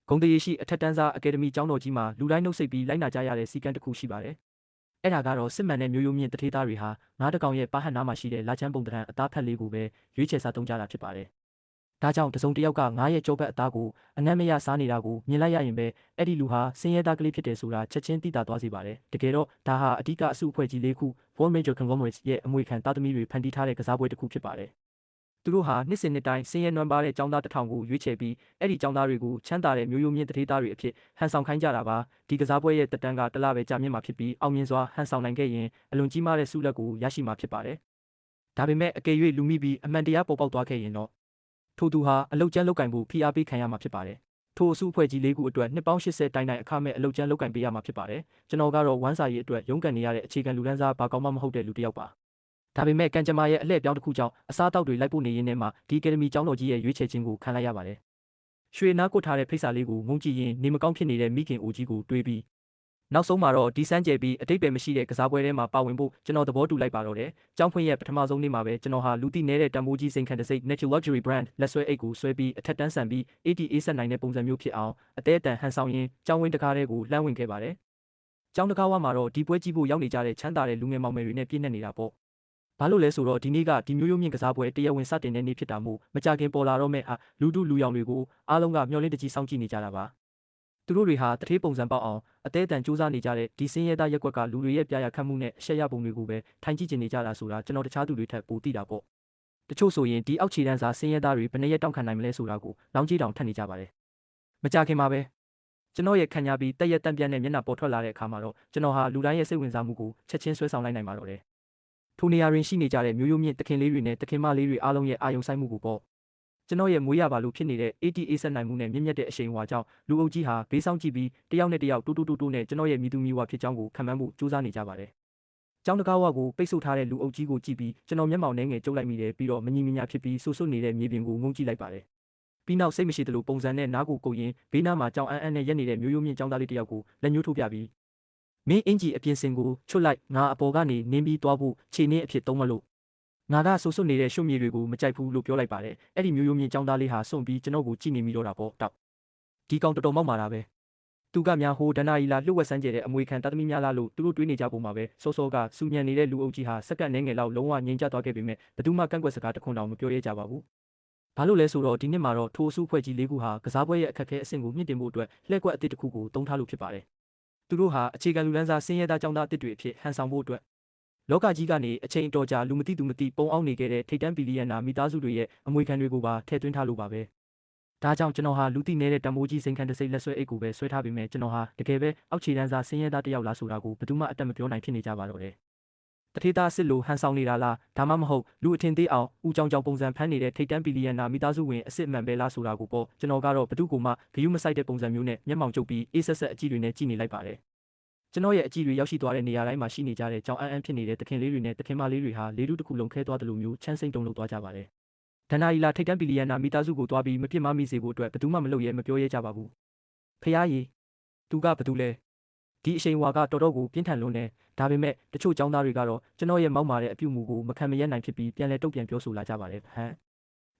ဂုံတရေရှိအထက်တန်းစားအကယ်ဒမီကျောင်းတော်ကြီးမှာလူတိုင်းနှုတ်ဆက်ပြီးလိုက်နာကြရတဲ့စီကံတစ်ခုရှိပါတယ်။အဲ့ဒါကတော့စစ်မှန်တဲ့မျိုးရိုးမြင့်တထေးသားတွေဟာငါးတကောင်ရဲ့ပါဟတ်နားမှာရှိတဲ့လာချမ်းပုံတံအသားဖက်လေးကိုပဲရွေးချယ်စားသုံးကြတာဖြစ်ပါတယ်။ဒါကြောင့်တစုံတစ်ယောက်ကငါးရဲ့ကြောဘက်အသားကိုအနံ့မရစားနေတာကိုမြင်လိုက်ရရင်ပဲအဲ့ဒီလူဟာဆင်းရဲသားကလေးဖြစ်တယ်ဆိုတာချက်ချင်းသိသာသွားစေပါတယ်။တကယ်တော့ဒါဟာအဓိကအစုအဖွဲ့ကြီး၄ခု Four Major Conglomerates ရဲ့အမွေခံသားသမီးတွေဖန်တီးထားတဲ့ကစားပွဲတစ်ခုဖြစ်ပါတယ်။သူတို့ဟာနှစ်စဉ်နှစ်တိုင်းဆင်းရဲနွမ်းပါးတဲ့ចောင်းသားတစ်ထောင်ကိုရွေးချယ်ပြီးအဲ့ဒီចောင်းသားတွေကိုချမ်းသာတဲ့မျိုးရိုးမြင့်တထေးသားတွေအဖြစ်ဟန်ဆောင်ခိုင်းကြတာပါဒီကစားပွဲရဲ့တက်တန်းကတလပဲကြာမြင့်မှာဖြစ်ပြီးအောင်မြင်စွာဟန်ဆောင်နိုင်ခဲ့ရင်အလွန်ကြီးမားတဲ့ဆုလက်ကိုရရှိမှာဖြစ်ပါတယ်ဒါပေမဲ့အကယ်၍လူမိပြီးအမှန်တရားပေါ်ပေါက်သွားခဲ့ရင်တော့ထိုသူဟာအလုတ်ကျန်းလုတ်ကင်ဖို့ဖိအားပေးခံရမှာဖြစ်ပါတယ်ထိုအစုအဖွဲ့ကြီး၄ခုအတွက်နှစ်ပေါင်း80တိုင်တိုင်အခမဲ့အလုတ်ကျန်းလုတ်ကင်ပေးရမှာဖြစ်ပါတယ်ကျွန်တော်ကတော့ဝမ်းစာရေးအတွက်ရုန်းကန်နေရတဲ့အခြေခံလူတန်းစားဘာကောင်းမှမဟုတ်တဲ့လူတစ်ယောက်ပါဒါပေမဲ့ကံကြမ္မာရဲ့အလှည့်ပြောင်းတစ်ခုကြောင့်အစားအသောက်တွေလိုက်ပို့နေရင်းနဲ့မှဒီအကယ်ဒမီကျောင်းတော်ကြီးရဲ့ရွေးချယ်ခြင်းကိုခံလိုက်ရပါတယ်။ရွှေနားကွတ်ထားတဲ့ဖိစာလေးကိုငုံကြည့်ရင်နေမကောင်းဖြစ်နေတဲ့မိခင်အိုကြီးကိုတွေးပြီးနောက်ဆုံးမှာတော့ဒီစမ်းကြဲပြီးအတိတ်ပဲမရှိတဲ့ကစားပွဲထဲမှာပါဝင်ဖို့ကျွန်တော်သဘောတူလိုက်ပါတော့တယ်။ကျောင်းဖွင့်ရဲ့ပထမဆုံးနေ့မှာပဲကျွန်တော်ဟာလူသိနေတဲ့တန်ဖိုးကြီးစိန်ခံတစိမ့် Natural Luxury Brand လက်ဆွဲအိတ်ကိုဆွဲပြီးအထက်တန်းဆန်ပြီး ATA ဆက်နိုင်တဲ့ပုံစံမျိုးဖြစ်အောင်အသေးအတန်ဟန်ဆောင်ရင်းကျောင်းဝင်းတကားထဲကိုလှမ်းဝင်ခဲ့ပါတယ်။ကျောင်းတကားဝမှာတော့ဒီပွဲကြည့်ဖို့ရောက်နေကြတဲ့ချမ်းသာတဲ့လူငယ်မောင်မယ်တွေနဲ့ပြည့်နေနေတာပေါ့။ဘာလို့လဲဆိုတော့ဒီနေ့ကဒီမျိုးရိုးမြင့်ကစားပွဲတရားဝင်စတင်တဲ့နေ့ဖြစ်တာမို့မကြခင်ပေါ်လာတော့မဲ့လူတုလူရောင်တွေကိုအားလုံးကမျှော်လင့်တကြီးစောင့်ကြည့်နေကြတာပါသူတို့တွေဟာတထေးပုံစံပေါက်အောင်အသေးအတန်စူးစမ်းနေကြတဲ့ဒီစင်းရဲသားရက်ကွက်ကလူတွေရဲ့ပြာရခတ်မှုနဲ့အရှက်ရပုံတွေကိုပဲထိုင်ကြည့်နေကြတာဆိုတာကျွန်တော်တခြားသူတွေထက်ပိုသိတာပေါ့တချို့ဆိုရင်ဒီအောက်ခြေတန်းစားစင်းရဲသားတွေဘယ်နှရက်တောင့်ခံနိုင်မလဲဆိုတာကိုလောင်းကြီးတောင်ထပ်နေကြပါတယ်မကြခင်မှာပဲကျွန်တော်ရဲ့ခံရပြီးတက်ရက်တန့်ပြန့်တဲ့မျက်နှာပေါ်ထွက်လာတဲ့အခါမှာတော့ကျွန်တော်ဟာလူတိုင်းရဲ့စိတ်ဝင်စားမှုကိုချက်ချင်းဆွဲဆောင်လိုက်နိုင်ပါတော့တယ်ထိုနေရာတွင်ရှိနေကြတဲ့မျိုးရိုးမြင့်တခင်လေးတွေနဲ့တခင်မလေးတွေအားလုံးရဲ့အာယုံဆိုင်မှုကိုပေါ့ကျွန်တော်ရဲ့မွေးရပါလို့ဖြစ်နေတဲ့ ATA ဆက်နိုင်မှုနဲ့မြင့်မြတ်တဲ့အရှိန်အဝါကြောင့်လူအုပ်ကြီးဟာဘေးဆောင်ကြည့်ပြီးတယောက်နဲ့တယောက်တူနဲ့ကျွန်တော်ရဲ့မိသူမိဝါဖြစ်ကြောင်းကိုခံမှန်းမှုစူးစမ်းနေကြပါတယ်။ကျောင်းတကားဝကိုပိတ်ဆို့ထားတဲ့လူအုပ်ကြီးကိုကြည့်ပြီးကျွန်တော်မျက်မှောင်နှဲငယ်ကျုပ်လိုက်မိတယ်ပြီးတော့မငြင်းမညာဖြစ်ပြီးဆူဆွနေတဲ့မြေပြင်ကိုငုံကြည့်လိုက်ပါတယ်။ပြီးနောက်စိတ်မရှိသလိုပုံစံနဲ့နားကိုကုတ်ရင်းဘေးနားမှာကြောင်အန်းနဲ့ရက်နေတဲ့မျိုးရိုးမြင့်ကျောင်းသားလေးတယောက်ကိုလက်ညှိုးထိုးပြပြီးမင်းအင်ကြီးအပြင်စင်ကိုချွတ်လိုက်ငါအပေါ်ကနေနင်းပြီးသွားဖို့ခြေနှင်းအဖြစ်သုံးမလို့ငါကဆူဆွနေတဲ့ရွှွမြေတွေကိုမကြိုက်ဘူးလို့ပြောလိုက်ပါတယ်အဲ့ဒီမျိုးရိုးမြင့်ကျောင်းသားလေးဟာစွန့်ပြီးကျွန်တော်ကိုကြည့်နေမိတော့တာပေါ့တောက်ဒီကောင်တော်တော်မောက်မာတာပဲသူကများဟိုဒနာရီလာလှုပ်ဝက်ဆန်းကျဲတဲ့အမွေခံတသမီများလားလို့သူတို့တွေးနေကြပုံမှာပဲစောစောကစူညံနေတဲ့လူအုပ်ကြီးဟာစက္ကန့်နှဲငယ်လောက်လုံးဝငြိမ်ကျသွားခဲ့ပေမဲ့ဘယ်သူမှကန့်ကွက်စကားတခွန်းတောင်မပြောရဲကြပါဘူးဘာလို့လဲဆိုတော့ဒီနှစ်မှာတော့ထိုအစုအဖွဲ့ကြီး၄ခုဟာကစားပွဲရဲ့အခက်အခဲအဆင့်ကိုမြင့်တင်ဖို့အတွက်လှည့်ကွက်အသစ်တစ်ခုကိုတုံးထားလို့ဖြစ်ပါတယ်သူတို့ဟာအခြေခံလူလန်းစားဆင်းရဲသားကျောင်းသားအသစ်တွေအဖြစ်ဟန်ဆောင်ဖို့အတွက်လောကကြီးကနေအချိန်အတော်ကြာလူမသိသူမသိပုံအောင်နေခဲ့တဲ့ထိတ်တန်းဘီလီယံနာမိသားစုတွေရဲ့အမွေခံတွေကိုပါထည့်သွင်းထားလို့ပါပဲဒါကြောင့်ကျွန်တော်ဟာလူသိနေတဲ့တန်ဖိုးကြီးစိန်ခံတစိမ့်လက်ဆွဲအိတ်ကိုပဲဆွဲထားပေမဲ့ကျွန်တော်ဟာတကယ်ပဲအောက်ခြေတန်းစားဆင်းရဲသားတစ်ယောက်လားဆိုတာကိုဘယ်သူမှအတက်မပြောနိုင်ဖြစ်နေကြပါတော့တယ်တထေးသားစစ်လိုဟန်ဆောင်နေတာလားဒါမှမဟုတ်လူအထင်သေးအောင်ဦးကြောင်ကြောင်ပုံစံဖမ်းနေတဲ့ထိတ်တန်းဘီလီယံနာမိသားစုဝင်အစ်စ်အမှန်ပဲလားဆိုတာကိုပေါ့ကျွန်တော်ကတော့ဘသူ့ကိုမှဂယုမဆိုင်တဲ့ပုံစံမျိုးနဲ့မျက်မှောင်ကျုပ်ပြီးအေးဆက်ဆက်အကြည့်တွေနဲ့ကြည့်နေလိုက်ပါတယ်ကျွန်တော်ရဲ့အကြည့်တွေရောက်ရှိသွားတဲ့နေရာတိုင်းမှာရှိနေကြတဲ့ကြောင်အန်းဖြစ်နေတဲ့တခင်လေးတွေနဲ့တခင်မလေးတွေဟာလေတုတစ်ခုလုံးခဲသွားတယ်လို့မျိုးချမ်းစိမ့်တုံလို့သွားကြပါတယ်။ဒဏ္ဍာရီလာထိတ်တန်းဘီလီယံနာမိသားစုကိုသွားပြီးမပြစ်မမိစေဖို့အတွက်ဘယ်သူမှမလုပ်ရဲမပြောရဲကြပါဘူး။ဖျားရည်သူကဘသူလဲဒီအရှိန်ဝါကတော်တော်ကိုပြင်းထန်လွန်းနေဒါပေမဲ့တချို့ចောင်းသားတွေကတော့ကျွန်တော်ရဲ့မောက်မာတဲ့အပြုမူကိုမခံမရနိုင်ဖြစ်ပြီးပြန်လဲတုတ်ပြန်ပြောဆိုလာကြပါတယ်ဟမ်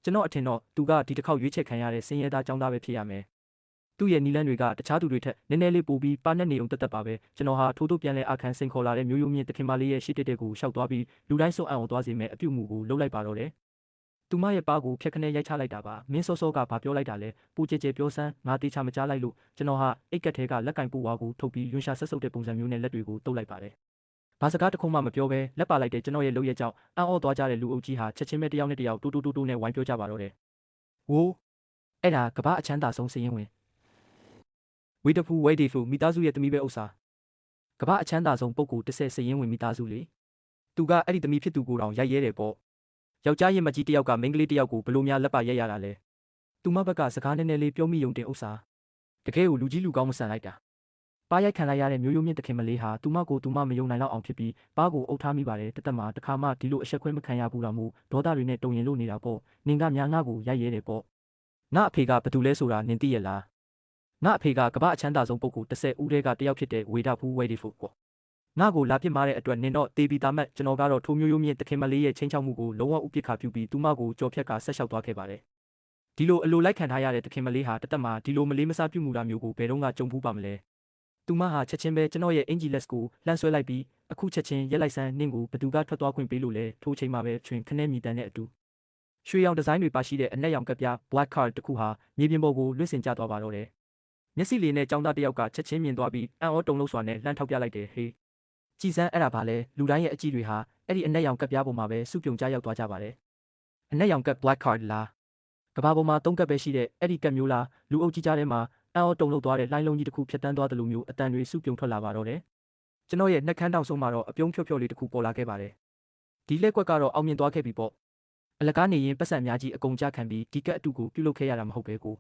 ကျွန်တော်အထင်တော့သူကဒီတစ်ခေါက်ရွေးချယ်ခံရတဲ့စင်ရဲသားចောင်းသားပဲဖြစ်ရမယ်သူ့ရဲ့နီလန်းတွေကတခြားသူတွေထက်နည်းနည်းလေးပိုပြီးပါနဲ့နေုံတက်ပါပဲကျွန်တော်ဟာထိုးထိုးပြန်လဲအခန်းစင်ခေါ်လာတဲ့မျိုးရိုးမြင့်တခင်မလေးရဲ့ရှစ်တက်ကိုရှောက်သွားပြီးလူတိုင်းစုံအံ့အောင်သွားစေမဲ့အပြုမူကိုလှုပ်လိုက်ပါတော့တယ်သူမရဲ့ပါကိုဖြက်ခနဲရိုက်ချလိုက်တာပါမင်းစောစောကဘာပြောလိုက်တာလဲပူကြဲကြဲပြောစမ်းငါတေချာမကြားလိုက်လို့ကျွန်တော်ဟာအိတ်ကက်ထဲကလက်ကင်ပူဝါကိုထုတ်ပြီးရွှန်ရှာဆက်ဆုပ်တဲ့ပုံစံမျိုးနဲ့လက်တွေကိုတုပ်လိုက်ပါတယ်ဘာစကားတခုမှမပြောဘဲလက်ပါလိုက်တဲ့ကျွန်တော်ရဲ့လုပ်ရက်ကြောင့်အံ့ဩသွားကြတဲ့လူအုပ်ကြီးဟာချက်ချင်းပဲတယောက်နဲ့တယောက်တူနဲ့ဝိုင်းပြောကြပါတော့တယ်ဝိုးအဲ့ဒါကဘာအချမ်းသာဆုံးစည်ရင်ဝင်ဝေတဖူဝေဒီဖူမိသားစုရဲ့သမီးပဲဥစ္စာကဘာအချမ်းသာဆုံးပုဂ္ဂိုလ်တစ်ဆက်စည်ရင်ဝင်မိသားစုလေသူကအဲ့ဒီသမီးဖြစ်သူကိုတောင်ရိုက်ရဲတယ်ပေါ့ယောက်ျားရင်မကြီးတယောက်ကမိန်းကလေးတယောက်ကိုဘလို့များလက်ပါရက်ရတာလဲသူမဘက်ကစကားနည်းနည်းလေးပြောမိယုံတင်ဥစ္စာတကယ်ကိုလူကြီးလူကောင်းမဆန်လိုက်တာပါရိုက်ခံလိုက်ရတဲ့မျိုးရိုးမြင့်တခင်မလေးဟာသူမကိုသူမမယုံနိုင်လောက်အောင်ဖြစ်ပြီးပါကိုအုပ်ထားမိပါတယ်တသက်မှာတခါမှဒီလိုအဆက်ခွဲမခံရဘူးတော့မို့ဒေါသတွေနဲ့တုံရင်လို့နေတာပေါ့နင်ကများငါ့ကိုရိုက်ရဲတယ်ပေါ့ငါအဖေကဘသူလဲဆိုတာနင်သိရလားငါအဖေကကမ္ဘာအချမ်းသာဆုံးပုဂ္ဂိုလ်30ဦးတည်းကတယောက်ဖြစ်တဲ့ဝေဒဖူးဝေဒီဖူပေါ့ငါကိုလာပြစ်မာတဲ့အတွက်နင်တော့တေပီတာမတ်ကျွန်တော်ကတော့ထိုမျိုးရိုးမြင့်တခင်မလေးရဲ့ချင်းချောက်မှုကိုလုံးဝဥပိ္ပခါပြုပြီးသူမကိုကြော်ဖြက်ကဆက်လျှောက်သွားခဲ့ပါတယ် ဒီလိုအလိုလိုက်ခံထားရတဲ့တခင်မလေးဟာတသက်မှာဒီလိုမလေးမစားပြုမှုတာမျိုးကိုဘယ်တော့မှကြုံဘူးပါမလဲသူမဟာချက်ချင်းပဲကျွန်တော်ရဲ့အင်ဂျီလက်စ်ကိုလှမ်းဆွဲလိုက်ပြီးအခုချက်ချင်းရက်လိုက်စမ်းနင့်ကိုဘသူကထွက်သွားခွင့်ပေးလို့လဲထိုးချိန်မှာပဲချွင်ခနဲ့မြည်တမ်းတဲ့အတူရွှေရောင်ဒီဇိုင်းတွေပါရှိတဲ့အနက်ရောင်ကပ်ပြား black card တစ်ခုဟာမြေပြင်ပေါ်ကိုလွင့်စင်ကျသွားပါတော့တယ်မျက်စိလေးနဲ့ចောင်းသားတစ်ယောက်ကချက်ချင်းမြင်သွားပြီးအံ့ဩတုန်လှုပ်စွာနဲ့လှမ်းထောက်ပြလိုက်တယ်ဟေးကြည်စမ်းအဲ့ဒါပါလဲလူတိုင်းရဲ့အကြည့်တွေဟာအဲ့ဒီအနက်ရောင်ကပ်ပြားပေါ်မှာပဲစုပြုံကြရောက်သွားကြပါတယ်အနက်ရောင်ကပ် black card လားကဘာပေါ်မှာ3ကပ်ပဲရှိတဲ့အဲ့ဒီကပ်မျိုးလားလူအုပ်ကြီးကြားထဲမှာအံ့ဩတုန်လှုပ်သွားတဲ့လှိုင်းလုံးကြီးတစ်ခုဖြတ်တန်းသွားတယ်လို့မျိုးအတန်တွေစုပြုံထွက်လာပါတော့တယ်ကျွန်တော်ရဲ့နှက်ခမ်းတောင်ဆုံးမှာတော့အပြုံးဖြော့ဖြော့လေးတစ်ခုပေါ်လာခဲ့ပါတယ်ဒီလက်ကွက်ကတော့အောင်မြင်သွားခဲ့ပြီပေါ့အလကားနေရင်ပတ်စံအများကြီးအကုန်ကြခံပြီးဒီကက်အတူကိုပြုတ်လုခဲ့ရတာမဟုတ်ပဲကို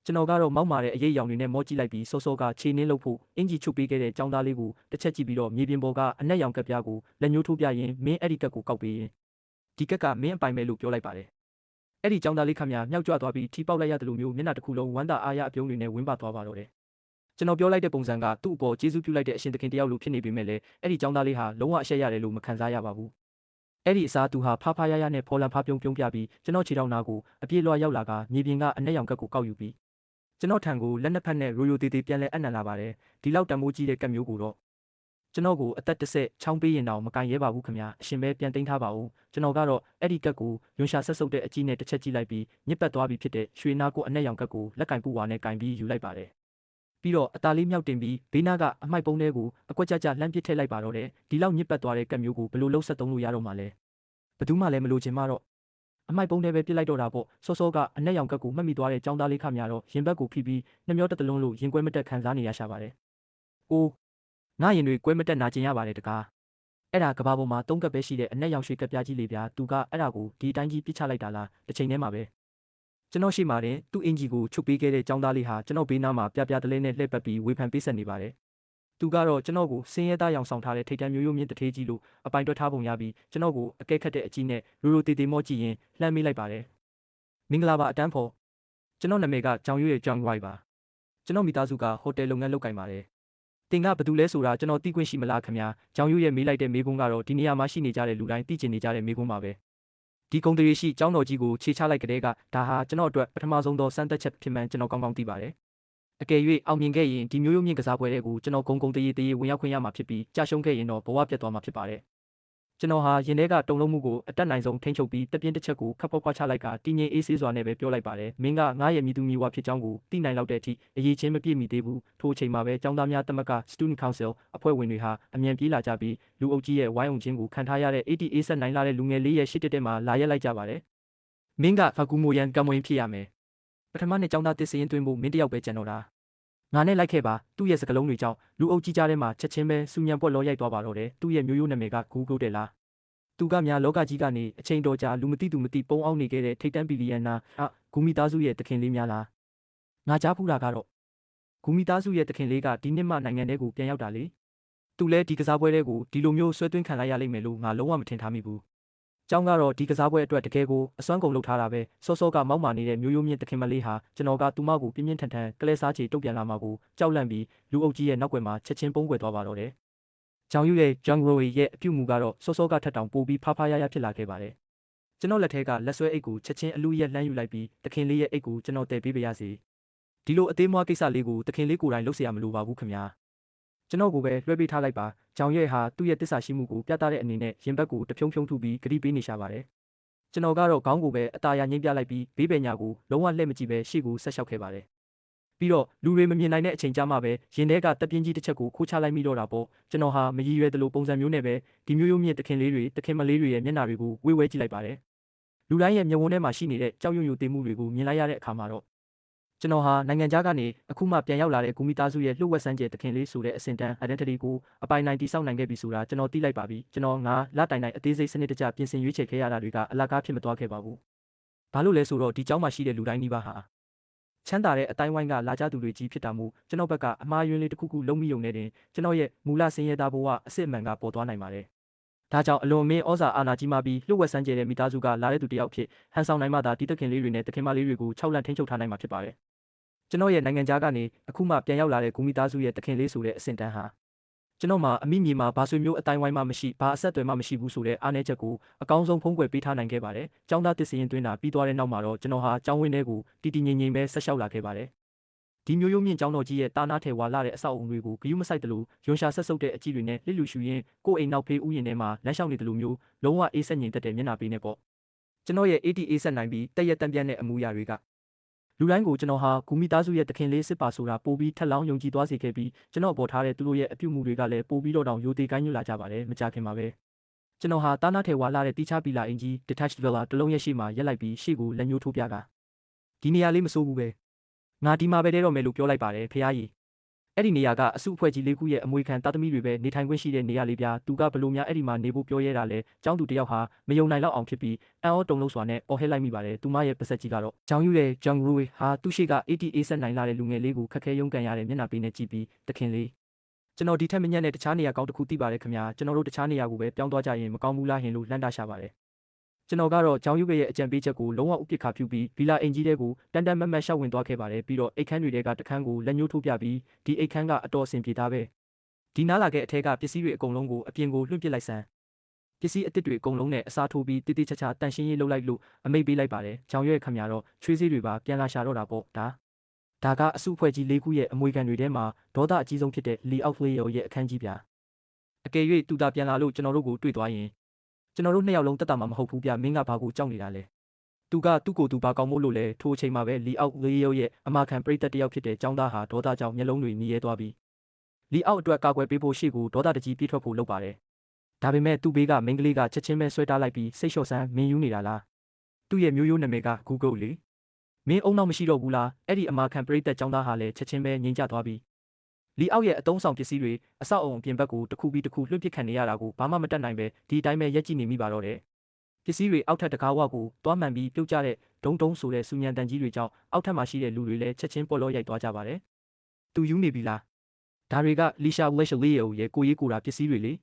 ကျွန်တော်ကတော့မောက်မာတဲ့အရေးရောင်တွေနဲ့မောကြည့်လိုက်ပြီးစောစောကခြေနှင်းလုတ်ဖို့အင်ကြီးချုပ်ပေးခဲ့တဲ့ចောင်းသားလေးကိုတစ်ချက်ကြည့်ပြီးတော့မြေပြင်ပေါ်ကအနက်ရောင်ကပ်ပြားကိုလက်ညှိုးထိုးပြရင်မင်းအဲ့ဒီကက်ကိုကောက်ပေးရင်ဒီကက်ကမင်းအပိုင်ပဲလို့ပြောလိုက်ပါတယ်အဲ့ဒီចောင်းသားလေးခမညာမြောက်ကျသွားပြီးထီပေါက်လိုက်ရတယ်လို့မျိုးမျက်နှာတစ်ခုလုံးဝမ်းသာအားရအပြုံးတွေနဲ့ဝင်းပါသွားပါတော့တယ်ကျွန်တော်ပြောလိုက်တဲ့ပုံစံကသူ့အပေါ်ကျေးဇူးပြုလိုက်တဲ့အရှင်သခင်တယောက်လိုဖြစ်နေပေမဲ့လည်းအဲ့ဒီចောင်းသားလေးဟာလုံးဝအရှက်ရတယ်လို့မခံစားရပါဘူးအဲ့ဒီအစားသူဟာဖားဖားရရနဲ့ဖော်လန်ဖားပြုံးပြုံးပြပြီးကျွန်တော်ခြေထောက်နာကိုအပြေးလွှာရောက်လာကမြေပြင်ကအနက်ရောင်ကက်ကိုကောက်ယူပြီးကျွန်တော်ထံကိုလက်နှစ်ဖက်နဲ့ရိုယိုသေးသေးပြန်လဲအပ်နှံလာပါတယ်ဒီလောက်တန်မိုးကြီးတဲ့ကက်မျိုးကိုတော့ကျွန်တော်ကိုအသက်တစ်ဆက်ချောင်းပေးရင်တော့မကင်ရဲပါဘူးခင်ဗျာအရှင်ပဲပြန်သိမ်းထားပါဦးကျွန်တော်ကတော့အဲ့ဒီကက်ကိုယွန်ရှာဆက်ဆုပ်တဲ့အကြီးနဲ့တစ်ချက်ကြည့်လိုက်ပြီးညစ်ပတ်သွားပြီဖြစ်တဲ့ရွှေနာကိုအနက်ရောင်ကက်ကိုလက်ကင်ပူဝါနဲ့ကင်ပြီးယူလိုက်ပါတယ်ပြီးတော့အသားလေးမြောက်တင်ပြီးဘေးနာကအမိုက်ပုံးထဲကိုအကွက်ကြကြလှမ်းပစ်ထည့်လိုက်ပါတော့တယ်ဒီလောက်ညစ်ပတ်သွားတဲ့ကက်မျိုးကိုဘယ်လိုလုပ်ဆက်သုံးလို့ရတော့မှလဲဘသူမှလည်းမလိုချင်မှတော့အမိုက်ပုံးထဲပဲပြစ်လိုက်တော့တာပေါ့စောစောကအနက်ရောင်ကက်ကိုမှတ်မိသွားတဲ့ចောင်းသားလေးခမများတော့ရင်ဘက်ကိုဖိပြီးနှမျောတစ်တလုံးလို့ရင်ကွဲမတက်ခံစားနေရရှာပါတယ်။အိုးငါရင်တွေကွဲမတက်နာကျင်ရပါတယ်တကားအဲ့ဒါကဘာပေါ်မှာ3ကပ်ပဲရှိတဲ့အနက်ရောင်ရွှေကပ်ပြားကြီးလေးဗျာသူကအဲ့ဒါကိုဒီအတိုင်းကြီးပြစ်ချလိုက်တာလားတစ်ချိန်တည်းမှာပဲကျွန်တော်ရှိမှတင်သူ့အင်ဂျီကိုချုပ်ပေးခဲ့တဲ့ចောင်းသားလေးဟာကျွန်တော်ဘေးနားမှာပြပြတလဲနဲ့လှည့်ပတ်ပြီးဝေဖန်ပေးဆက်နေပါတယ်သူကတော့ကျွန်တော်ကိုစင်းရဲသားရောင်ဆောင်ထားတဲ့ထိတ်တန်းမျိုးရိုးမြင့်တထေးကြီးလို့အပိုင်တွက်ထားပုံရပြီးကျွန်တော်ကိုအကဲခတ်တဲ့အကြီးနဲ့ရိုရိုတေတေမော့ကြည့်ရင်လှမ်းမေးလိုက်ပါတယ်မင်္ဂလာပါအတန်းဖော်ကျွန်တော်နာမည်ကကြောင်ရွရဲ့ကြောင်ဝိုင်ပါကျွန်တော်မိသားစုကဟိုတယ်လုပ်ငန်းလုပ်ကိုင်ပါတယ်တင်ကဘသူလဲဆိုတာကျွန်တော်သိခွင့်ရှိမလားခင်ဗျာကြောင်ရွရဲ့မေးလိုက်တဲ့မေးခွန်းကတော့ဒီနေရာမှာရှိနေကြတဲ့လူတိုင်းသိကျင်နေကြတဲ့မေးခွန်းပါပဲဒီကုံတရီရှိကျောင်းတော်ကြီးကိုခြေချလိုက်ကြတဲ့ကဒါဟာကျွန်တော်အတွက်ပထမဆုံးသောစမ်းသပ်ချက်ဖြစ်မှန်းကျွန်တော်ကောင်းကောင်းသိပါတယ်အကယ်၍အောင်မြင်ခဲ့ရင်ဒီမျိုးရိုးမြင့်ကစားပွဲတွေကိုကျွန်တော်ဂုံဂုံတရေတရေဝင်ရောက်ခွင့်ရမှာဖြစ်ပြီးကြာရှုံးခဲ့ရင်တော့ဘဝပြတ်သွားမှာဖြစ်ပါတယ်ကျွန်တော်ဟာရင်ထဲကတုံလုံးမှုကိုအတက်နိုင်ဆုံးထိန်းချုပ်ပြီးတပြင်းတစ်ချက်ကိုခပ်ဖွားဖွားချလိုက်ကတည်ငြိမ်အေးဆေးစွာနဲ့ပဲပြောလိုက်ပါတယ်မင်းကငါရဲ့မြည်သူမြည်ဝါဖြစ်ကြောင်းကိုသိနိုင်လောက်တဲ့အထိအရေးချင်းမပြည့်မီသေးဘူးထိုအချိန်မှာပဲကျောင်းသားများသမဂ္ဂ Student Council အဖွဲ့ဝင်တွေဟာအမြန်ပြေးလာကြပြီးလူအုပ်ကြီးရဲ့ဝိုင်းအောင်ခြင်းကိုခံထားရတဲ့ ATA နိုင်လာတဲ့လူငယ်လေးရဲ့ရှစ်တက်တက်မှာလာရက်လိုက်ကြပါတယ်မင်းကဖကူမိုရန်ကံမွင်ဖြစ်ရမယ်ပထမနှစ်ကျောင်းသားတစ်စရင်သွင်းဖို့မင်းတယောက်ပဲကြံတော့တာငါနဲ့လိုက်ခဲ့ပါသူ့ရဲ့စကလုံးတွေကြောင့်လူအုပ်ကြီးကြားထဲမှာချက်ချင်းပဲစူညံပွက်လောရိုက်သွားပါတော့တယ်သူ့ရဲ့မျိုးရိုးနာမည်ကဂူဂိုတယ်လားသူကများလောကကြီးကနေအချိန်တော်ကြာလူမသိသူမသိပုံအောင်နေခဲ့တဲ့ထိတ်တန်းဘီလီယံနာဂူမီသားစုရဲ့တခင်လေးများလားငါကြားဖူးတာကတော့ဂူမီသားစုရဲ့တခင်လေးကဒီနှစ်မှနိုင်ငံထဲကိုပြန်ရောက်တာလေသူလဲဒီကစားပွဲတွေကိုဒီလိုမျိုးဆွဲသွင်းခံလိုက်ရလိမ့်မယ်လို့ငါလုံးဝမထင်ထားမိဘူးကျောင်းကတော့ဒီကစားပွဲအတွက်တကယ်ကိုအစွမ်းကုန်လုပ်ထားတာပဲစောစောကမောက်မာနေတဲ့မျိုးရိုးမြင့်တခင်မလေးဟာကျွန်တော်ကသူမကိုပြင်းပြင်းထန်ထန်ကလဲစားချေတုတ်ပြန်လာမှာကိုကြောက်လန့်ပြီးလူအုပ်ကြီးရဲ့နောက်ွယ်မှာချက်ချင်းပုံးကွယ်သွားပါတော့တယ်။ကြောင်ယူရဲ့ဂျန်ဂရိုရဲ့အပြုမူကတော့စောစောကထက်တောင်ပိုပြီးဖားဖားရရဖြစ်လာခဲ့ပါတယ်။ကျွန်တော်လက်ထဲကလက်ဆွဲအိတ်ကိုချက်ချင်းအလူရက်လှမ်းယူလိုက်ပြီးတခင်လေးရဲ့အိတ်ကိုကျွန်တော်တည်ပေးပါရစေ။ဒီလိုအသေးမွားကိစ္စလေးကိုတခင်လေးကိုယ်တိုင်လုပ်เสียရမလိုပါဘူးခင်ဗျာ။ကျွန်တော်ကိုပဲလွှဲပေးထားလိုက်ပါကြောင်ရဲဟာသူ့ရဲ့တစ္ဆာရှိမှုကိုပြသတဲ့အနေနဲ့ရင်ဘတ်ကိုတဖြုံဖြုံထုပြီးဂရိပေးနေရှာပါတယ်ကျွန်တော်ကတော့ခေါင်းကိုပဲအตาရငိမ့်ပြလိုက်ပြီးဘေးပင်ညာကိုလုံးဝလှည့်မကြည့်ပဲရှေ့ကိုဆက်လျှောက်ခဲ့ပါတယ်ပြီးတော့လူတွေမမြင်နိုင်တဲ့အချိန်ကြာမှပဲရင်ထဲကတပ်ပြင်းကြီးတစ်ချက်ကိုခိုးချလိုက်မိတော့တာပေါ့ကျွန်တော်ဟာမရည်ရွယ်သလိုပုံစံမျိုးနဲ့ပဲဒီမျိုးရိုးမြင့်တခင်လေးတွေတခင်မလေးတွေရဲ့မျက်နှာတွေကိုဝေးဝဲကြည့်လိုက်ပါတယ်လူတိုင်းရဲ့မျက်ဝန်းထဲမှာရှိနေတဲ့ကြောက်ရွံ့ရွံ့သေးမှုတွေကိုမြင်လိုက်ရတဲ့အခါမှာတော့ကျွန်တော်ဟာနိုင်ငံခြားကနေအခုမှပြန်ရောက်လာတဲ့ဂူမီသားစုရဲ့လှုပ်ဝက်ဆန်းကျဲတခင်လေးဆိုတဲ့အဆင့်တန်း identity ကိုအပိုင်နိုင်တိစောက်နိုင်ခဲ့ပြီဆိုတာကျွန်တော်သိလိုက်ပါပြီကျွန်တော်ငါလတိုင်နိုင်အသေးစိတ်စနစ်တကျပြင်ဆင်ရွေးချယ်ခဲ့ရတာတွေကအလကားဖြစ်မသွားခဲ့ပါဘူးဘာလို့လဲဆိုတော့ဒီเจ้าမှာရှိတဲ့လူတိုင်းဒီပါဟာချမ်းသာတဲ့အတိုင်းဝိုင်းကလာကြသူတွေကြီးဖြစ်တာမို့ကျွန်တော်ဘက်ကအမှားယွင်းလေးတစ်ခုခုလုံးမိုံနေတယ်ကျွန်တော်ရဲ့မူလစင်ရသားဘဝအစစ်အမှန်ကပေါ်သွားနိုင်ပါတယ်ဒါကြောင့်အလွန်မင်းဩဇာအာဏာကြီးမှပြီးလှုပ်ဝက်ဆန်းကျဲတဲ့မိသားစုကလာတဲ့သူတယောက်ဖြစ်ဟန်ဆောင်နိုင်မှသာဒီတခင်လေးတွေနဲ့တခင်မလေးတွေကို၆လန့်ထိန်းချုပ်ထားနိုင်မှာဖြစ်ပါတယ်ကျွန်တော်ရဲ့နိုင်ငံခြားကနေအခုမှပြန်ရောက်လာတဲ့ဂူမီသားစုရဲ့တခင်လေးဆိုတဲ့အဆင့်တန်းဟာ ကျွန်တော်မှာအမိမြေမှာဘာဆွေမျိုးအတိုင်းဝိုင်းမှမရှိဘာအဆက်အသွယ်မှမရှိဘူးဆိုတဲ့အားနည်းချက်ကိုအကောင်းဆုံးဖုံးကွယ်ပေးထားနိုင်ခဲ့ပါတယ်။ကျောင်းသားတစ်စရင်သွင်းတာပြီးသွားတဲ့နောက်မှာတော့ကျွန်တော်ဟာကျောင်းဝင်းထဲကိုတည်တည်ငြိမ်ငြိမ်ပဲဆက်လျှောက်လာခဲ့ပါတယ်။ဒီမျိုးရိုးမြင့်ကျောင်းတော်ကြီးရဲ့တာနာထဲဝါလာတဲ့အဆောက်အုံတွေကိုဂယုမဆိုင်တလို့ယွန်ရှာဆက်ဆုပ်တဲ့အကြည့်တွေနဲ့လှစ်လူရှူရင်းကိုယ်အိမ်နောက်ဖေးဥယျာဉ်ထဲမှာလမ်းလျှောက်နေတယ်လို့မျိုးလုံးဝအေးဆက်ငြိမ်သက်တဲ့မျက်နှာပေးနဲ့ပေါ့။ကျွန်တော်ရဲ့ ATA ဆက်နိုင်ပြီးတက်ရက်တံပြန့်တဲ့အမူအရာတွေကလူတိုင်းကိုကျွန်တော်ဟာဂူမီသားစုရဲ့တခင်လေးစစ်ပါဆိုတာပို့ပြီးထက်လောင်းယုံကြည်သွားစေခဲ့ပြီးကျွန်တော်ပေါ်ထားတဲ့သူတို့ရဲ့အပြုအမူတွေကလည်းပို့ပြီးတော့တောင်ရိုသေကိုင်းညွတ်လာကြပါတယ်မကြခင်ပါပဲကျွန်တော်ဟာတာနာထဲဝါလာတဲ့တီချပီလာအင်ကြီး detached villa တလုံးရဲ့ရှေ့မှာရက်လိုက်ပြီးရှေ့ကိုလက်ညှိုးထိုးပြတာဒီနေရာလေးမစိုးဘူးပဲငါဒီမှာပဲတဲတော့မယ်လို့ပြောလိုက်ပါတယ်ဖះကြီးအဲ့ဒီနေရာကအစုအဖွဲ့ကြီးလေးခုရဲ့အမွေခံတာသမီတွေပဲနေထိုင်ခွင့်ရှိတဲ့နေရာလေးပြသူကဘလို့များအဲ့ဒီမှာနေဖို့ပြောရဲတာလဲကျောင်းသူတယောက်ဟာမယုံနိုင်တော့အောင်ဖြစ်ပြီးအန်အောတုံလို့စွာနဲ့အော်ဟစ်လိုက်မိပါတယ်သူမရဲ့ပါဆက်ကြီးကတော့ကျောင်းယူတဲ့ဂျန်ဂရူဟာသူ့ရှိက ATA ဆက်နိုင်လာတဲ့လူငယ်လေးကိုခက်ခဲရုန်းကန်ရတဲ့မျက်နှာပေးနဲ့ကြည့်ပြီးတခင်လေးကျွန်တော်ဒီထက်မညံ့တဲ့တခြားနေရာကောင်းတစ်ခုသိပါတယ်ခင်ဗျာကျွန်တော်တို့တခြားနေရာကိုပဲပြောင်းသွားကြရင်မကောင်းဘူးလားဟင်လို့လှမ်းတားရှာပါတယ်ကျွန်တော်ကတော့ကျောင်းယူရဲ့အကြံပေးချက်ကိုလုံးဝဥပက္ခပြုပြီးဗီလာအင်ကြီးတဲကိုတန်တန်မတ်မတ်ရှောက်ဝင်သွားခဲ့ပါတယ်ပြီးတော့အိတ်ခမ်းတွေကတခန်းကိုလက်ညှိုးထိုးပြပြီးဒီအိတ်ခမ်းကအတော်အဆင်ပြေသားပဲဒီနားလာခဲ့အထက်ကပစ္စည်းတွေအကုန်လုံးကိုအပြင်ကိုလွှင့်ပစ်လိုက်စမ်းပစ္စည်းအစ်စ်တွေအကုန်လုံးနဲ့အစားထိုးပြီးတိတိကျကျတန်ရှင်းရေးလုပ်လိုက်လို့အမိတ်ပေးလိုက်ပါတယ်ကျောင်းရွက်ခမရတော့ချွေးစေးတွေပါပြန်လာရှာတော့တာပေါ့ဒါကအစုအဖွဲ့ကြီး၄ခုရဲ့အမွေခံတွေထဲမှာဒေါသအကြီးဆုံးဖြစ်တဲ့လီအောက်လေယောရဲ့အခန်းကြီးပြအကယ်၍သူသာပြန်လာလို့ကျွန်တော်တို့ကိုတွေ့သွားရင်ကျွန်တော်တို့နှစ်ယောက်လုံးတက်တာမှမဟုတ်ဘူးပြမင်းကဘာကိုကြောက်နေတာလဲသူကသူ့ကိုယ်သူဘာကောင်းမို့လို့လဲထိုအချိန်မှာပဲလီအောက်လေယောရဲ့အမခံပရိသတ်တယောက်ဖြစ်တဲ့ကျောင်းသားဟာဒေါသကြောင့်မျက်လုံးတွေမြည်ရဲသွားပြီးလီအောက်အတွက်ကာကွယ်ပေးဖို့ရှေ့ကိုဒေါသတကြီးပြေးထွက်ဖို့လုပ်ပါတယ်ဒါပေမဲ့သူ့ဘေးကမိန်းကလေးကချက်ချင်းပဲဆွဲထားလိုက်ပြီးစိတ်လျှော့ဆန်းမင်းယူနေတာလားသူ့ရဲ့မျိုးရိုးနာမည်က Google လေမင်းအုံနောက်မရှိတော့ဘူးလားအဲ့ဒီအမာခံပရိသတ်ကျောင်းသားဟာလည်းချက်ချင်းပဲငြိမ်ကျသွားပြီးလီအောက်ရဲ့အတုံးဆောင်ပစ္စည်းတွေအဆောက်အုံအပြင်ဘက်ကိုတစ်ခုပြီးတစ်ခုလွှင့်ပစ်ခံနေရတာကိုဘာမှမတတ်နိုင်ပဲဒီအတိုင်းပဲရက်ကြည့်နေမိပါတော့တယ်ပစ္စည်းတွေအောက်ထပ်တကားဝကိုတွားမှန်ပြီးပြုတ်ကျတဲ့ဒုံဆိုတဲ့စူညံတန်ကြီးတွေကြောင့်အောက်ထပ်မှာရှိတဲ့လူတွေလည်းချက်ချင်းပေါ်လောရိုက်သွားကြပါတယ်သူယူနေပြီလားဒါတွေကလီရှာဝက်ရှ်လီယိုရဲ့ကိုရေးကိုတာပစ္စည်းတွေလေ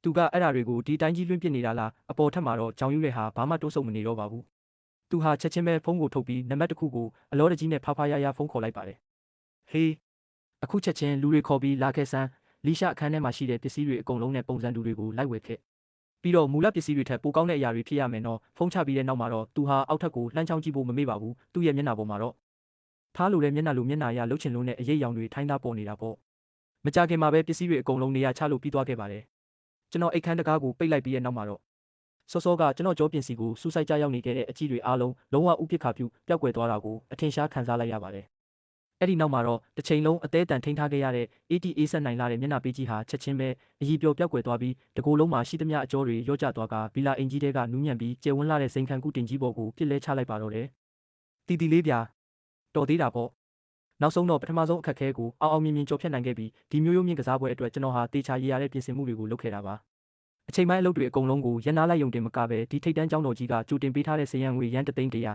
သူကအဲ့ဓာတွေကိုဒီတိုင်းကြီးလွှင့်ပစ်နေတာလားအပေါ်ထပ်မှာတော့ကြောင်ယူတဲ့ဟာဘာမှတိုးဆုံမနေတော့ပါဘူးသူဟာချက်ချင်းပဲဖုန်းကိုထုတ်ပြီးနံပါတ်တစ်ခုကိုအလောတကြီးနဲ့ဖားဖားရရဖုန်းခေါ်လိုက်ပါတယ်ဟေးအခုချက်ချင်းလူတွေခေါ်ပြီးလာခဲ့စမ်းလီရှာအခန်းထဲမှာရှိတဲ့ပစ္စည်းတွေအကုန်လုံးနဲ့ပုံစံတူတွေကိုလိုက်ဝယ်ခဲ့ပြီးတော့မူလပစ္စည်းတွေထက်ပိုကောင်းတဲ့အရာတွေဖြစ်ရမယ်နော်ဖုန်းချပြီးတဲ့နောက်မှာတော့သူဟာအောက်ထပ်ကိုလှမ်းချောင်းကြည့်ဖို့မမေ့ပါဘူးသူ့ရဲ့မျက်နှာပေါ်မှာတော့ထားလိုတဲ့မျက်နှာလိုမျက်နှာရလှုပ်ချင်လို့နဲ့အရေးရောင်တွေထိုင်းသားပေါ်နေတာပေါ့မကြခင်မှာပဲပစ္စည်းတွေအကုန်လုံးနေရာချလို့ပြီးသွားခဲ့ပါတယ်ကျွန်တော်အိတ်ခမ်းတကားကိုပိတ်လိုက်ပြီးတဲ့နောက်မှာတော့စောစောကကျွန်တော်ကြောပြင်စီကိုစူးစိုက်ကြရောက်နေခဲ့တဲ့အကြည့်တွေအားလုံးလုံးဝဥပက္ခပြုပျောက်ကွယ်သွားတာကိုအထင်ရှားခံစားလိုက်ရပါတယ်အဲ့ဒီနောက်မှာတော့တစ်ချိန်လုံးအသေးအတန်ထိန်းထားခဲ့ရတဲ့ ATA ဆက်နိုင်လာတဲ့မျက်နှာပေးကြီးဟာချက်ချင်းပဲအကြီးပြောပျောက်ကွယ်သွားပြီးတကိုယ်လုံးမှာရှိသမျှအကျော်တွေရော့ကျသွားကဗီလာအင်ကြီးတဲကနူးညံ့ပြီးကျယ်ဝန်းလာတဲ့စိန်ခံကူတင်ကြီးပေါ်ကိုပြစ်လဲချလိုက်ပါတော့တယ်တီလေးပြာတော်သေးတာပေါ့နောက်ဆုံးတော့ပထမဆုံးအခက်အခဲကိုအောင်မြင်မြင်ကျော်ဖြတ်နိုင်ခဲ့ပြီးဒီမျိုးရိုးမြင့်ကစားပွဲအတွက်ကျွန်တော်ဟာတေချာရည်ရတဲ့ပြင်ဆင်မှုတွေကိုလုပ်ခဲ့တာပါအချိန်ပိုင်းအလုပ်တွေအကုန်လုံးကိုရန်နာလိုက်ယုံတင်မကပဲဒီထိတ်တန်းကျောင်းတော်ကြီးကကြိုတင်ပေးထားတဲ့စေရန်ငွေရန်တသိန်းတရ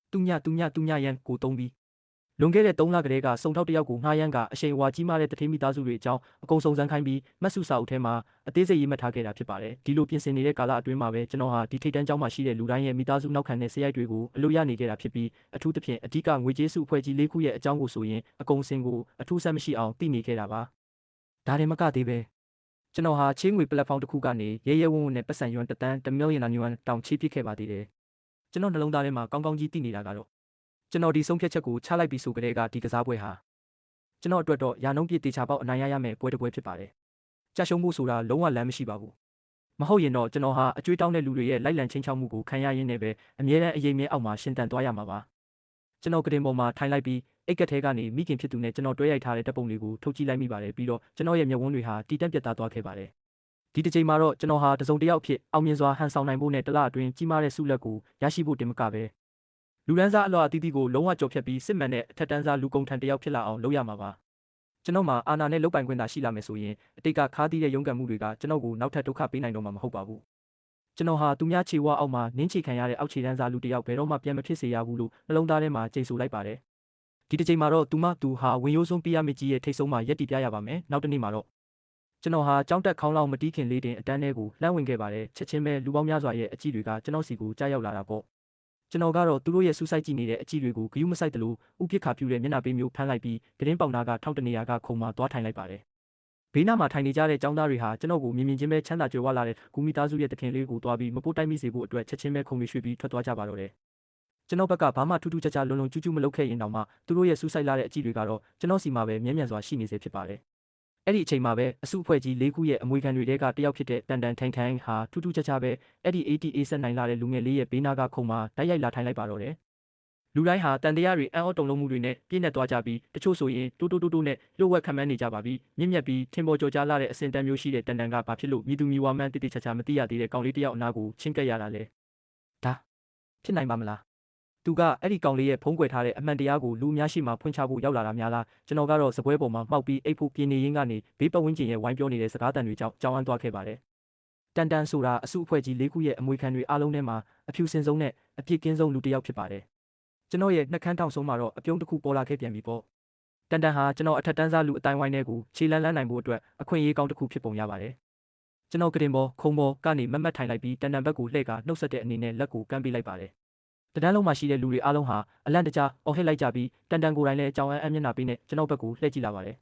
ာသူညရန်ကိုတုံးပြီးလွန်ခဲ့တဲ့3လကတည်းကစုံထောက်တယောက်ကိုငှားရမ်းကအရှိန်အဝါကြီးမားတဲ့တထေးမိသားစုတွေအကြောင်းအကုန်စုံစမ်းခိုင်းပြီးမတ်စုစာအုပ်ထဲမှာအသေးစိတ်ရေးမှတ်ထားခဲ့တာဖြစ်ပါတယ်ဒီလိုပြင်ဆင်နေတဲ့ကာလအတွင်းမှာပဲကျွန်တော်ဟာဒီထိတ်တန်းကျောင်းမှာရှိတဲ့လူတိုင်းရဲ့မိသားစုနောက်ခံတဲ့စရိုက်တွေကိုအလို့ရနေခဲ့တာဖြစ်ပြီးအထူးသဖြင့်အဓိကငွေကြေးစုအဖွဲ့ကြီး၄ခုရဲ့အကြောင်းကိုဆိုရင်အကုန်စင်ကိုအထူးဆက်မရှိအောင်သိနေခဲ့တာပါဒါတင်မကသေးပဲကျွန်တော်ဟာချေးငွေပလက်ဖောင်းတစ်ခုကနေရဲရဲဝံ့ဝံ့နဲ့ပတ်စံယွမ်1 million yuan တောင်ချေးပစ်ခဲ့ပါသေးတယ်ကျွန်တော်နှလုံးသားထဲမှာကောင်းကောင်းကြီးသိနေတာကတော့ကျွန်တော်ဒီဆုံးဖြတ်ချက်ကိုချလိုက်ပြီးဆိုကြတဲ့ကဒီကစားပွဲဟာကျွန်တော်အတွက်တော့ရာနှုန်းပြည့်တေချာပေါက်အနိုင်ရရမယ်ပွဲတစ်ပွဲဖြစ်ပါတယ်။ကြာရှုံးမှုဆိုတာလုံးဝလမ်းမရှိပါဘူး။မဟုတ်ရင်တော့ကျွန်တော်ဟာအကျွေးတောင်းတဲ့လူတွေရဲ့လိုက်လံချင်းချောက်မှုကိုခံရရင်းနဲ့ပဲအမြဲတမ်းအရေးမြဲအောက်မှာရှင်တန်သွားရမှာပါ။ကျွန်တော်ကတင်ပေါ်မှာထိုင်လိုက်ပြီးအိတ်ကက်ထဲကနေမိခင်ဖြစ်သူနဲ့ကျွန်တော်တွဲရိုက်ထားတဲ့တပ်ပုံတွေကိုထုတ်ကြည့်လိုက်မိပါတယ်ပြီးတော့ကျွန်တော်ရဲ့မျက်ဝန်းတွေဟာတီးတန့်ပြတ်သားသွားခဲ့ပါတယ်။ဒီတစ်ချိန်မှာတော့ကျွန်တော်ဟာတစုံတစ်ယောက်အဖြစ်အောင်မြင်စွာဟန်ဆောင်နိုင်ဖို့နဲ့တလအတွင်းကြီးမားတဲ့ဆုလက်ကိုရရှိဖို့တင်မကပဲလူရန်စားအလောအသီးသီးကိုလုံးဝကြော်ဖြတ်ပြီးစစ်မှန်တဲ့အထက်တန်းစားလူကုန်ထံတယောက်ဖြစ်လာအောင်လုပ်ရမှာပါကျွန်တော်မှာအာဏာနဲ့လုတ်ပိုင်ခွင့်သာရှိလာမယ်ဆိုရင်အတိတ်ကခါးသီးတဲ့ရုန်းကန်မှုတွေကကျွန်တော်ကိုနောက်ထပ်ဒုက္ခပေးနိုင်တော့မှာမဟုတ်ပါဘူးကျွန်တော်ဟာသူများခြေဝါအောက်မှာနင်းချခံရတဲ့အောက်ခြေတန်းစားလူတယောက်ဘယ်တော့မှပြန်မဖြစ်စေရဘူးလို့နှလုံးသားထဲမှာကြိမ်ဆိုလိုက်ပါတယ်ဒီတစ်ချိန်မှာတော့သူဟာဝင်ရိုးဆုံးပြရမကြီးရဲ့ထိတ်ဆုံးမှာရက်တီပြရပါမယ်နောက်တစ်နေ့မှာတော့ကျွန်တော်ဟာကြောင်းတက်ခေါင်းလောင်းမတီးခင်လေးတင်အတန်းထဲကိုလှမ်းဝင်ခဲ့ပါတယ်ချက်ချင်းပဲလူပေါင်းများစွာရဲ့အကြည့်တွေကကျွန်တော်စီကိုကြားရောက်လာတာပေါ့ကျွန်တော်ကတော့သူတို့ရဲ့စူးစိုက်ကြည့်နေတဲ့အကြည့်တွေကိုဂယုမဆိုင်တလို့ဥပိ္ပခါပြူတဲ့မျက်နှာပေးမျိုးဖမ်းလိုက်ပြီးကတင်းပေါင်နာကထောက်တနေရာကခုံမှာသွားထိုင်လိုက်ပါတယ် ဘေးနားမှာထိုင်နေကြတဲ့ကျောင်းသားတွေဟာကျွန်တော်ကိုမြင်ချင်းပဲချမ်းသာကြွယ်ဝလာတဲ့ဂူမီသားစုရဲ့တခင်လေးကိုတွားပြီးမပိုးတိုက်မိစေဖို့အတွက်ချက်ချင်းပဲခုံတွေရွှေ့ပြီးထွက်သွားကြပါတော့တယ်ကျွန်တော်ဘက်ကဘာမှထူးထူးခြားခြားလွန်လွန်ကျူးကျူးမလုပ်ခဲ့ရင်တောင်မှသူတို့ရဲ့စူးစိုက်လာတဲ့အကြည့်တွေကတော့ကျွန်တော်စီမှာပဲမြဲမြံစွာရှိနေစေဖြစ်ပါတယ်အဲ့ဒီအချိန်မှာပဲအစုအဖွဲ့ကြီး၄ခုရဲ့အမွေခံတွေတဲကတယောက်ဖြစ်တဲ့တန်တန်ထိုင်ထိုင်ဟာထူးထူးခြားခြားပဲအဲ့ဒီ ATA ဆက်နိုင်လာတဲ့လူငယ်လေးရဲ့ဘေးနားကခုံမှာတိုက်ရိုက်လာထိုင်လိုက်ပါတော့တယ်လူတိုင်းဟာတန်တရားတွေအံ့ဩတုန်လှုပ်မှုတွေနဲ့ပြည့်နေသွားကြပြီးတချို့ဆိုရင်တိုးနဲ့လျှို့ဝှက်ခံမှန်းနေကြပါပြီမြင့်မြတ်ပြီးထင်ပေါ်ကျော်ကြားလာတဲ့အစင်တန်းမျိုးရှိတဲ့တန်တန်ကဘာဖြစ်လို့မြည်သူမြည်ဝါမှန်းတိတိကျကျမသိရသေးတဲ့ကောင်လေးတယောက်အနားကိုချင်းကပ်ရတာလဲဒါဖြစ်နိုင်ပါမလားသူကအဲ့ဒီကောင်လေးရဲ့ဖုံးကွယ်ထားတဲ့အမှန်တရားကိုလူအများရှိမှဖွင့်ချဖို့ရောက်လာတာများလားကျွန်တော်ကတော့စပွဲပေါ်မှာမှောက်ပြီးအိတ်ဖို့ပြင်းနေရင်းကနေဘေးပတ်ဝန်းကျင်ရဲ့ဝိုင်းပြောနေတဲ့စကားတန်တွေကြောင့်ကြောင်းအန်းသွားခဲ့ပါတယ်တန်တန်ဆိုတာအစုအဖွဲ့ကြီး၄ခုရဲ့အမွေခံတွေအားလုံးထဲမှာအဖြူစင်ဆုံးနဲ့အပြစ်ကင်းဆုံးလူတစ်ယောက်ဖြစ်ပါတယ်ကျွန်တော်ရဲ့နှက်ခမ်းထောင်ဆုံးမှာတော့အပြုံးတစ်ခုပေါ်လာခဲ့ပြန်ပြီပေါ့တန်တန်ဟာကျွန်တော်အထက်တန်းစားလူအတိုင်းဝိုင်းထဲကိုခြေလန်းနိုင်ဖို့အတွက်အခွင့်အရေးကောင်းတစ်ခုဖြစ်ပုံရပါတယ်ကျွန်တော်ကတင်ပေါ်ခုံပေါ်ကနေမတ်မတ်ထိုင်လိုက်ပြီးတန်တန်ဘက်ကိုလှည့်ကနှုတ်ဆက်တဲ့အနေနဲ့လက်ကိုကမ်းပေးလိုက်ပါတယ်တန်းလုံးမှာရှိတဲ့လူတွေအားလုံးဟာအလန့်တကြားအော်ဟစ်လိုက်ကြပြီးတန်တန်ကိုယ်တိုင်လည်းကြောင်အမ်းမျက်နှာပေးနဲ့ကျွန်တော်ဘက်ကိုလှည့်ကြည့်လာပါတယ်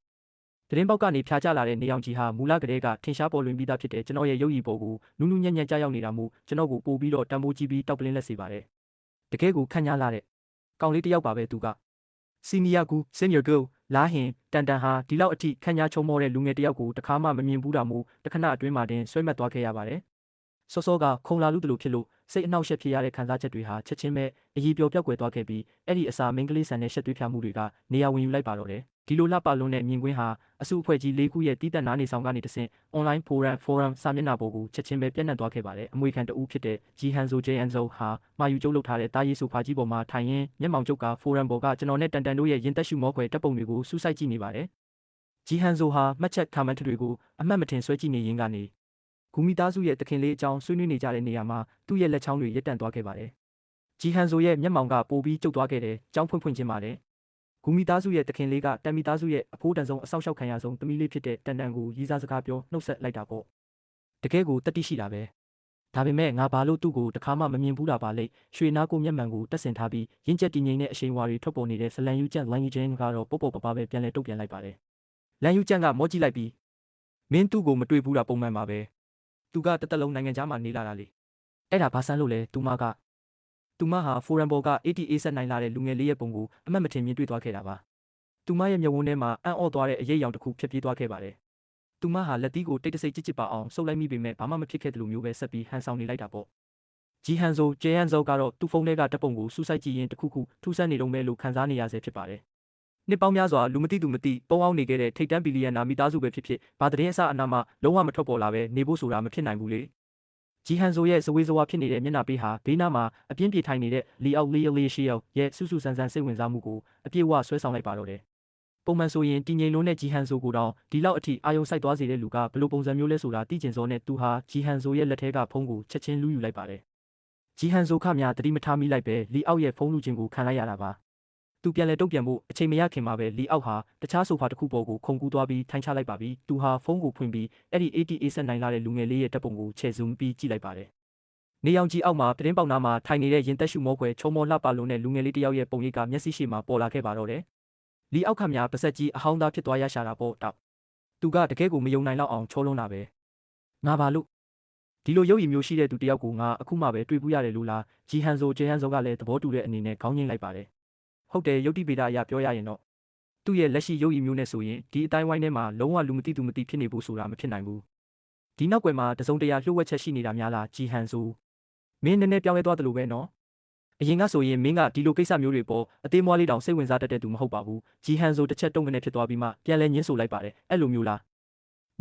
သတင်းပေါက်ကနေဖြာချလာတဲ့နေအောင်ကြီးဟာမူလကတည်းကထင်ရှားပေါ်လွင်ပြီးသားဖြစ်တဲ့ကျွန်တော်ရဲ့ရုပ်ရည်ပေါ်ကိုနူးနူးညံ့ညံ့ကြားရောက်နေတာမို့ကျွန်တော်ကိုပို့ပြီးတော့တံမိုးကြီးပြီးတောက်ပလင်းလက်စေပါတယ်တကယ်ကိုခန့်ညားလာတဲ့ကောင်လေးတစ်ယောက်ပါပဲသူကစီနီယာကူ senior girl လာဟင်တန်တန်ဟာဒီလောက်အထိခန့်ညားချုံမောတဲ့လူငယ်တစ်ယောက်ကိုတခါမှမမြင်ဘူးတာမို့တခဏအတွင်းမှာတင်ဆွဲမှတ်သွားခဲ့ရပါတယ်စောစောကခုံလာလူတလူဖြစ်လို့စိတ်အနှောက်အယှက်ဖြစ်ရတဲ့ခံစားချက်တွေဟာချက်ချင်းပဲအည်ပျော်ပြောက်ကွယ်သွားခဲ့ပြီးအဲ့ဒီအစာမင်းကလေးဆန်တဲ့ရှက်သွေးဖြာမှုတွေကနေရာဝင်ယူလိုက်ပါတော့တယ်ဒီလိုလှပလွန်းတဲ့မြင်ကွင်းဟာအစုအဖွဲ့ကြီး၄ခုရဲ့တီးတက်နားနေဆောင်ကနေတဆင့် online forum စာမျက်နှာပေါ်ကိုချက်ချင်းပဲပြန့်နှံ့သွားခဲ့ပါတယ်အမွေခံတဦးဖြစ်တဲ့ဂျီဟန်ဇိုဂျေအန်ဇိုဟာမာယူကျုပ်လုပ်ထားတဲ့တာရီဆိုဖာကြီးပေါ်မှာထိုင်ရင်းမျက်မှောင်ကျုပ်က forum ပေါ်ကကျွန်တော်နဲ့တန်တန်တို့ရဲ့ရင်သက်ရှုမောခွဲတပ်ပုံတွေကိုစူးစိုက်ကြည့်နေပါတယ်ဂျီဟန်ဇိုဟာမှတ်ချက် comment တွေကိုအမှတ်မထင်ဆွဲကြည့်နေရင်းကနေဂူမီသားစုရဲ့တခင်လေးအကြောင်းဆွေးနွေးနေကြတဲ့နေရာမှာသူ့ရဲ့လက်ချောင်းတွေရပ်တန့်သွားခဲ့ပါတယ်ဂျီဟန်ဇိုရဲ့မျက်မှောင်ကပိုပြီးကျုပ်သွားခဲ့တယ်။ကြောင်းဖွင့်ချင်းပါတယ်။ဂူမီသားစုရဲ့တခင်လေးကတန်မီသားစုရဲ့အဖိုးတန်ဆုံးအဆောက်အအုံခံရဆုံးသမီးလေးဖြစ်တဲ့တန်တန်ကိုရီးစားစကားပြောနှုတ်ဆက်လိုက်တာပေါ့။တကယ်ကိုတတိရှိတာပဲ။ဒါပေမဲ့ငါဘာလို့သူ့ကိုတခါမှမမြင်ဘူးတာပါလေ။ရွှေနာကိုမျက်မှန်ကိုတက်ဆင်ထားပြီးရင်းချက်တည်ငြိမ်တဲ့အရှိန်အဝါတွေထွက်ပေါ်နေတဲ့ဇလန်ယူကျန့်လန်ယူချင်းကတော့ပေါ့ပေါ့ပပပဲပြန်လဲတုတ်ပြန်လိုက်ပါတယ်။လန်ယူကျန့်ကမောကြည့်လိုက်ပြီးမင်းသူ့ကိုမတွေ့ဘူးတာပုံမှန်ပါပဲ။သူကတသက်လုံးနိုင်ငံခြားမှာနေလာတာလေ။အဲ့ဒါဘာဆန်းလို့လဲသူမဟာဖိုရမ်ဘော်က ATA ဆက်နိုင်လာတဲ့လူငယ်လေးရဲ့ပုံကိုအမှတ်မထင်မြင်တွေ့သွားခဲ့တာပါ။သူမရဲ့မျက်ဝန်းထဲမှာအံ့ဩသွားတဲ့အရေးအယောင်တစ်ခုဖြစ်ပြေးသွားခဲ့ပါတယ်။သူမဟာလက်သီးကိုတိတ်တဆိတ်ကြစ်ပါအောင်ဆုပ်လိုက်မိပေမဲ့ဘာမှမဖြစ်ခဲ့တယ်လို့မျိုးပဲဆက်ပြီးဟန်ဆောင်နေလိုက်တာပေါ့။ဂျီဟန်ဇိုဂျေဟန်ဇိုကတော့သူ့ဖုန်းထဲကတပ်ပုံကိုစူးစိုက်ကြည့်ရင်တစ်ခုခုထူးဆန်းနေတော့မဲလို့ခံစားနေရဆဲဖြစ်ပါတယ်။နှစ်ပေါင်းများစွာလူမသိသူမသိပုံအောင်နေခဲ့တဲ့ထိတ်တန်းဘီလီယံနာမိသားစုပဲဖြစ်ဘာသတင်းအစအနာမှလုံးဝမထွက်ပေါ်လာပဲနေဖို့ဆိုတာမဖြစ်နိုင်ဘူးလေ။ဂျီဟန်ဇိုရဲ့ဇဝေဇဝါဖြစ်နေတဲ့မျက်နှာပေးဟာဘေးနားမှာအပြင်းပြေထိုင်နေတဲ့လီအောက်လေးရှီယောရဲ့ဆူဆူဆန်ဆန်စိတ်ဝင်စားမှုကိုအပြည့်အဝဆွဲဆောင်လိုက်ပါတော့တယ်။ပုံမှန်ဆိုရင်တည်ငြိမ်လွန်းတဲ့ဂျီဟန်ဇိုကိုတောင်ဒီလောက်အထိအာယုံစိုက်သွားစေတဲ့လူကဘယ်လိုပုံစံမျိုးလဲဆိုတာသိကျင်စောနဲ့သူဟာဂျီဟန်ဇိုရဲ့လက်ထဲကဖုန်းကိုချက်ချင်းလူးယူလိုက်ပါတယ်။ဂျီဟန်ဇိုခများတတိမထားမိလိုက်ပဲလီအောက်ရဲ့ဖုန်းလူချင်းကိုခံလိုက်ရတာပါ။သူပြန်လဲတုတ်ပြန်ဖို့အချိန်မရခင်မှာပဲလီအောက်ဟာတခြားဆိုဖာတစ်ခုပေါ်ကိုခုန်ကူးသွားပြီးထိုင်ချလိုက်ပါပြီ။သူဟာဖုန်းကိုဖွင့်ပြီးအဲ့ဒီ ATA ဆက်နိုင်လာတဲ့လူငယ်လေးရဲ့တပ်ပုံကိုချဲ့ဇူးပြီးကြည့်လိုက်ပါတယ်။နေအောင်ကြီးအောက်မှာသတင်းပေါက်နားမှာထိုင်နေတဲ့ရင်သက်ရှုမောခွဲချုံမောလှပလုံးတဲ့လူငယ်လေးတစ်ယောက်ရဲ့ပုံရိပ်ကမျက်စိရှိမှပေါ်လာခဲ့ပါတော့တယ်။လီအောက်ခများပါဆက်ကြီးအဟောင်းသားဖြစ်သွားရရှာတာပေါ့တောက်။သူကတကယ်ကိုမယုံနိုင်လောက်အောင်ချောလွန်းတာပဲ။ငါဘာလို့ဒီလိုရုပ်ရည်မျိုးရှိတဲ့သူတစ်ယောက်ကိုငါအခုမှပဲတွေ့ဘူးရတယ်လို့လားဂျီဟန်ဇိုဂျေဟန်ဇိုကလည်းသဘောတူတဲ့အနေနဲ့ခေါင်းငိမ့်လိုက်ပါတယ်။ဟုတ်တယ်ယုတ်တိပေတာအရာပြောရရင်တော့သူ့ရဲ့လက်ရှိရုပ်ရည်မျိုးနဲ့ဆိုရင်ဒီအတိုင်းဝိုင်းထဲမှာလုံးဝလူမသိသူမသိဖြစ်နေဖို့ဆိုတာမဖြစ်နိုင်ဘူး။ဒီနောက်ွယ်မှာတစုံတရာလှုပ်ဝက်ချက်ရှိနေတာများလားဂျီဟန်ဇိုမင်းနည်းနည်းပြောင်းလဲသွားတယ်လို့ပဲနော်အရင်ကဆိုရင်မင်းကဒီလိုကိစ္စမျိုးတွေပေါ်အသေးမွားလေးတောင်စိတ်ဝင်စားတတ်တဲ့သူမဟုတ်ပါဘူးဂျီဟန်ဆိုတစ်ချက်တုံးကနေဖြစ်သွားပြီးမှပြန်လဲညင်းဆိုလိုက်ပါတယ်အဲ့လိုမျိုးလာ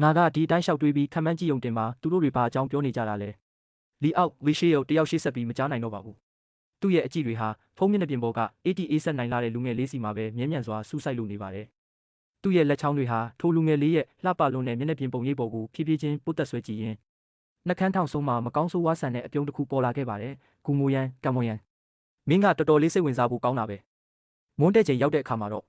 းငါကဒီအတိုင်းလျှောက်တွေးပြီးခံမှန်းကြည့်ုံတင်မှာသူတို့တွေဘာအကြောင်းပြောနေကြတာလဲလီအောက်ဝီရှေယောတယောက်ရှိဆက်ပြီးမကြားနိုင်တော့ပါဘူးသူ့ရဲ့အကြည့်တွေဟာဖုံးမျက်နှာပြင်ပေါ်က ATA ဆက်နိုင်လာတဲ့လူငယ်လေးစီမှာပဲမြဲမြံစွာစူးစိုက်လို့နေပါတယ်သူ့ရဲ့လက်ချောင်းတွေဟာထိုလူငယ်လေးရဲ့လှပလွန်းတဲ့မျက်နှာပြင်ပုံရိပ်ပေါ်ကိုဖြည်းဖြည်းချင်းပုတ်တက်ဆွဲကြည့်ရင်နှကန်းထောင်ဆုံးမှာမကောင်းဆိုးဝါးဆန်တဲ့အပြုံးတစ်ခုပေါ်လာခဲ့ပါတယ်။ဂူမိုယန်ကမ်မွန်ယန်မင်းကတော်တော်လေးစိတ်ဝင်စားဖို့ကောင်းတာပဲ။မွန်းတဲ့ချိန်ရောက်တဲ့အခါမှာတော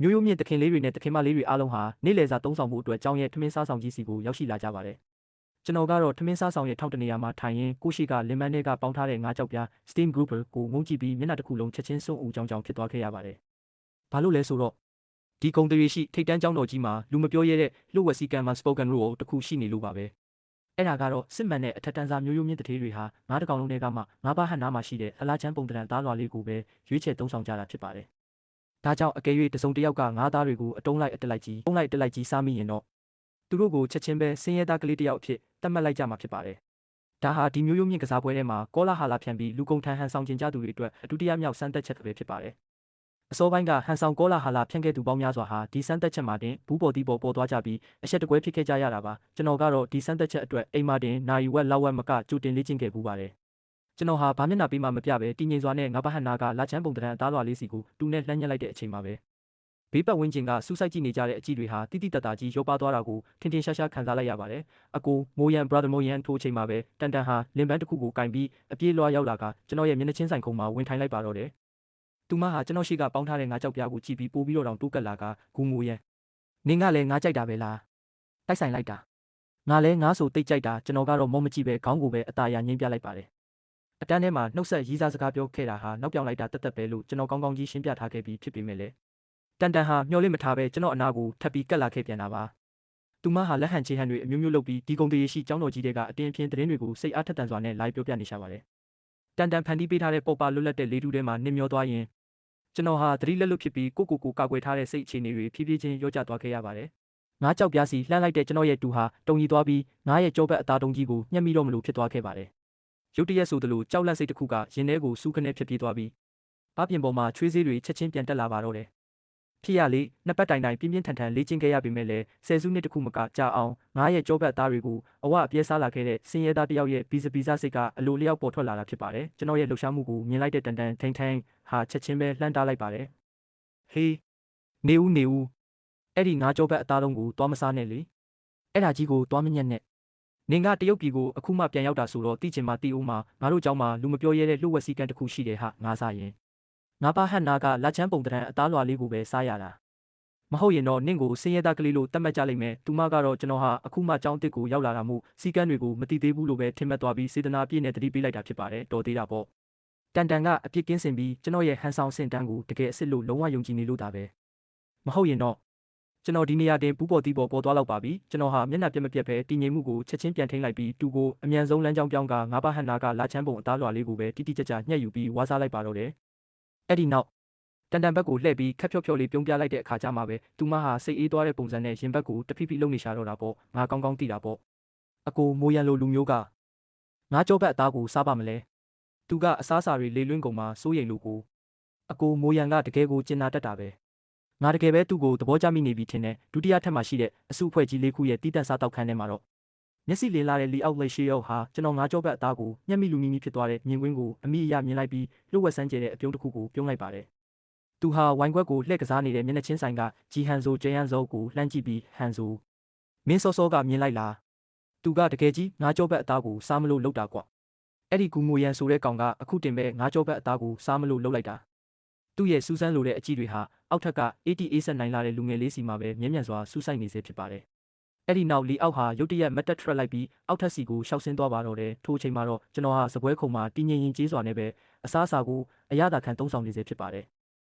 ့မျိုးရိုးမြင့်တခင်လေးတွေနဲ့တခင်မလေးတွေအားလုံးဟာနေ့လယ်စာသုံးဆောင်မှုအတွက်ကျောင်းရဲ့ထမင်းစားဆောင်ကြီးစီကိုရောက်ရှိလာကြပါတယ်။ကျွန်တော်ကတော့ထမင်းစားဆောင်ရဲ့ထောက်တနေရာမှာထိုင်ရင်းကိုရှိကလင်မန်းတွေကပေါင်းထားတဲ့ငါးကြောက်ပြား steam grouper ကိုငုံကြည့်ပြီးမျက်နှာတစ်ခုလုံးချက်ချင်းစွန့်ဦးကြောင်ဖြစ်သွားခဲ့ရပါတယ်။ဘာလို့လဲဆိုတော့ ဒီကုံတွေရှိထိတ်တန်းကျောင်းတော်ကြီးမှာလူမပြောရဲတဲ့လှုပ်ဝက်စည်းကမ်းမှာ spoken rule တစ်ခုရှိနေလို့ပါပဲအဲ့ဒါကတော့စစ်မှန်တဲ့အထက်တန်းစားမျိုးရိုးမြင့်တထေးတွေဟာငါးတကောင်လုံးတွေကမှငါးပါးဟန်နာမှာရှိတဲ့အလားချမ်းပုံတံသားလွာလေးကိုပဲရွေးချယ်သုံးဆောင်ကြတာဖြစ်ပါတယ်ဒါကြောင့်အကယ်၍တစုံတစ်ယောက်ကငါးသားတွေကိုအတုံးလိုက်အတက်လိုက်ကြီးစားမိရင်တော့သူတို့ကိုချက်ချင်းပဲဆင်းရဲသားကလေးတစ်ယောက်အဖြစ်သတ်မှတ်လိုက်ကြမှာဖြစ်ပါတယ်ဒါဟာဒီမျိုးရိုးမြင့်ကစားပွဲထဲမှာကောလာဟာလာဖြန့်ပြီးလူကုန်ထမ်းဟန်ဆောင်ကျင်ကြသူတွေအတွက်အဒုတိယမြောက်စမ်းသပ်ချက်ပဲဖြစ်ပါတယ်အစောပိုင်းကဟန်ဆောင်ကောလာဟာလာဖြန့်ခဲ့သူပေါင်းများစွာဟာဒီစမ်းသပ်ချက်မှာတင်ဘူးပေါ်တီပေါ်ပေါ်သွားကြပြီးအဆက်တကွဲဖြစ်ခဲ့ကြရတာပါကျွန်တော်ကတော့ဒီစမ်းသပ်ချက်အတွက်အိမ်မာတင်နိုင်ဝက်လောက်ဝက်မကကြိုတင်လေ့ကျင့်ခဲ့ပူပါတယ်ကျွန်တော်ဟာဘာမျက်နှာပေးမှမပြပဲတည်ငြိမ်စွာနဲ့ငါးပါးဟန်နာကလာချမ်းပုံတံအသားလွာလေးစီကိုတူနဲ့လှမ်းညက်လိုက်တဲ့အချိန်မှာပဲဘေးပတ်ဝန်းကျင်ကစူးစိုက်ကြည့်နေကြတဲ့အကြည့်တွေဟာတိတိတတ်တာကြီးရောပါသွားတာကိုထင်ထင်ရှားရှားခံစားလိုက်ရပါတယ်အကိုမိုးရန် brother မိုးရန်ထိုးအချိန်မှာပဲတန်တန်ဟာလင်ပန်းတစ်ခုကိုကင်ပြီးအပြေးလွှားရောက်လာကကျွန်တော်ရဲ့မျက်နှာချင်းဆိုင်ခုံမှာဝင်ထိုင်လိုက်ပါတော့တယ်သူမဟာကျွန်တော်ရှိကပေါင်းထားတဲ့ငါးကြောက်ပြားကိုကြည့်ပြီးပို့ပြီးတော့တောင်တိုးကပ်လာကဂူမိုးရန်နင်ကလည်းငါးကြိုက်တာပဲလားတိုက်ဆိုင်လိုက်တာငါလည်းငါးဆိုတိတ်ကြိုက်တာကျွန်တော်ကတော့မောမကြည့်ပဲခေါင်းကိုပဲအตาရငိမ့်ပြလိုက်ပါတယ်အတန်းထဲမှာနှုတ်ဆက်ရီးစားစကားပြောခဲ့တာဟာနောက်ပြောင်လိုက်တာတက်တက်ပဲလို့ကျွန်တော်ကောင်းကောင်းကြီးရှင်းပြထားခဲ့ပြီးဖြစ်ပေမဲ့လေတန်တန်ဟာမျောလေးမထားပဲကျွန်တော်အနာကိုထပ်ပြီးကတ်လာခဲ့ပြန်တာပါသူမဟာလက်ဟန်ချေဟန်တွေအမျိုးမျိုးလုပ်ပြီးဒီကုံတေးရှိကျောင်းတော်ကြီးတွေကအတင်းအဖျင်းသတင်းတွေကိုစိတ်အားထက်သန်စွာနဲ့ live ပြောပြနေရှာပါတယ်တန်တန်ဖန်တီးပေးထားတဲ့ပေါ်ပါလွတ်လပ်တဲ့လေတူထဲမှာနင်းမျောသွားရင်ကျွန်တော်ဟာသတိလက်လွတ်ဖြစ်ပြီးကိုကာကွယ်ထားတဲ့စိတ်အခြေအနေတွေဖြည်းဖြည်းချင်းရောကျသွားခဲ့ရပါတယ်ငါးကြောက်ပြားစီလှမ်းလိုက်တဲ့ကျွန်တော်ရဲ့တူဟာတုံကြီးသွားပြီးငါးရဲ့ကြောဘက်အသားတုံကြီးကိုညှက်မိတော့မလို့ဖြစ်သွားခဲ့ပါတယ်ရုတ်တရက်ဆိုသလိုကြောက်လန့်စိတ်တစ်ခုကရင်ထဲကိုစူးခနဲ့ဖြစ်ပြေးသွားပြီးအပြင်ပေါ်မှာချွေးစေးတွေချက်ချင်းပြန်တက်လာပါတော့တယ်ဖြစ်ရလေနှစ်ပတ်တိုင်ပြင်းပြင်းထန်ထန်လေ့ကျင့်ခဲ့ရပေမဲ့လည်းဆယ်စုနှစ်တစ်ခုမကကြာအောင်ငါးရဲ့ကြောဘက်သားတွေကိုအဝအပြဲစားလာခဲ့တဲ့စင်ရဲသားတယောက်ရဲ့ဗီဇစိတ်ကအလိုလျောက်ပေါ်ထွက်လာတာဖြစ်ပါတယ်ကျွန်တော်ရဲ့လှုပ်ရှားမှုကိုမြင်လိုက်တဲ့တန်တန်ထိန်ထိန်ဟာချက်ချင်းပဲလှမ်းတားလိုက်ပါတယ်ဟေးနေဦးအဲ့ဒီငါးကြောဘက်အသားလုံးကိုသွားမစားနဲ့လေအဲ့ဒါကြီးကိုသွားမညက်နဲ့နင်ကတရုတ်ပြည်ကိုအခုမှပြန်ရောက်တာဆိုတော့တိချင်မှတိဦးမှာငါတို့เจ้าမှာလူမပြောရဲတဲ့လှုပ်ဝက်စည်းကမ်းတစ်ခုရှိတယ်ဟာငါစားရင်ငါပါဟန်နာကလက်ချမ်းပုံတံအသားလွာလေးကိုပဲစားရတာမဟုတ်ရင်တော့နင့်ကိုစင်းရဲသားကလေးလို့တတ်မှတ်ကြလိမ့်မယ်သူမကတော့ကျွန်တော်ဟာအခုမှကျောင်းတစ်ကိုရောက်လာတာမို့စီကန်းတွေကိုမတိသေးဘူးလို့ပဲထင်မှတ်သွားပြီးစေတနာပြည့်နဲ့တတိပေးလိုက်တာဖြစ်ပါတယ်တော်သေးတာပေါ့တန်တန်ကအပြစ်ကင်းစင်ပြီးကျွန်တော်ရဲ့ဟန်ဆောင်စင်တန်းကိုတကယ်အစ်စ်လို့လုံးဝယုံကြည်နေလို့ဒါပဲမဟုတ်ရင်တော့ကျွန်တော်ဒီနေရာတင်ပူပေါ်တီးပေါ်သွားလောက်ပါပြီကျွန်တော်ဟာမျက်နှာပြက်မပြက်ပဲတည်ငြိမ်မှုကိုချက်ချင်းပြန်ထိန်းလိုက်ပြီးတူကိုအမြန်ဆုံးလမ်းကြောင်းပြောင်းကငါးပါးဟန်နာကလာချမ်းပုံအသားလွာလေးကိုပဲတိတိကျကျညှက်ယူပြီးဝါးစားလိုက်ပါတော့တယ်အဲ့ဒီနောက်တန်တန်ဘက်ကိုလှည့်ပြီးခက်ဖြော့လေးပြုံးပြလိုက်တဲ့အခါကျမှပဲသူမဟာစိတ်အေးသွားတဲ့ပုံစံနဲ့ရင်ဘက်ကိုတဖိဖိလုံနေရှာတော့တာပေါ့ငါကောင်းကောင်းသိတာပေါ့အကိုမိုးရန်လိုလူမျိုးကငါကြောဘက်အသားကိုစားပါမလဲသူကအစားအစာတွေလေလွင့်ကုန်မှာစိုးရိမ်လို့ကိုအကိုမိုးရန်ကတကယ်ကိုကျင်နာတတ်တာပဲငါတကယ်ပဲသူ့ကိုသဘောကျမိနေပြီထင်တယ်ဒုတိယထပ်မှာရှိတဲ့အစုအဖွဲ့ကြီးလေးခုရဲ့တီးတန့်စားတောက်ခန်းထဲမှာတော့မျက်စိလင်းလာတဲ့လီအောက်လက်ရှိရောက်ဟာကျွန်တော်ငါးကြောဘက်အသားကိုညှက်မိလူမီမီဖြစ်သွားတဲ့မြင်ကွင်းကိုအမိအယမြင်လိုက်ပြီးလှုပ်ဝက်ဆန်းကျဲတဲ့အပြုံးတစ်ခုကိုပြုံးလိုက်ပါတယ်သူဟာဝိုင်ခွက်ကိုလှည့်ကစားနေတဲ့မျက်နှာချင်းဆိုင်ကဂျီဟန်ဆိုကျဲဟန်ဆိုကိုလှမ်းကြည့်ပြီးဟန်ဆိုမင်းစောစောကမြင်လိုက်လားသူကတကယ်ကြီးငါးကြောဘက်အသားကိုစားမလို့လှုပ်တာကွအဲ့ဒီကူမိုရန်ဆိုတဲ့ကောင်ကအခုတင်ပဲငါးကြောဘက်အသားကိုစားမလို့လှုပ်လိုက်တာသူ့ရဲ့စူးစမ်းလိုတဲ့အကြည့်တွေဟာအောက်ထက်က80ဆက်နိုင်လာတဲ့လူငယ်လေးစီမှာပဲမြဲမြံစွာစူးစိုက်နေစေဖြစ်ပါတယ်အဲ့ဒီနောက်လီအောက်ဟာရုတ်တရက်မတ်တက်ထရက်လိုက်ပြီးအောက်ထက်စီကိုရှောက်ဆင်းသွားပါတော့တယ်ထိုအချိန်မှာတော့ကျွန်တော်ဟာစပွဲခုံမှာတင်းငင်ရင်ကျေးစွာနဲ့ပဲအစားအစာကိုအရသာခံသုံးဆောင်နေစေဖြစ်ပါတယ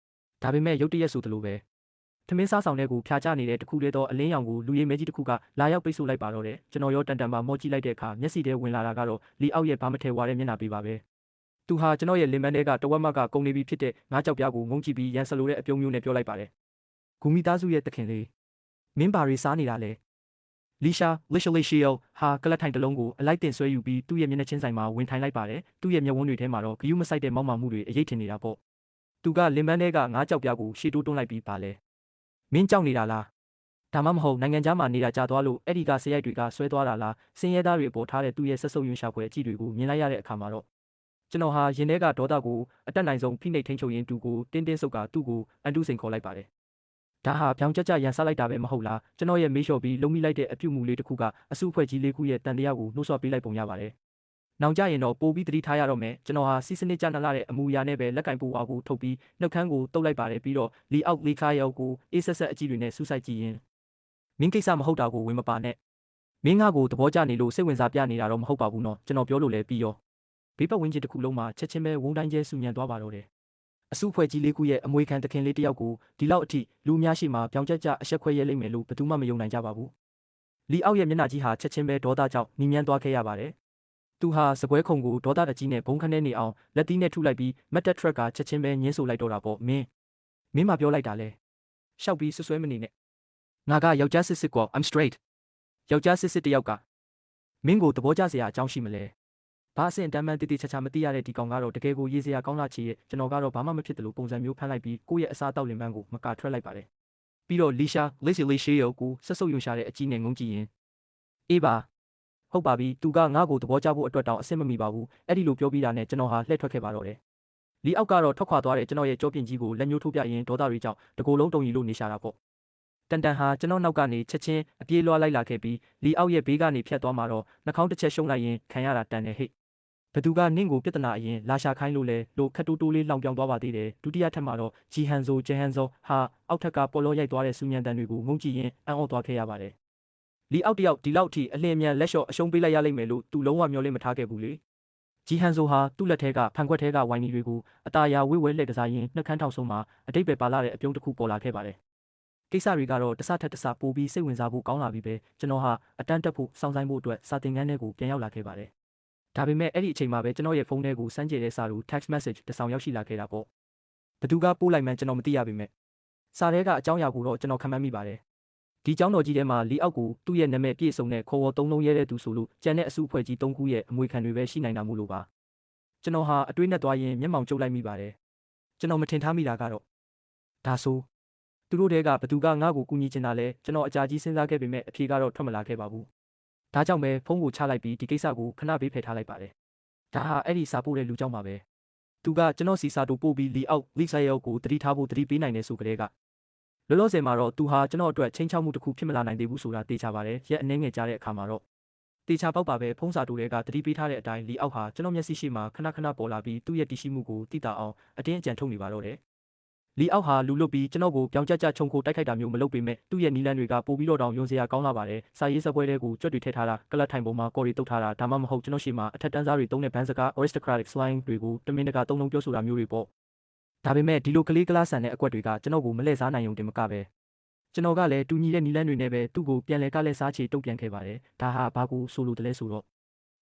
်ဒါပေမဲ့ရုတ်တရက်ဆိုသလိုပဲထမင်းစားဆောင်တဲ့ကိုဖျားချနေတဲ့တခုတည်းသောအလင်းရောင်ကိုလူရည်မဲကြီးတစ်ခုကလာရောက်ပိတ်ဆို့လိုက်ပါတော့တယ်ကျွန်တော်ရောတန်တန်ပါမော့ကြည့်လိုက်တဲ့အခါမျက်စိထဲဝင်လာတာကတော့လီအောက်ရဲ့ဘာမထဲဝါတဲ့မျက်နှာပေးပါပဲသူဟာကျွန်တော်ရဲ့လင်ပန်းထဲကတဝက်မကကုန်နေပြီဖြစ်တဲ့ငါးကြောက်ပြားကိုငုံကြည့်ပြီးရန်ဆလိုတဲ့အပြုံးမျိုးနဲ့ပြောလိုက်ပါတယ်ဂူမီသားစုရဲ့တခင်လေးမင်းဘာတွေစားနေတာလဲလီရှာလီရှီယိုဟာကလတ်ထိုင်တလုံးကိုအလိုက်တင်ဆွဲယူပြီးသူ့ရဲ့မျက်နှာချင်းဆိုင်မှာဝင်ထိုင်လိုက်ပါတယ်သူ့ရဲ့မျက်ဝန်းတွေထဲမှာတော့ဂယုမဆိုင်တဲ့မောက်မာမှုတွေအရေးထင်နေတာပေါ့သူကလင်ပန်းထဲကငါးကြောက်ပြားကိုရှေ့တိုးတွန်းလိုက်ပြီးပါလဲမင်းကြောက်နေတာလားဒါမှမဟုတ်နိုင်ငံခြားမှာနေတာကြာသွားလို့အဲ့ဒီကဆရိုက်တွေကဆွဲသွားတာလားစင်ရဲသားတွေအပေါ်ထားတဲ့သူ့ရဲ့ဆက်ဆုပ်ယွန်းရှာဖွယ်အကြည့်တွေကိုမြင်လိုက်ရတဲ့အခါမှာတော့ကျွန်တော်ဟာရင်ထဲကဒေါသကိုအတက်နိုင်ဆုံးဖိနှိပ်ထိန်ချုပ်ရင်းတူကိုတင်းဆုပ်ကသူ့ကိုအန်တူးစိန်ခေါ်လိုက်ပါတယ်ဒါဟာပြောင်ကြရန်ဆလိုက်တာပဲမဟုတ်လားကျွန်တော်ရဲ့မေးလျှော်ပြီးလုံးမိလိုက်တဲ့အပြုတ်မှုလေးတစ်ခုကအစုအဖွဲ့ကြီးလေးခုရဲ့တန်တရားကိုနှိုးဆွပေးလိုက်ပုံရပါတယ်နောင်ကြရင်တော့ပိုပြီးသတိထားရတော့မယ်ကျွန်တော်ဟာစီစနစ်ကြနှလာတဲ့အမူအရာနဲ့ပဲလက်ကင်ပူဝါကိုထုတ်ပြီးနှုတ်ခမ်းကိုတုပ်လိုက်ပါတယ်ပြီးတော့လီအောက်လီခါရောက်ကိုအေးဆက်ဆက်အကြည့်တွေနဲ့စူးစိုက်ကြည့်ရင်မင်းကိစ္စမဟုတ်တာကိုဝင်မပါနဲ့မင်းငါ့ကိုသဘောကျနေလို့စိတ်ဝင်စားပြနေတာတော့မဟုတ်ပါဘူးနော်ကျွန်တော်ပြောလို့လည်းပြီးရောဘေးပတ်ဝန်းကျင်တစ်ခုလုံးမှာချက်ချင်းပဲဝုန်းတိုင်းကျဲဆူညံသွားပါတော့တယ် အစုဖွဲ့ကြီးလေးခုရဲ့အမွေခံတခင်လေးတယောက်ကိုဒီလောက်အထိလူအများရှိမှပြောင်းကျက်ကြအဆက်ခွဲရဲလိမ့်မယ်လို့ဘယ်သူမှမယုံနိုင်ကြပါဘူးလီအောက်ရဲ့မျက်နှာကြီးဟာချက်ချင်းပဲဒေါသကြောင့်မြင်မြန်သွားခဲ့ရပါတယ်သူဟာစပွဲခုံကိုဒေါသတကြီးနဲ့ဘုံခနဲ့နေအောင်လက်သီးနဲ့ထုလိုက်ပြီးမတ်တက်ထရက်ကချက်ချင်းပဲညှင်းဆိုလိုက်တော့တာပေါ့မင်းမပြောလိုက်တာလဲရှောက်ပြီးဆွဆွဲမနေနဲ့ငါကယောက်ျားစစ်ကော I'm straight ယောက်ျားစစ်တယောက်ကမင်းကိုသဘောကျစရာအကြောင်းရှိမလဲဘာအဆင့်တမ်းမှန်တိတိကျကျမသိရတဲ့ဒီကောင်ကတော့တကယ်ကိုရေးစရာကောင်းလာချေရဲ့ကျွန်တော်ကတော့ဘာမှမဖြစ်တယ်လို့ပုံစံမျိုးဖမ်းလိုက်ပြီးကိုယ့်ရဲ့အစားအသောက်လင်ပန်းကိုမကာထွက်လိုက်ပါတယ်ပြီးတော့လီရှာလေးရှေးရုပ်ကိုဆက်ဆုပ်ယွန်ရှာတဲ့အကြီးနဲ့ငုံကြည့်ရင်အေးပါဟုတ်ပါပြီသူကငါ့ကိုသဘောကျဖို့အတွက်တောင်အဆင်မမီပါဘူးအဲ့ဒီလိုပြောပြီးတာနဲ့ကျွန်တော်ဟာလှည့်ထွက်ခဲ့ပါတော့တယ်လီအောက်ကတော့ထွက်ခွာသွားတဲ့ကျွန်တော်ရဲ့ကြောပြင်ကြီးကိုလက်ညှိုးထိုးပြရင်ဒေါသတွေကြောင့်တကိုယ်လုံးတုံရီလို့နေရှာတာပေါ့တန်ဟာကျွန်တော်နောက်ကနေချက်ချင်းအပြေးလွှားလိုက်လာခဲ့ပြီးလီအောက်ရဲ့ဘေးကနေဖြတ်သွားမှာတော့နှာခေါင်းတစ်ချက်ရှုံးလိုက်ရင်ခံရတာတန်တယ်ဟဲ့ဘသူကနင့်ကိုပြဿနာအရင်လာရှာခိုင်းလို့လဲလို့ခက်တိုးတိုးလေးလောင်ပြောင်သွားပါသေးတယ်ဒုတိယထပ်မှာတော့ဂျီဟန်ဇိုဟာအောက်ထက်ကပေါ်လောရိုက်သွားတဲ့စူညံတန်တွေကိုငုံကြည့်ရင်အံ့ဩသွားခဲ့ရပါတယ်လီအောက်တယောက်ဒီလောက်ထိအလင်းအမြန်လက်လျှော့အရှုံးပေးလိုက်ရလိမ့်မယ်လို့သူလုံးဝမျှော်လင့်မထားခဲ့ဘူးလေဂျီဟန်ဇိုဟာသူ့လက်ထဲကဖန်ခွက်ထဲကဝိုင်းနီတွေကိုအตาရာဝိဝဲလှည့်ကစားရင်းနှက်ခမ်းထောင်ဆုံးမှာအတိတ်ပဲပါလာတဲ့အပြုံးတစ်ခုပေါ်လာခဲ့ပါတယ်ကိစ္စတွေကတော့တဆထက်တဆပိုပြီးစိတ်ဝင်စားဖို့ကောင်းလာပြီပဲကျွန်တော်ဟာအတန်းတက်ဖို့စောင့်ဆိုင်ဖို့အတွက်စာသင်ခန်းထဲကိုပြန်ရောက်လာခဲ့ပါတယ်ဒါပေမဲ့အဲ့ဒီအချိန်မှာပဲကျွန်တော်ရဲ့ဖုန်းထဲကိုစမ်းကြည့်တဲ့စာတို့ text message တစ်ဆောင်ရောက်ရှိလာခဲ့တာပေါ့ဘသူကပို့လိုက်မှန်းကျွန်တော်မသိရပါပဲစာထဲကအကြောင်းအရာကိုတော့ကျွန်တော်ခန့်မှန်းမိပါတယ်ဒီကျောင်းတော်ကြီးထဲမှာလီအောက်ကိုသူ့ရဲ့နာမည်ပြည့်စုံတဲ့ခေါ်ဝေါ်သုံးလုံးရဲတဲ့သူဆိုလို့ကျန်တဲ့အစုအဖွဲ့ကြီး၃ခုရဲ့အမွေခံတွေပဲရှိနိုင်တာမို့လို့ပါကျွန်တော်ဟာအတွေးနဲ့သွားရင်မျက်မှောင်ကျုပ်လိုက်မိပါတယ်ကျွန်တော်မထင်ထားမိတာကတော့ဒါဆိုသူတို့တွေကဘသူကငါ့ကိုကူညီချင်တာလဲကျွန်တော်အကြာကြီးစဉ်းစားခဲ့ပေမဲ့အဖြေကတော့ထွက်မလာခဲ့ပါဘူးဒါကြောင့်ပဲဖုန်းကိုချလိုက်ပြီးဒီကိစ္စကိုခဏဘေးဖယ်ထားလိုက်ပါတယ်ဒါဟာအဲ့ဒီစာပို့တဲ့လူကြောင့်ပါပဲသူကကျွန်တော်စီစာတို့ပို့ပြီးလီအောက်လိဆိုင်ယောကိုတတိထားဖို့တတိပေးနိုင်တယ်ဆိုကြတဲ့ကလောလောဆယ်မှာတော့သူဟာကျွန်တော်အတွက်ချင်းချောက်မှုတစ်ခုဖြစ်မလာနိုင်သေးဘူးဆိုတာသိချပါတယ်ရက်အနှဲငယ်ကြားတဲ့အခါမှာတော့တေချာပေါက်ပါပဲဖုံးစာတို့တွေကတတိပေးထားတဲ့အတိုင်းလီအောက်ဟာကျွန်တော်မျက်စိရှိမှခဏပေါ်လာပြီးသူ့ရဲ့တည်ရှိမှုကိုသိတာအောင်အတင်းအကျပ်ထုတ်နေပါတော့တယ်လီအောက်ဟာလူလွတ်ပြီးကျွန်တော်ကိုပြောင်းကျချုံကိုတိုက်ခိုက်တာမျိုးမလုပ်ပေမဲ့သူ့ရဲ့နီလန်းတွေကပိုပြီးတော့တောင်ယွန်စရာကောင်းလာပါတယ်စာရေးစပွဲတွေကိုကြွက်တွေထည့်ထားတာကလတ်ထိုင်ပုံမှာကော်ရီတုတ်ထားတာဒါမှမဟုတ်ကျွန်တော်ရှိမှအထက်တန်းစားတွေသုံးတဲ့ဘန်းစကား aristocratic slang တွေကိုတမင်တကာသုံးလုံးပြောဆိုတာမျိုးတွေပေါ့ဒါပေမဲ့ဒီလိုကလေးကလားဆန်တဲ့အကွက်တွေကကျွန်တော်ကိုမလှည့်စားနိုင်ုံတင်မကပဲကျွန်တော်ကလည်းတူညီတဲ့နီလန်းတွေနဲ့ပဲသူ့ကိုပြန်လဲကလဲစားချေတုတ်ပြန်ခဲ့ပါတယ်ဒါဟာဘာကိုဆိုလိုတယ်လဲဆိုတော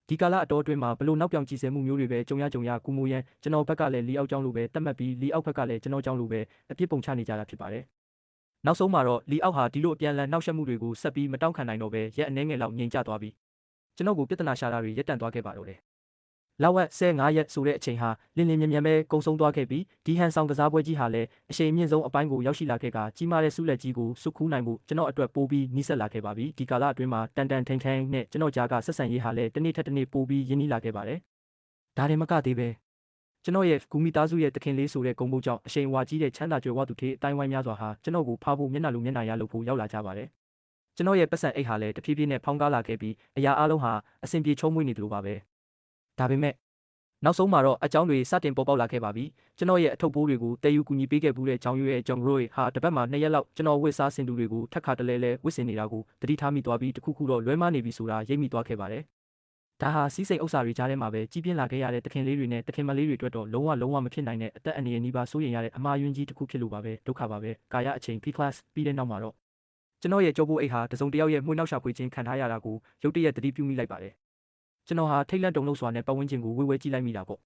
့ဒီကာလအတော်အတွင်းမှာဘလို့နောက်ပြောင်ကြည်စဲမှုမျိုးတွေပဲကြုံရကူမိုးရန်ကျွန်တော်ဘက်ကလည်းလီအောက်ကျောင်းလိုပဲတတ်မှတ်ပြီးလီအောက်ဘက်ကလည်းကျွန်တော်ကျောင်းလိုပဲအပြစ်ပုံချနေကြတာဖြစ်ပါတယ်နောက်ဆုံးမှာတော့လီအောက်ဟာဒီလိုအပြန်အလှန်နှောက်ယှက်မှုတွေကိုဆက်ပြီးမတောင့်ခံနိုင်တော့ပဲရက်အနှဲငယ်လောက်ငြိမ်ကျသွားပြီးကျွန်တော်ကိုပြဿနာရှာတာတွေရပ်တန့်သွားခဲ့ပါတော့တယ်လောက်ဝက်15ရက်ဆိုတဲ့အချိန်ဟာလင်းမြန်ပဲကုံဆုံးသွားခဲ့ပြီးဒီဟန်ဆောင်ကစားပွဲကြီးဟာလည်းအရှိန်မြင့်ဆုံးအပိုင်းကိုရောက်ရှိလာခဲ့ကကြီးမားတဲ့ဆုလက်ကြီးကိုစုခူးနိုင်မှုကျွန်တော်အတွက်ပိုပြီးနှိစက်လာခဲ့ပါပြီဒီကာလအတွင်းမှာတန်ထိန်နဲ့ကျွန်တော်ကြားကဆက်ဆံရေးဟာလည်းတစ်နေ့ထက်တစ်နေ့ပိုပြီးရင်းနှီးလာခဲ့ပါတယ်ဒါရင်မကသေးပဲကျွန်တော်ရဲ့ဂူမီသားစုရဲ့တခင်လေးဆိုတဲ့ဂုံပုတ်ကြောင့်အရှိန်ဝါကြီးတဲ့ချမ်းသာကြွယ်ဝသူထေးအတိုင်းဝိုင်းများစွာဟာကျွန်တော်ကိုဖားဖို့မျက်နှာလိုမျက်နှာရလို့ဖို့ရောက်လာကြပါတယ်ကျွန်တော်ရဲ့ပတ်စံအိတ်ဟာလည်းတဖြည်းဖြည်းနဲ့ဖောင်းကားလာခဲ့ပြီးအရာအလုံးဟာအဆင်ပြေချုံးမွေးနေတယ်လို့ပါပဲဒါပေမဲ့နောက်ဆုံးမှာတော့အကြောင်းတွေစတင်ပေါ်ပေါက်လာခဲ့ပါပြီကျွန်တော်ရဲ့အထုပ်ပိုးတွေကိုတည်ယူကူညီပေးခဲ့ဘူးတဲ့ကြောင်ရွရဲ့ဂျွန်ရိုဟာတပတ်မှာ2ရက်လောက်ကျွန်တော်ဝစ်စားစင်တူတွေကိုထက်ခါတလဲလဲဝစ်စင်နေတာကိုတတိထားမိသွားပြီးတခုခုတော့လွဲမနေပြီဆိုတာရိပ်မိသွားခဲ့ပါတယ်ဒါဟာစီးစိမ်ဥစ္စာတွေကြားထဲမှာပဲကြီးပြင်းလာခဲ့ရတဲ့တခင်လေးတွေနဲ့တခင်မလေးတွေအတွက်တော့လုံးဝမဖြစ်နိုင်တဲ့အသက်အန္တရာယ်နှီးပါစိုးရိမ်ရတဲ့အမှားယွင်းကြီးတစ်ခုဖြစ်လို့ပါပဲဒုက္ခပါပဲကာယအချိန် P class ပြီးတဲ့နောက်မှာတော့ကျွန်တော်ရဲ့ကြောပိုးအိတ်ဟာတစုံတစ်ယောက်ရဲ့မှုနှောက်ရှာဖွေခြင်းခံထားရတာကိုရုတ်တရက်သတိပြုမိလိုက်ပါတယ်ကျွန်တော်ဟာထိတ်လန့်တုန်လှုပ်စွာနဲ့ပတ်ဝန်းကျင်ကိုဝေဝဲကြည့်လိုက်မိတာပေါ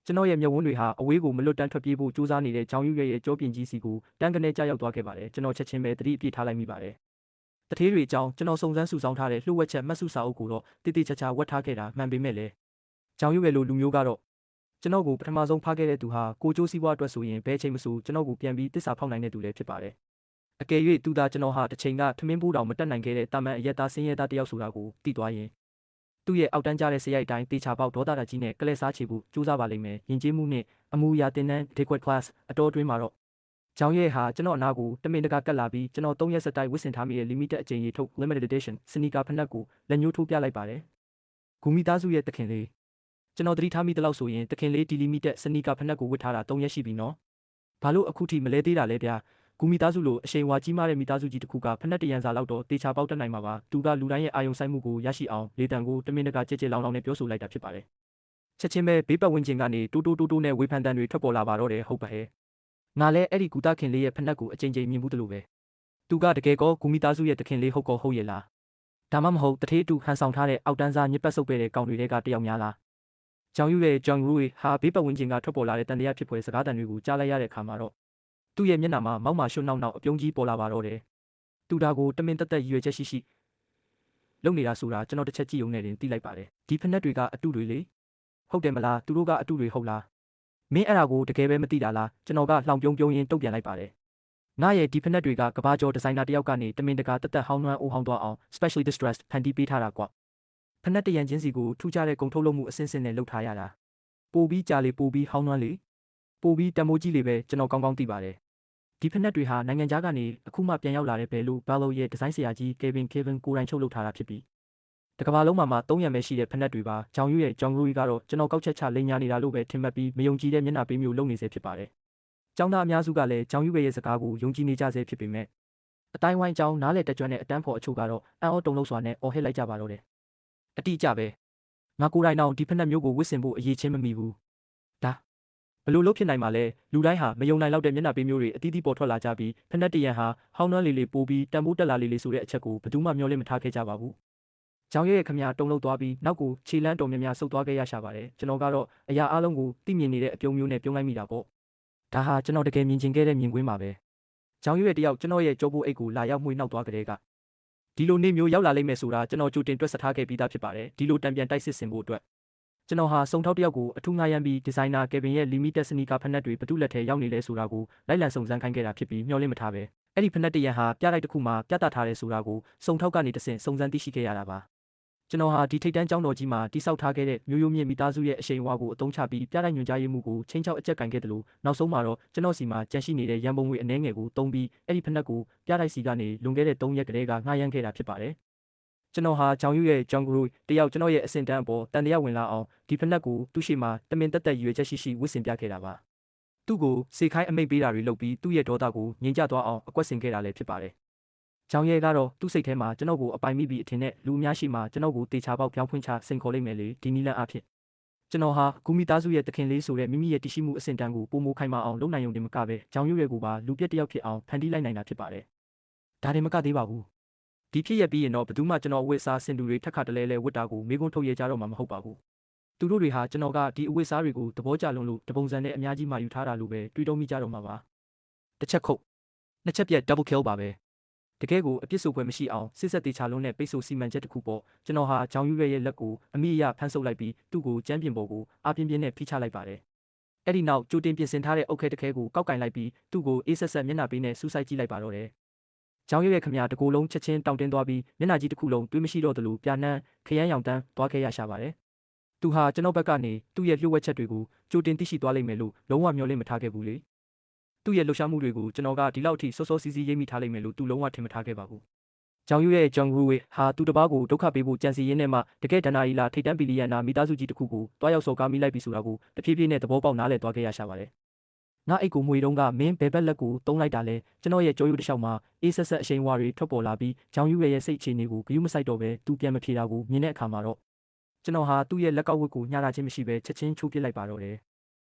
့ကျွန်တော်ရဲ့မျက်ဝန်းတွေဟာအဝေးကိုမလွတ်တမ်းထွက်ပြေးဖို့ကြိုးစားနေတဲ့ကြောင်ရွရဲ့ကြောပြင်ကြီးစီကိုတန်းကနေကြရောက်သွားခဲ့ပါတယ်ကျွန်တော်ချက်ချင်းပဲသတိအပြည့်ထားလိုက်မိပါတယ်တထေးတွေအကြောင်းကျွန်တော်စုံစမ်းစုဆောင်းထားတဲ့လှုပ်ဝက်ချက်မှတ်စုစာအုပ်ကိုတော့တိတိကျကျဝတ်ထားခဲ့တာမှန်ပေမဲ့လည်းကြောင်ရွရဲ့လိုလူမျိုးကတော့ကျွန်တော်ကိုပထမဆုံးဖားခဲ့တဲ့သူဟာကိုကျိုးစည်းဝါအတွက်ဆိုရင်ဘယ်ချိန်မဆိုကျွန်တော်ကိုပြန်ပြီးတစ္ဆာဖောက်နိုင်တဲ့သူလည်းဖြစ်ပါတယ်အကယ်၍သူသာကျွန်တော်ဟာတစ်ချိန်ကထမင်းပိုးတောင်မတက်နိုင်ခဲ့တဲ့တာမန်အရက်သားဆင်းရဲသားတယောက်ဆိုတာကိုသိသွားရင်သူ့ရဲ့အောက်တန်းကြတဲ့စရိုက်တိုင်းတေချာပေါက်ဒေါသတာကြီးနဲ့ကလဲစားချေဖို့ကြိုးစားပါလိမ့်မယ်ယဉ်ကျေးမှုနဲ့အမှုရာတင်တန်း adequate class အတော်အတွင်းမှာတော့ကြောင်ရဲဟာကျွန်တော်အနာကိုတမင်တကာကတ်လာပြီးကျွန်တော်3ရက်ဆက်တိုက်ဝစ်ဆင်ထားမိတဲ့ limited အကြိမ်ရေထုတ် limited edition စနီကာဖနက်ကိုလက်ညှိုးထိုးပြလိုက်ပါတယ်ဂူမီသားစုရဲ့တခင်လေးကျွန်တော်သတိထားမိတဲ့လောက်ဆိုရင်တခင်လေးဒီ limited စနီကာဖနက်ကိုဝစ်ထားတာ3ရက်ရှိပြီနော်ဘာလို့အခုထိမလဲသေးတာလဲဗျာဂူမီသားစုလိုအရှိန်ဝါကြီးမားတဲ့မိသားစုကြီးတစ်ခုကဖက်နှက်တရံစာလောက်တော့တေချာပေါက်တက်နိုင်မှာပါသူကလူတိုင်းရဲ့အာယုံဆိုင်မှုကိုရရှိအောင်လေတံကိုတမင်တကာကြက်လောင်နဲ့ပြောဆိုလိုက်တာဖြစ်ပါတယ် ချက်ချင်းပဲဘေးပတ်ဝန်းကျင်ကနေတိုးနဲ့ဝေဖန်တန်တွေထွက်ပေါ်လာပါတော့တယ်ဟုတ်ပါဟဲ့ငါလည်းအဲ့ဒီကူတာခင်လေးရဲ့ဖက်နှက်ကိုအကြိမ်ကြိမ်မြင်မှုတလို့ပဲသူကတကယ်ကောကူမိသားစုရဲ့တခင်လေးဟုတ်ကောဟုတ်ရဲ့လားဒါမှမဟုတ်တထေးအတူဟန်ဆောင်ထားတဲ့အောက်တန်းစားညစ်ပတ်ဆုပ်ပဲတဲ့ကောင်တွေကတယောက်များလားကြောင်ယူရဲ့ဂျွန်ရူဟာဘေးပတ်ဝန်းကျင်ကထွက်ပေါ်လာတဲ့တန်တရားဖြစ်ဖွယ်စကားတန်တွေကိုကြားလိုက်ရတဲ့အခါမှာတော့သူ့ရဲ့မျက်နှာမှာမောက်မာရွှွနှောက်အပြုံးကြီးပေါ်လာပါတော့တယ်သူဒါကိုတမင်တက်ရွယ်ချက်ရှိလုံနေတာဆိုတာကျွန်တော်တစ်ချက်ကြည့်ုံနဲ့တင်သိလိုက်ပါတယ်ဒီဖက်နှက်တွေကအတုတွေလေဟုတ်တယ်မလားသူတို့ကအတုတွေဟုတ်လားမင်းအဲ့ဒါကိုတကယ်ပဲမသိတာလားကျွန်တော်ကလှောင်ပြုံးရင်းတုံ့ပြန်လိုက်ပါတယ်ငါရဲ့ဒီဖက်နှက်တွေကကဘာကျော်ဒီဇိုင်နာတယောက်ကနေတမင်တကာတက်ဟောင်းနှွမ်းအိုးဟောင်းသွားအောင် specially distressed ဖန်တီးပေးထားတာကွာဖက်နှက်တရံချင်းစီကိုထူးခြားတဲ့ကုန်ထုတ်လုပ်မှုအဆင့်နဲ့လုပ်ထားရတာပိုပြီးကြာလေပိုပြီးဟောင်းနှွမ်းလေပိုပြီးတမိုးကြီးလေပဲကျွန်တော်ကောင်းကောင်းသိပါတယ်ဒီဖက်နှက်တွေဟာနိုင်ငံခြားကနေအခုမှပြန်ရောက်လာတဲ့ဘယ်လိုဘာလို့ရဲ့ဒီဇိုင်းဆရာကြီး Kevin ကိုယ်တိုင်ချုပ်လုပ်ထားတာဖြစ်ပြီးတကဘာလုံးမှာ3ရံပဲရှိတဲ့ဖက်နှက်တွေပါဂျောင်ယူရဲ့ဂျောင်ရူကြီးကတော့ကျွန်တော်ကောက်ချက်ချလိန်ညာနေတာလို့ပဲထင်မှတ်ပြီးမယုံကြည်တဲ့မျက်နှာပေးမျိုးလုပ်နေစေဖြစ်ပါတယ်။ကျောင်းသားအများစုကလည်းဂျောင်ယူရဲ့စကားကိုယုံကြည်နေကြစေဖြစ်ပေမဲ့အတိုင်းဝိုင်းကျောင်းနားလေတက်ကြွတဲ့အတန်းဖော်အချို့ကတော့အံ့ဩတုန်လှုပ်စွာနဲ့အော်ဟစ်လိုက်ကြပါတော့တယ်။အတိအကျပဲငါကိုယ်တိုင်တော့ဒီဖက်နှက်မျိုးကိုဝစ်စင်ဖို့အရေးချင်းမမိဘူး။ဒါဘလို့လို့ဖြစ်နိုင်မှာလဲလူတိုင်းဟာမယုံနိုင်လောက်တဲ့မျက်နှာပေးမျိုးတွေအသီးသီးပေါ်ထွက်လာကြပြီးဖက်နှက်တရံဟာဟောင်းနှွမ်းလေးပိုပြီးတန်ဖိုးတက်လာလေးဆိုတဲ့အချက်ကိုဘယ်သူမှမျှော်လင့်မထားခဲ့ကြပါဘူး။ကျောင်းရဲ့ခမရတုံလို့သွားပြီးနောက်ကိုခြေလန်းတော်များများဆုတ်သွားခဲ့ရရှာပါတယ်ကျွန်တော်ကတော့အရာအလုံးကိုသိမြင်နေတဲ့အပြုံးမျိုးနဲ့ပြုံးလိုက်မိတာပေါ့ဒါဟာကျွန်တော်တကယ်မြင်ချင်ခဲ့တဲ့မြင်ကွင်းပါပဲကျောင်းရဲ့တယောက်ကျွန်တော်ရဲ့ကြောပိုးအိတ်ကိုလာရောက်မှွေနှောက်သွားကြတဲ့ကဒီလိုနေ့မျိုးရောက်လာလိမ့်မယ်ဆိုတာကျွန်တော်ကြိုတင်တွက်ဆထားခဲ့ပြီးသားဖြစ်ပါတယ်ဒီလိုတံပြန်တိုက်စစ်ဆင်ဖို့အတွက်ကျွန်တော်ဟာစုံထောက်တယောက်ကိုအထူးငှားရမ်းပြီးဒီဇိုင်နာကယ်ဗင်ရဲ့ limited sneaker ဖက်နှက်တွေဘသူ့လက်ထဲရောက်နေလဲဆိုတာကိုလိုက်လံစုံစမ်းခိုင်းခဲ့တာဖြစ်ပြီးမျှော်လင့်မထားပဲအဲ့ဒီဖက်နှက်တရံဟာပြလိုက်တစ်ခုမှပြသထားတယ်ဆိုတာကိုစုံထောက်ကနေတဆင့်စုံစမ်းသိရှိခဲ့ရတာပါကျွန်တော်ဟာဒီထိတ်တန်းကျောင်းတော်ကြီးမှာတိစောက်ထားခဲ့တဲ့မျိုးရိုးမြင့်မိသားစုရဲ့အရှိန်အဝါကိုအသုံးချပြီးပြတိုက်ညွှန်ကြားရေးမှုကိုချင်းချောက်အကျက်ကင်ခဲ့တယ်လို့နောက်ဆုံးမှာတော့ကျွန်တော်စီမှာကြန့်ရှိနေတဲ့ရန်ပုံငွေအနှဲငယ်ကိုတုံးပြီးအဲ့ဒီဖက်နှက်ကိုပြတိုက်စီကနေလွန်ခဲ့တဲ့3ရက်ကလေးကငှားရမ်းခဲ့တာဖြစ်ပါတယ်ကျွန်တော်ဟာဂျောင်ယူရဲ့ဂျောင်ဂရူတယောက်ကျွန်တော်ရဲ့အစင်တန်းအပေါ်တန်တရားဝင်လာအောင်ဒီဖက်နှက်ကိုသူ့ရှိမှာတမင်တက်ရွယ်ချက်ရှိဝစ်စင်ပြခဲ့တာပါသူ့ကိုစေခိုင်းအမိတ်ပေးတာတွေလုပ်ပြီးသူ့ရဲ့ဒေါသကိုငြိမ်ကျသွားအောင်အကွက်ဆင်ခဲ့တာလည်းဖြစ်ပါတယ်ကျောင်းရဲကတော့သူ့စိတ်ထဲမှာကျွန်တော်ကိုအပိုင်မိပြီးအထင်နဲ့လူအများရှိမှကျွန်တော်ကိုတေချာပေါက်ပြောင်းဖွင့်ချစိန်ခေါ်လိုက်မယ်လေဒီနီလန်အဖြစ်ကျွန်တော်ဟာဂူမီသားစုရဲ့တခင်လေးဆိုတဲ့မိမိရဲ့တရှိမှုအဆင့်တန်းကိုပုံမိုခိုင်မအောင်လုပ်နိုင်ုံတင်မကပဲကျောင်းရွရဲ့ကိုပါလူပြက်တယောက်ဖြစ်အောင်ဖန်တီးလိုက်နိုင်တာဖြစ်ပါတယ်ဒါတင်မကသေးပါဘူးဒီဖြစ်ရပြီးရင်တော့ဘယ်သူမှကျွန်တော်အဝတ်စားစင်တူတွေထက်ခါတလဲလဲဝတ်တာကိုမေးခွန်းထုတ်ရကြတော့မှာမဟုတ်ပါဘူးသူတို့တွေဟာကျွန်တော်ကဒီအဝတ်စားတွေကိုသဘောကျလုံးလို့တပုံစံနဲ့အများကြီးမှယူထားတာလို့ပဲတွေးတောမိကြတော့မှာပါတစ်ချက်ခုတ်နှစ်ချက်ပြက် double kill ပါပဲတကယ်ကိုအပြစ်ဆိုပွဲမရှိအောင်စစ်ဆက်တေချာလုံးနဲ့ပိတ်ဆို့စီမံချက်တစ်ခုပေါ့ကျွန်တော်ဟာဂျောင်ယူရဲ့လက်ကိုအမိအယဖမ်းဆုပ်လိုက်ပြီးသူ့ကိုကျမ်းပြင်ပေါ်ကိုအပြင်းပြင်းနဲ့ဖိချလိုက်ပါတယ်အဲ့ဒီနောက်ကြိုတင်ပြင်ဆင်ထားတဲ့အုတ်ခဲတစ်ခဲကိုကောက်ကင်လိုက်ပြီးသူ့ကိုအေးဆက်ဆက်မျက်နှာပေးနဲ့စူးစိုက်ကြည့်လိုက်ပါတော့တယ်ဂျောင်ရဲ့ခမရတကိုယ်လုံးချက်ချင်းတောင်းတင်းသွားပြီးမျက်နှာကြီးတစ်ခုလုံးတွေးမရှိတော့သလိုပြနှမ်းခရမ်းရောင်တန်းသွားခဲ့ရရှာပါတယ်သူဟာကျွန်တော်ဘက်ကနေသူ့ရဲ့လျှို့ဝှက်ချက်တွေကိုကြိုတင်သိရှိသွားလိမ့်မယ်လို့လုံးဝမျှော်လင့်မထားခဲ့ဘူးလေသူ့ရဲ့လှုပ်ရှားမှုတွေကိုကျွန်တော်ကဒီလောက်အထိစောစောစီးစီးရိပ်မိထားလိမ့်မယ်လို့သူလုံးဝထင်မထားခဲ့ပါဘူး။ကျောင်ယူရဲ့ဂျွန်ဂရူဝေဟာသူတပားကိုဒုက္ခပေးဖို့ကြံစီရင်းနဲ့မှတကယ်ဒဏ္ဍာရီလာထိတ်တန်းဘီလီယံနာမိသားစုကြီးတစ်ခုကိုတွားရောက်စော်ကားမိလိုက်ပြီဆိုတာကိုတဖြည်းဖြည်းနဲ့သဘောပေါက်နားလည်သွားခဲ့ရရှာပါတယ်။ငါအိတ်ကိုမွေတုံးကမင်းဘယ်ဘက်လက်ကိုတုံးလိုက်တာလဲကျွန်တော်ရဲ့ကြောယူတစ်လျှောက်မှာအေးဆက်ဆက်အရှိန်ဝါတွေထွက်ပေါ်လာပြီးဂျောင်ယူရဲ့စိတ်အခြေအနေကိုဂရုမစိုက်တော့ပဲသူပြန်မဖြေတာကိုမြင်တဲ့အခါမှာတော့ကျွန်တော်ဟာသူ့ရဲ့လက်ကောက်ဝတ်ကိုညှာတာချင်းမရှိပဲချက်ချင်းချိုးပစ်လိုက်ပါတော့တယ်။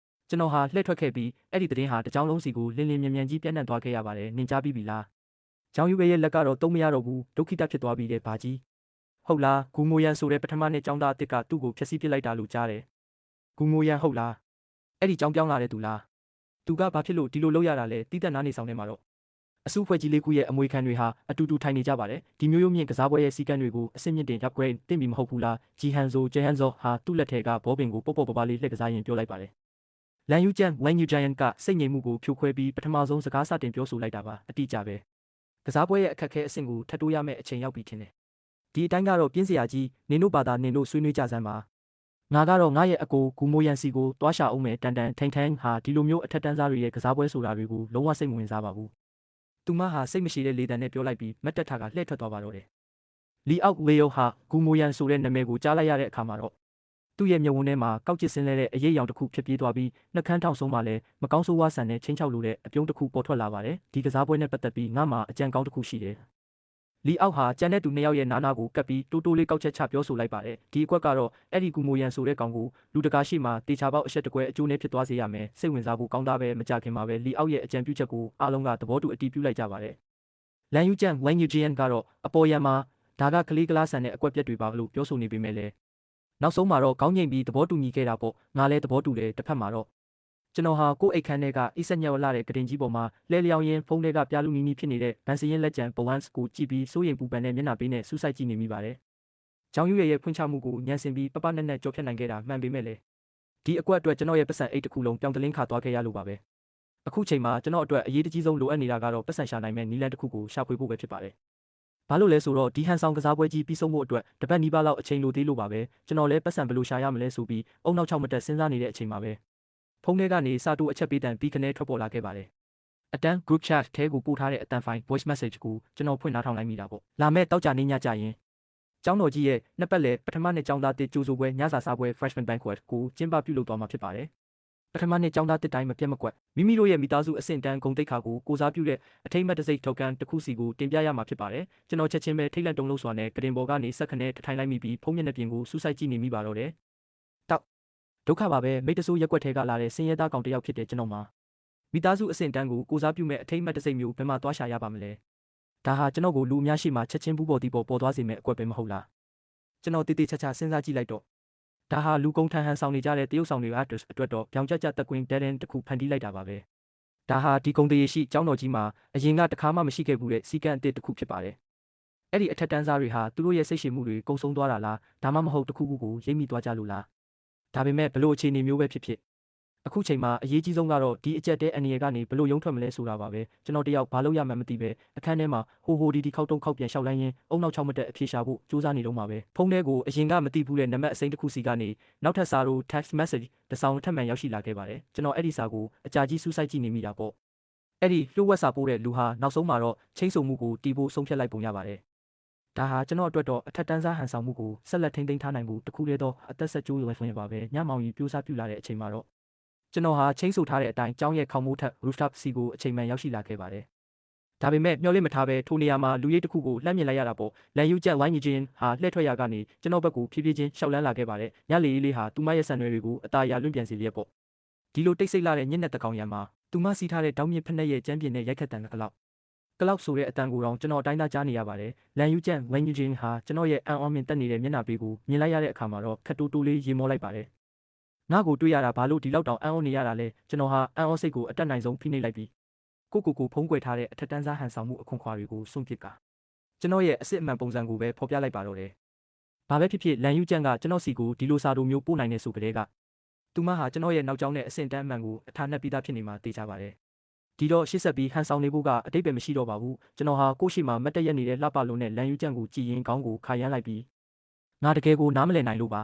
ကျွန်တော်ဟာလှည့်ထွက်ခဲ့ပြီးအဲ့ဒီသတင်းဟာတကြောင်လုံးစီကိုလင်းလင်းမြန်မြန်ကြီးပြန့်နှံ့သွားခဲ့ရပါတယ်။နင်ကြားပြီးပြီလား။ကျောင်းယူရဲ့လက်ကတော့တုံးမရတော့ဘူးဒုက္ခိတဖြစ်သွားပြီးတဲ့ဘာကြီးဟုတ်လားဂူမိုယန်ဆိုတဲ့ပထမနှစ်ကျောင်းသားအစ်စ်ကသူ့ကိုဖျက်ဆီးပစ်လိုက်တာလို့ကြားတယ်ဂူမိုယန်ဟုတ်လားအဲ့ဒီကျောင်းပြောင်းလာတဲ့သူလားသူကဘာဖြစ်လို့ဒီလိုလုပ်ရတာလဲတီးသက်နားနေဆောင်ထဲမှာတော့အစုဖွဲ့ကြီးလေးခုရဲ့အမွေခံတွေဟာအတူတူထိုင်နေကြပါတယ်ဒီမျိုးရိုးမြင့်ကစားပွဲရဲ့စီကံတွေကိုအဆင့်မြင့်တင် upgrade တင်ပြီးမဟုတ်ဘူးလားဂျီဟန်ဇိုဂျေဟန်ဇောဟာသူ့လက်ထဲကဘောပင်ကိုပေါ့ပါလေးလှည့်ကစားရင်ပြောလိုက်ပါတယ်လန်ယူဂျန်လန်ယူဂျန်ကစိတ်ငြိမ်မှုကိုဖြိုခွဲပြီးပထမဆုံးစကားစတင်ပြောဆိုလိုက်တာပါအတိအကျပဲကစားပွဲရဲ့အခက်အခဲအဆင့်ကိုထပ်တိုးရမယ့်အချိန်ရောက်ပြီထင်တယ်ဒီအတိုင်းကတော့ပြင်းစရာကြီးနင်တို့ဘာသာနင်တို့ဆွေးနွေးကြစမ်းပါငါကတော့ငါရဲ့အကိုဂူမိုယန်စီကိုတွားရှာအောင်မယ်တန်ထိန်ဟာဒီလိုမျိုးအထက်တန်းစားတွေရဲ့ကစားပွဲဆိုတာတွေကိုလုံးဝစိတ်မဝင်စားပါဘူးသူမဟာစိတ်မရှိတဲ့လေတံနဲ့ပြောလိုက်ပြီးမတ်တက်ထာကလှည့်ထွက်သွားပါတော့တယ်လီအောက်လေယိုဟာဂူမိုယန်ဆိုတဲ့နာမည်ကိုကြားလိုက်ရတဲ့အခါမှာတော့သူ့ရဲ့မျက်ဝန်းထဲမှာကောက်ကျစ်စင်းလဲတဲ့အရေးအယောင်တစ်ခုဖြစ်ပြေးသွားပြီးနှကန်းထောင်ဆုံးမှလည်းမကောင်းဆိုးဝါးဆန်တဲ့ချင်းချောက်လိုတဲ့အပြုံးတစ်ခုပေါ်ထွက်လာပါတယ်ဒီကစားပွဲနဲ့ပတ်သက်ပြီးငါမှအကြံကောင်းတစ်ခုရှိတယ် လီအောက်ဟာကျန်တဲ့သူနှစ်ယောက်ရဲ့နားနာကိုကပ်ပြီးတိုးတိုးလေးကောက်ချက်ချပြောဆိုလိုက်ပါတယ်ဒီအကွက်ကတော့အဲ့ဒီကူမိုရန်ဆိုတဲ့ကောင်ကိုလူတကာရှိမှတေချာပေါက်အဆက်တကွဲအကျိုးနဲ့ဖြစ်သွားစေရမယ်စိတ်ဝင်စားဖို့ကောင်းတာပဲမကြခင်မှာပဲလီအောက်ရဲ့အကြံပြုချက်ကိုအားလုံးကသဘောတူအတည်ပြုလိုက်ကြပါတယ်လန်ယူကျန်ဝမ်ယူဂျီယန်ကတော့အပေါ်ရန်မှာဒါကကလေးကလားဆန်တဲ့အကွက်ပြက်တွေပါလို့ပြောဆိုနေပေမဲ့လည်းနောက်ဆုံးမှာတော့ခေါင်းငိမ့်ပြီးသဘောတူညီခဲ့တာပေါ့ငါလည်းသဘောတူတယ်တစ်ဖက်မှာတော့ကျွန်တော်ဟာကိုယ့်အိတ်ခမ်းထဲကအိဆက်ညက်ဝလာတဲ့ကတင်ကြီးပေါ်မှာလဲလျောင်းရင်းဖုန်းထဲကပြလူနီနီဖြစ်နေတဲ့ဗန်စရင်လက်ကျန်ပဝမ်စ်ကိုကြည့်ပြီးစိုးရိမ်ပူပန်တဲ့မျက်နှာပေးနဲ့စူးစိုက်ကြည့်နေမိပါတယ်။ကျောင်းယူရဲ့ဖွင့်ချမှုကိုညံစင်ပြီးပပနဲ့နဲ့ကြော်ဖြတ်နိုင်ခဲ့တာမှန်ပေမဲ့လည်းဒီအကွက်အတွက်ကျွန်တော်ရဲ့ပတ်စံအိတ်တစ်ခုလုံးပြောင်းတလင်းခါသွားခဲ့ရလို့ပါပဲ။အခုချိန်မှာကျွန်တော်အတွက်အရေးတကြီးဆုံးလိုအပ်နေတာကတော့ပတ်စံရှာနိုင်မဲ့နီလန်တစ်ခုကိုရှာဖွေဖို့ပဲဖြစ်ပါတယ်။ဘာလို့လဲဆိုတော့ဒီဟန်ဆောင်ကစားပွဲကြီးပြီးဆုံးဖို့အတွက်တပတ်နီးပါးလောက်အချိန်လိုသေးလို့ပါပဲကျွန်တော်လည်းပတ်စံဘယ်လိုရှာရမလဲဆိုပြီးအုံနောက်6မတက်စဉ်းစားနေတဲ့အချိန်မှာပဲဖုန်းထဲကနေစာတိုးအချက်ပေးတန်ပြီးခနဲထွက်ပေါ်လာခဲ့ပါတယ်။အတန်း group chat ထဲကိုပို့ထားတဲ့အတန်း file voice message ကိုကျွန်တော်ဖွင့်နားထောင်လိုက်မိတာပေါ့။လာမဲ့တောက်ကြနေညကြရင်ကျောင်းတော်ကြီးရဲ့နှစ်ပတ်လည်ပထမနှစ်ကျောင်းသားတစ်ကြိုးဆိုပွဲညစာစားပွဲ freshman banquet ကိုကျင်းပပြုလုပ်သွားမှာဖြစ်ပါတယ်။ပထမနှစ်ကျောင်းသားတစ်တိုင်းမပြတ်မကွက်မိမိတို့ရဲ့မိသားစုအဆင့်တန်းဂုဏ်သိက္ခာကိုကိုစားပြုတဲ့အထိမ်းအမှတ်တစိမ့်ထုတ်ကန်တစ်ခုစီကိုတင်ပြရမှာဖြစ်ပါတယ်။ကျွန်တော်ချက်ချင်းပဲထိတ်လန့်တုန်လှုပ်စွာနဲ့ကတင်ပေါ်ကနေဆက်ခနဲထိုင်လိုက်မိပြီးဖုန်းမျက်နှာပြင်ကိုစူးစိုက်ကြည့်နေမိပါတော့တယ်။ဒုက္ခပါပဲမိတ္တဆိုးရက်ွက်ထဲကလာတဲ့စင်ရဲသားကောင်တစ်ယောက်ဖြစ်တဲ့ကျွန်တော်မှာမိသားစုအဆင့်တန်းကိုကိုစားပြုမဲ့အထိမ်းအမှတ်တစိမ့်မျိုးဘယ်မှာသွားရှာရပါမလဲဒါဟာကျွန်တော်ကိုလူအများရှိမှချက်ချင်းပူပေါ်တီပေါ်သွားစေမဲ့အကွက်ပဲမဟုတ်လားကျွန်တော်တေးသေးချာချာစဉ်းစားကြည့်လိုက်တော့ဒါဟာလူကုန်ထန်ဟန်ဆောင်နေကြတဲ့တရုတ်ဆောင်တွေအတွက်တော့ပြောင်ကြကြတက်ကွင်းဒဲဒန်တစ်ခုဖန်တီးလိုက်တာပါပဲဒါဟာဒီကုံတရေရှိကျောင်းတော်ကြီးမှာအရင်ကတခါမှမရှိခဲ့ဘူးတဲ့စီကံအတစ်တစ်ခုဖြစ်ပါတယ်အဲ့ဒီအထက်တန်းစားတွေဟာသူတို့ရဲ့စိတ်ရှည်မှုတွေကုံဆုံးသွားတာလားဒါမှမဟုတ်တစ်ခုခုကိုရိပ်မိသွားကြလို့လားဒါပေမဲ့ဘလို့အခြေအနေမျိုးပဲဖြစ်ဖြစ်အခုချိန်မှာအရေးကြီးဆုံးကတော့ဒီအကြက်တဲအနေရကနေဘလို့ရုံထွက်မလဲဆိုတာပါပဲကျွန်တော်တယောက်ဘာလို့ရမှန်းမသိပဲအခန်းထဲမှာဟိုဒီခောက်တုံးခောက်ပြန်လျှောက်လိုင်းရင်းအုံနောက်6မတက်အဖြေရှာဖို့စူးစမ်းနေတော့မှာပဲဖုန်းထဲကိုအရင်ကမသိဘူးတဲ့နံပါတ်အစိမ်းတစ်ခုစီကနေနောက်ထပ်စာတို့ text message တစ်စောင်ထပ်မံရောက်ရှိလာခဲ့ပါတယ်ကျွန်တော်အဲ့ဒီစာကိုအကြာကြီးစူးစိုက်ကြည့်နေမိတာပေါ့အဲ့ဒီလျှို့ဝှက်စာပို့တဲ့လူဟာနောက်ဆုံးမှာတော့ချင်းစုံမှုကိုတီးဖို့ဆုံးဖြတ်လိုက်ပုံရပါတယ်ဒါဟာကျွန်တော်အတွက်တော့အထက်တန်းစားဟန်ဆောင်မှုကိုဆက်လက်ထိန်းသိမ်းထားနိုင်မှုတခုတည်းသောအသက်ဆက်ကျိုးလွယ်ဖွင့်ပါပဲညမောင်ကြီးပြိုးစားပြူလာတဲ့အချိန်မှာတော့ကျွန်တော်ဟာချင်းဆိုထားတဲ့အတိုင်းကျောင်းရဲ့ခေါင်းမိုးထက် rooftop စီကိုအချိန်မှန်ရောက်ရှိလာခဲ့ပါတယ်ဒါပေမဲ့မျှော်လင့်မထားပဲထိုနေရာမှာလူရိပ်တစ်ခုကိုလှမ်းမြင်လိုက်ရတာပေါ့လန်ယူကျက်ဝိုင်းကြီးချင်းဟာလှည့်ထွက်ရာကနေကျွန်တော်ဘက်ကိုဖြည်းဖြည်းချင်းရှောက်လန်းလာခဲ့ပါတယ်ညလေအေးလေးဟာသူမရဲ့ဆန်ရွယ်တွေကိုအသာရလွင့်ပြန်စေလျက်ပေါ့ဒီလိုတိတ်ဆိတ်လာတဲ့ညက်နဲ့တကောင်ရံမှာသူမစီးထားတဲ့တောင်းမြင့်ဖက်နှက်ရဲ့ကြမ်းပြင်းတဲ့ရိုက်ခတ်တန်ကလောက်ဆိုတဲ့အတန်ကိုတော့ကျွန်တော်အတိုင်းသားကြားနေရပါတယ်လန်ယူကျန်ဝမ်ယူဂျင်ဟာကျွန်တော်ရဲ့အန်အော်မင်တက်နေတဲ့မျက်နှာပေးကိုမြင်လိုက်ရတဲ့အခါမှာတော့ခက်တိုးတိုးလေးရေမောလိုက်ပါတယ်ငါ့ကိုတွေ့ရတာဘာလို့ဒီလောက်တောင်အန်အော်နေရတာလဲကျွန်တော်ဟာအန်အော်စိတ်ကိုအတက်နိုင်ဆုံးဖိနှိပ်လိုက်ပြီးကိုဖုံးကွယ်ထားတဲ့အထက်တန်းစားဟန်ဆောင်မှုအခွန်ခွာတွေကိုစွန့်ပစ်ကကျွန်တော်ရဲ့အစ်စ်အမှန်ပုံစံကိုပဲဖော်ပြလိုက်ပါတော့တယ်ဘာပဲဖြစ်ဖြစ်လန်ယူကျန်ကကျွန်တော်စီကိုဒီလိုစာတို့မျိုးပို့နိုင်နေဆိုကြတဲ့ကသူမဟာကျွန်တော်ရဲ့နောက်ကျောင်းနဲ့အဆင့်တန်းအမှန်ကိုအထာနဲ့ပြီးသားဖြစ်နေမှာသိကြပါတယ်ဒီတော့ရှေ့ဆက်ပြီးဟန်ဆောင်နေဖို့ကအတိတ်ပဲမရှိတော့ပါဘူးကျွန်တော်ဟာကိုရှိမှမတ်တက်ရက်နေတဲ့လှပလုံးနဲ့လန်ယူကျန့်ကိုကြည်ရင်ခေါင်းကိုခါရမ်းလိုက်ပြီးငါတကယ်ကိုနားမလည်နိုင်လို့ပါ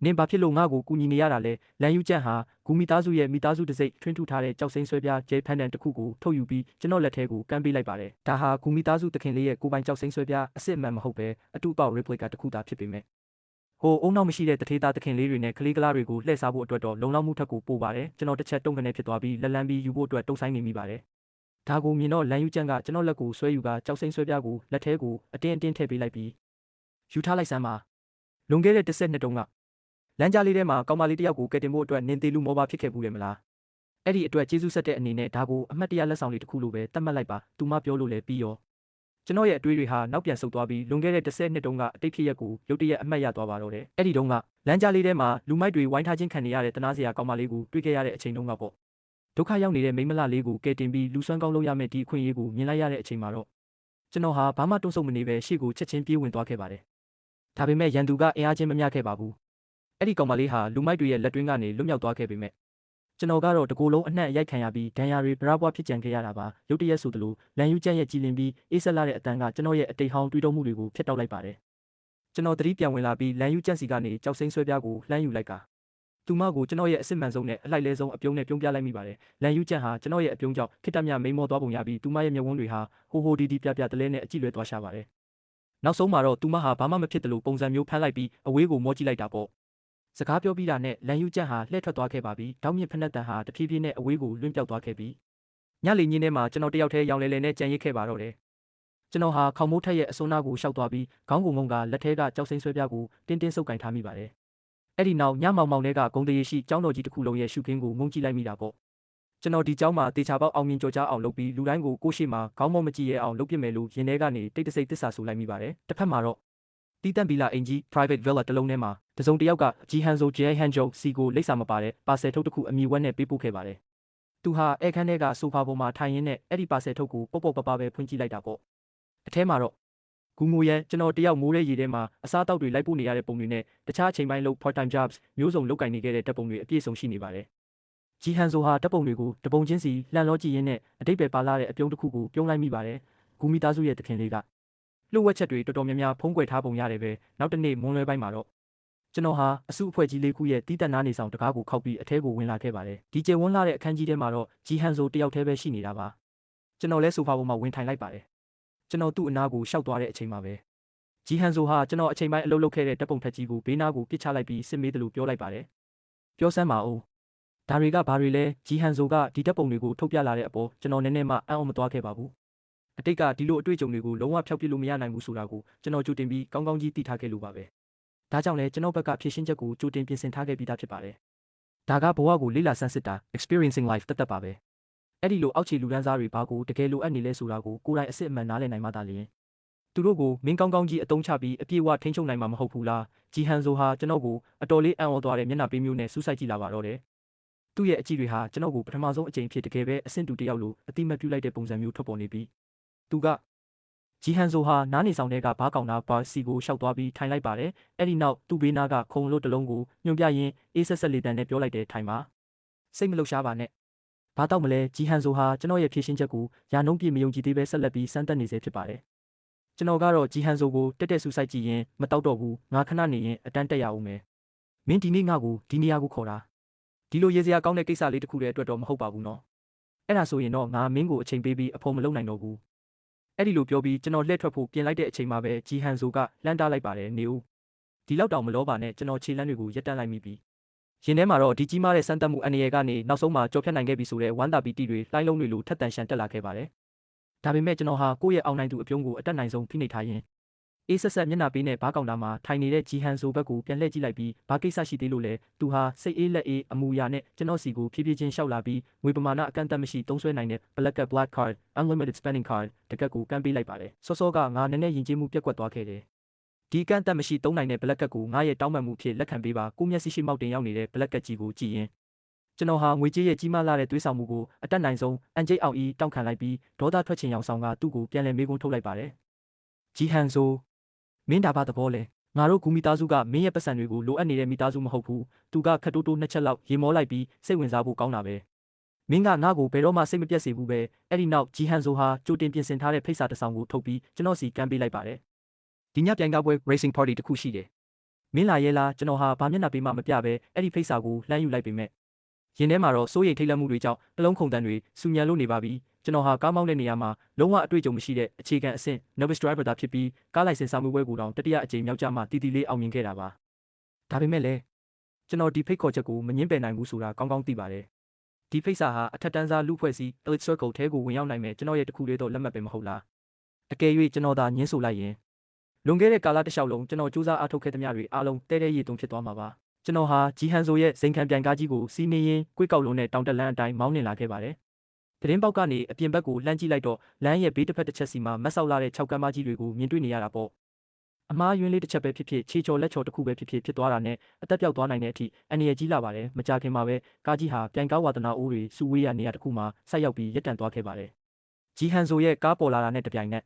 နင်ဘာဖြစ်လို့ငါ့ကိုကူညီနေရတာလဲလန်ယူကျန့်ဟာဂူမီသားစုရဲ့မိသားစုတစ်စိတ်ထွင်းထူထားတဲ့ကြောက်စိမ့်ဆွဲပြားကျဲဖန်တန်တစ်ခုကိုထုတ်ယူပြီးကျွန်တော်လက်ထဲကိုကမ်းပေးလိုက်ပါတယ်ဒါဟာဂူမီသားစုတခင်လေးရဲ့ကိုပိုင်ကြောက်စိမ့်ဆွဲပြားအစ်စ်မှန်မဟုတ်ပဲအတူပေါက် replica တစ်ခုသာဖြစ်ပေမဲ့ဟိုအုံနောက်မရှိတဲ့တထေးသားတခင်လေးတွေနဲ့ကလေးကလားတွေကိုလှည့်စားဖို့အတွက်တော့လုံလောက်မှုထက်ကိုပိုပါတယ်ကျွန်တော်တစ်ချက်တုံးကနေဖြစ်သွားပြီးလက်လန်းပြီးယူဖို့အတွက်တုံးဆိုင်နေမိပါတယ်ဒါကိုမြင်တော့လန်ယူကျန့်ကကျွန်တော်လက်ကိုဆွဲယူကကြောက်စိမ့်ဆွဲပြားကိုလက်ထဲကိုအတင်းထည့်ပေးလိုက်ပြီးယူထားလိုက်စမ်းပါလွန်ခဲ့တဲ့12နှစ်တုန်းကလမ်းကြားလေးထဲမှာကောင်မလေးတယောက်ကိုကယ်တင်ဖို့အတွက်နင်သေးလူမောပါဖြစ်ခဲ့ဘူးတယ်မလားအဲ့ဒီအတွက်ကျေးဇူးဆက်တဲ့အနေနဲ့ဒါကိုအမှတ်တရလက်ဆောင်လေးတစ်ခုလိုပဲတတ်မှတ်လိုက်ပါသူမပြောလို့လည်းပြီးရောကျွန်တော်ရဲ့အတွေးတွေဟာနောက်ပြန်ဆုတ်သွားပြီးလွန်ခဲ့တဲ့12နှစ်တုန်းကအတိတ်ဖြစ်ရက်ကိုရုတ်တရက်အမှတ်ရသွားပါတော့တယ်အဲ့ဒီတုန်းကလမ်းကြားလေးထဲမှာလူမိုက်တွေဝိုင်းထားခြင်းခံနေရတဲ့တနာစရာကောင်မလေးကိုတွေ့ခဲ့ရတဲ့အချိန်တုန်းကပေါ့ဒုက္ခရောက်နေတဲ့မိမလလေးကိုကယ်တင်ပြီးလူဆွမ်းကောင်းလုပ်ရမယ့်ဒီအခွင့်အရေးကိုမြင်လိုက်ရတဲ့အချိန်မှာတော့ကျွန်တော်ဟာဘာမှတွန့်ဆုတ်မနေပဲရှေ့ကိုချက်ချင်းပြေးဝင်သွားခဲ့ပါတယ်ဒါပေမဲ့ရန်သူကအင်အားချင်းမမျှခဲ့ပါဘူးအဲ့ဒီကောင်မလေးဟာလူမိုက်တွေရဲ့လက်တွင်းကနေလွတ်မြောက်သွားခဲ့ပေမဲ့ကျွန်တော်ကတော့တကူလုံးအနှံ့အရိုက်ခံရပြီးဒဏ်ရာတွေဗရာပွားဖြစ်ကြံခဲ့ရတာပါရုတ်တရက်ဆိုသလိုလန်ယူကျန့်ရဲ့ကြည်လင်ပြီးအေးဆက်လာတဲ့အတန်းကကျွန်တော်ရဲ့အတိတ်ဟောင်းတွေးတောမှုတွေကိုဖျက်တောက်လိုက်ပါတယ်ကျွန်တော်သတိပြန်ဝင်လာပြီးလန်ယူကျန့်စီကနေကြောက်စိမ့်ဆွဲပြားကိုလှမ်းယူလိုက်ကသူမကိုကျွန်တော်ရဲ့အစစ်မှန်ဆုံးနဲ့အလိုက်လဲဆုံးအပြုံးနဲ့ပြုံးပြလိုက်မိပါတယ်လန်ယူကျန့်ဟာကျွန်တော်ရဲ့အပြုံးကြောင့်ခိတ္တမြမိန်မောသွားပုံရပြီးသူမရဲ့မျက်ဝန်းတွေဟာဟိုဒီပြတလဲနဲ့အကြည့်လွဲသွားရှာပါတယ်နောက်ဆုံးမှာတော့သူမဟာဘာမှမဖြစ်တယ်လို့ပုံစံမျိုးဖမ်းလိုက်ပြီးအဝေးကိုမောကြည့်လိုက်တာပေါ့စကားပြောပြီးတာနဲ့လန်ယူကျန့်ဟာလှည့်ထွက်သွားခဲ့ပါပြီတောင်းမြင့်ဖက်နှက်တန်ဟာတဖြည်းဖြည်းနဲ့အဝေးကိုလွင့်ပြောက်သွားခဲ့ပြီးညလေညင်းထဲမှာကျွန်တော်တယောက်တည်းရောင်လဲလဲနဲ့ကြံရစ်ခဲ့ပါတော့တယ် ကျွန်တော်ဟာခေါင်းမိုးထက်ရဲ့အစွန်းနာကိုရှောက်သွားပြီးခေါင်းကိုငုံကလက်ထဲကကြောက်စိမ့်ဆွဲပြားကိုတင်းတင်းဆုပ်ကင်ထားမိပါတယ်။အဲ့ဒီနောက်ညမောင်မောင်တွေကဂုံတရေရှိကျောင်းတော်ကြီးတစ်ခုလုံးရဲ့ရှုခင်းကိုငုံကြည့်လိုက်မိတာပေါ့။ကျွန်တော်ဒီကျောင်းမှာတေချာပေါက်အောင်မြင်ကြော်ကြားအောင်လုပ်ပြီးလူတိုင်းကိုကိုရှိမှခေါင်းမောမကြည့်ရအောင်လုပ်ပြမယ်လို့ရင်ထဲကနေတိတ်တဆိတ်တစ္ဆာဆိုလိုက်မိပါတယ်။တစ်ဖက်မှာတော့တီးတန့်ဗီလာအင်ကြီး private villa တစ်လုံးထဲမှာတစုံတစ်ယောက်ကဂျီဟန်ဆိုဂျဲဟန်ဂျိုစီကိုလိပ်စာမပါတဲ့ပါဆယ်ထုတ်တစ်ခုအမီဝက်နဲ့ပေးပို့ခဲ့ပါတယ်။သူဟာအဲခန်းထဲကဆိုဖာပေါ်မှာထိုင်ရင်းနဲ့အဲ့ဒီပါဆယ်ထုတ်ကိုပေါ့ပေါ့ပပပဲဖွင့်ကြည့်လိုက်တာပေါ့။အထဲမှာတော့ဂူငိုရဲကျွန်တော်တယောက်မိုးတဲ့ရေထဲမှာအစားအသောက်တွေလိုက်ပို့နေရတဲ့ပုံတွေနဲ့တခြားအချိန်ပိုင်းလို့ part time jobs မျိုးစုံလုပ်ကင်နေခဲ့တဲ့တပ်ပုံတွေအပြည့်စုံရှိနေပါတယ်။ဂျီဟန်ဆိုဟာတပ်ပုံတွေကိုတပုံချင်းစီလှန်လောကြည့်ရင်းနဲ့အတိတ်ပဲပါလာတဲ့အပြုံးတစ်ခုကိုပြုံးလိုက်မိပါတယ်။ဂူမီသားစုရဲ့တခင်လေးကလှုပ်ဝက်ချက်တွေတော်တော်များများဖုံးကွယ်ထားပုံရတယ်ပဲနောက်တစ်နေ့မွန်းလွဲပိုင်းမှာတော့ကျွန်တော်ဟာအစုအဖွဲ့ကြီးလေးခုရဲ့တီးတက်နားနေဆောင်တကားကိုခောက်ပြီးအထဲကိုဝင်လာခဲ့ပါတယ်။ဒီကျယ်ဝန်းလာတဲ့အခန်းကြီးထဲမှာတော့ဂျီဟန်ဆိုတယောက်တည်းပဲရှိနေတာပါ။ကျွန်တော်လဲဆိုဖာပေါ်မှာဝင်ထိုင်လိုက်ပါတယ်။ကျွန်တော်သူ့အနားကိုရှောက်သွားတဲ့အချိန်မှာပဲဂျီဟန်ဆိုဟာကျွန်တော်အချိန်ပိုင်းအလုပ်လုပ်ခဲ့တဲ့တပ်ပုံထက်ကြီးကိုဘေးနားကိုပစ်ချလိုက်ပြီးစစ်မေးတယ်လို့ပြောလိုက်ပါတယ်။ပြောစမ်းပါဦး။ဒါတွေကဘာတွေလဲဂျီဟန်ဆိုကဒီတပ်ပုံတွေကိုထုတ်ပြလာတဲ့အပေါ်ကျွန်တော်နည်းနည်းမှအံ့ဩမသွားခဲ့ပါဘူး။အတိတ်ကဒီလိုအတွေ့အကြုံတွေကိုလုံးဝဖျောက်ပစ်လို့မရနိုင်ဘူးဆိုတာကိုကျွန်တော်ကြိုတင်ပြီးကောင်းကောင်းကြီးသိထားခဲ့လို့ပါပဲ။ဒါကြောင့်လဲကျွန်တော်ဘက်ကဖြည့်ရှင်းချက်ကိုကြိုတင်ပြင်ဆင်ထားခဲ့ပြီးသားဖြစ်ပါတယ်။ဒါကဘဝကိုလေ့လာဆန်းစစ်တာ experiencing life တတ်ပါပဲ။အဲ့ဒီလိုအောက်ခြေလူဒန်းစားတွေဘာကိုတကယ်လိုအပ်နေလဲဆိုတာကိုကိုယ်တိုင်အစစ်အမှန်နားလည်နိုင်မှသာလျှင်သူတို့ကိုမင်းကောင်းကောင်းကြီးအတုံးချပြီးအပြည့်အဝထိန်းချုပ်နိုင်မှာမဟုတ်ဘူးလားဂျီဟန်ဆိုဟာကျွန်တော်ကိုအတော်လေးအံ့ဩသွားတဲ့မျက်နှာပေးမျိုးနဲ့စူးစိုက်ကြည့်လာပါတော့တယ်သူ့ရဲ့အကြည့်တွေဟာကျွန်တော်ကိုပထမဆုံးအကြိမ်ဖြစ်တကယ်ပဲအဆင့်တူတယောက်လိုအတိမတ်ပြုလိုက်တဲ့ပုံစံမျိုးထွက်ပေါ်နေပြီးသူကဂျီဟန်ဆိုဟာနားနေဆောင်တဲ့ကဘားကောင်နာပါစီကိုရှောက်သွားပြီးထိုင်လိုက်ပါတယ်အဲ့ဒီနောက်သူ့ဘေးနားကခုံလို့တလုံးကိုညွှန်ပြရင်းအေးဆက်ဆက်လေးတန်နဲ့ပြောလိုက်တဲ့ထိုင်ပါစိတ်မလှုပ်ရှားပါနဲ့ဘာတော့မလဲဂျီဟန်ဆိုဟာကျွန်တော်ရဲ့ဖြည့်ရှင်းချက်ကိုယာနှုံးပြမယုံကြည်သေးပဲဆက်လက်ပြီးစမ်းသပ်နေစေဖြစ်ပါတယ်ကျွန်တော်ကတော့ဂျီဟန်ဆိုကိုတက်တက်ဆူဆိုင်ကြည့်ရင်မတောက်တော့ဘူးငါခဏနေရင်အတန်းတက်ရအောင်မယ်မင်းဒီနေ့ငါ့ကိုဒီနေရာကိုခေါ်တာဒီလိုရေစရာကောင်းတဲ့ကိစ္စလေးတစ်ခုတည်းအတွက်တော့မဟုတ်ပါဘူးနော်အဲ့ဒါဆိုရင်တော့ငါမင်းကိုအချိန်ပေးပြီးအဖို့မလုပ်နိုင်တော့ဘူးအဲ့ဒီလိုပြောပြီးကျွန်တော်လှည့်ထွက်ဖို့ပြင်လိုက်တဲ့အချိန်မှာပဲဂျီဟန်ဆိုကလှမ်းတားလိုက်ပါတယ်နေဦးဒီလောက်တောင်မလောပါနဲ့ကျွန်တော်ခြေလမ်းတွေကိုရက်တက်လိုက်မိပြီရင်ထဲမှာတော့ဒီကြီးမားတဲ့စမ်းသပ်မှုအန္တရာယ်ကနေနောက်ဆုံးမှာကြော်ဖြတ်နိုင်ခဲ့ပြီဆိုတဲ့ဝမ်းသာပီတိတွေလှိုင်းလုံးတွေလိုထက်သန်ရှန်တက်လာခဲ့ပါတယ်ဒါပေမဲ့ကျွန်တော်ဟာကိုယ့်ရဲ့အောင်နိုင်သူအပြုံးကိုအတက်နိုင်ဆုံးဖိနှိပ်ထားရင်အေးဆက်ဆက်မျက်နှာပေးနဲ့ဘားကောင်တာမှာထိုင်နေတဲ့ဂျီဟန်ဆိုဘက်ကိုပြန်လှည့်ကြည့်လိုက်ပြီးဘာကိစ္စရှိသေးလို့လဲသူဟာစိတ်အေးလက်အေးအမူအရာနဲ့ကျွန်တော်စီကိုဖြည်းဖြည်းချင်းရှောက်လာပြီးငွေပမာဏအကန့်အသတ်မရှိသုံးစွဲနိုင်တဲ့ black card unlimited spending card တကက်ကိုကမ်းပေးလိုက်ပါတယ်စောစောကငါနည်းနည်းယဉ်ကျေးမှုပြက်ကွက်သွားခဲ့တယ်ဒီအကန့်အသတ်မရှိသုံးနိုင်တဲ့ black card ကိုငါရဲ့တောင်းပန်မှုဖြစ်လက်ခံပေးပါကိုမျက်စိရှိမောက်တင်ရောက်နေတဲ့ black card ကြီးကိုကြည့်ရင်ကျွန်တော်ဟာငွေကြေးရဲ့ကြီးမားလာတဲ့သွေးဆောင်မှုကိုအတက်နိုင်ဆုံးအန်ဂျိတ်အောင်ဤတောင်းခံလိုက်ပြီးဒေါသထွက်ချင်ရောင်ဆောင်ကသူ့ကိုပြန်လည်မေးခွန်းထုတ်လိုက်ပါတယ်ဂျီဟန်ဆိုမင်းဒါဘာသဘောလဲငါတို့ဂူမီသားစုကမင်းရဲ့ပတ်စံတွေကိုလိုအပ်နေတဲ့မိသားစုမဟုတ်ဘူးသူကခက်တိုးတိုးနှစ်ချက်လောက်ရေမောလိုက်ပြီးစိတ်ဝင်စားဖို့ကောင်းတာပဲမင်းကငါ့ကိုဘယ်တော့မှစိတ်မပြတ်စေဘူးပဲအဲ့ဒီနောက်ဂျီဟန်ဆိုဟာကြိုတင်ပြင်ဆင်ထားတဲ့ဖိတ်စာတစ်ဆောင်ကိုထုတ်ပြီးကျွန်တော်စီကမ်းပေးလိုက်ပါတယ်ဒီညပြိုင်ကားပွဲ racing party တစ်ခုရှိတယ်မင်းလာရဲလားကျွန်တော်ဟာဘာမျက်နှာပေးမှမပြပဲအဲ့ဒီဖိတ်စာကိုလှမ်းယူလိုက်ပေမဲ့ရင်ထဲမှာတော့စိုးရိမ်ထိတ်လန့်မှုတွေကြောင့်နှလုံးခုန်တန်တွေစူညံလို့နေပါပြီကျွန်တော်ဟာကားမောင်းတဲ့နေရာမှာလုံးဝအတွေ့အကြုံမရှိတဲ့အခြေခံအဆင့် novice driver သားဖြစ်ပြီးကားလိုင်စင်စာမှုပွဲကိုတောင်တတိယအကြိမ်မြောက်ကြမှတီတီလေးအောင်မြင်ခဲ့တာပါဒါပေမဲ့လည်းကျွန်တော်ဒီဖိတ်ခေါ်ချက်ကိုမငင်းပယ်နိုင်ဘူးဆိုတာကောင်းကောင်းသိပါတယ်ဒီဖိတ်စာဟာအထက်တန်းစားလူဖွဲ့စည်း elite circle ထဲကိုဝင်ရောက်နိုင်မယ်ကျွန်တော်ရဲ့တခုလေးတော့လက်မှတ်ပဲမဟုတ်လားအကယ်၍ကျွန်တော်သာညင်းဆိုလိုက်ရင်လွန်ခဲ့တဲ့ကာလတစ်လျှောက်လုံးကျွန်တော်စူးစမ်းအားထုတ်ခဲ့သမျှတွေအားလုံးတဲတဲရည်တုံဖြစ်သွားမှာပါကျွန်တော်ဟာဂျီဟန်ဆိုရဲ့စိန်ခံပြိုင်ကားကြီးကိုစီးနေရင်ကွေးကောက်လုံးနဲ့တောင်တက်လန်းအတိုင်းမောင်းနှင်လာခဲ့ပါတယ်။သတင်းပေါက်ကနေအပြင်ဘက်ကိုလှမ်းကြည့်လိုက်တော့လမ်းရဲ့ဘေးတစ်ဖက်တစ်ချက်စီမှာမတ်ဆောက်လာတဲ့6ကမ်းမကြီးတွေကိုမြင်တွေ့နေရတာပေါ့။အမားယွင်းလေးတစ်ချက်ပဲဖြစ်ဖြစ်ခြေချော်လက်ချော်တစ်ခုပဲဖြစ်သွားတာနဲ့အသက်ပြောက်သွားနိုင်တဲ့အထိအန္တရာယ်ကြီးလာပါတယ်။မကြခင်မှာပဲကားကြီးဟာပြိုင်ကားဝါသနာအိုးတွေစုဝေးရနေရတစ်ခုမှာဆိုက်ရောက်ပြီးရပ်တန့်သွားခဲ့ပါတယ်။ဂျီဟန်ဆိုရဲ့ကားပေါ်လာတာနဲ့တပြိုင်နက်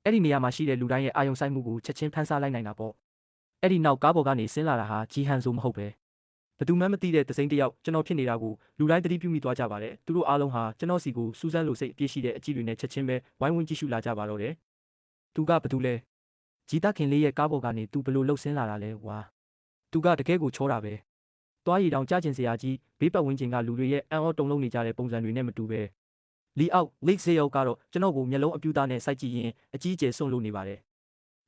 အဲ့ဒီနေရာမှာရှိတဲ့လူတိုင်းရဲ့အာယုံဆိုင်မှုကိုချက်ချင်းဖန်ဆားလိုက်နိုင်တာပေါ့။အဲ့ဒီနောက်ကားပေါ်ကနေဆင်းလာတာဟာဂျီဟန်ဆိုမဟုတ်ပဲဘယ်သူမှမသိတဲ့သစိမ့်တယောက်ကျွန်တော်ဖြစ်နေတာကိုလူတိုင်းသတိပြုမိသွားကြပါတယ်သူတို့အားလုံးဟာကျွန်တော်စီကိုစူးစမ်းလို့စိတ်အပြည့်ရှိတဲ့အကြည့်တွေနဲ့ချက်ချင်းပဲဝိုင်းဝန်းကြည့်ရှုလာကြပါတော့တယ်သူကဘသူလဲဂျီတာခင်လေးရဲ့ကားပေါ်ကနေသူဘလို့လှုပ်ဆင်းလာတာလဲဝါသူကတကယ်ကိုချောတာပဲသွားရည်တောင်ကြားကျင်စရာကြီးဘေးပတ်ဝန်းကျင်ကလူတွေရဲ့အံ့ဩတုန်လှုပ်နေကြတဲ့ပုံစံတွေနဲ့မတူပဲလီအောက်လိတ်ဇေယောကတော့ကျွန်တော်ကိုမျက်လုံးအပြူသားနဲ့စိုက်ကြည့်ရင်အကြီးအကျယ်ဆွန့်လို့နေပါတယ်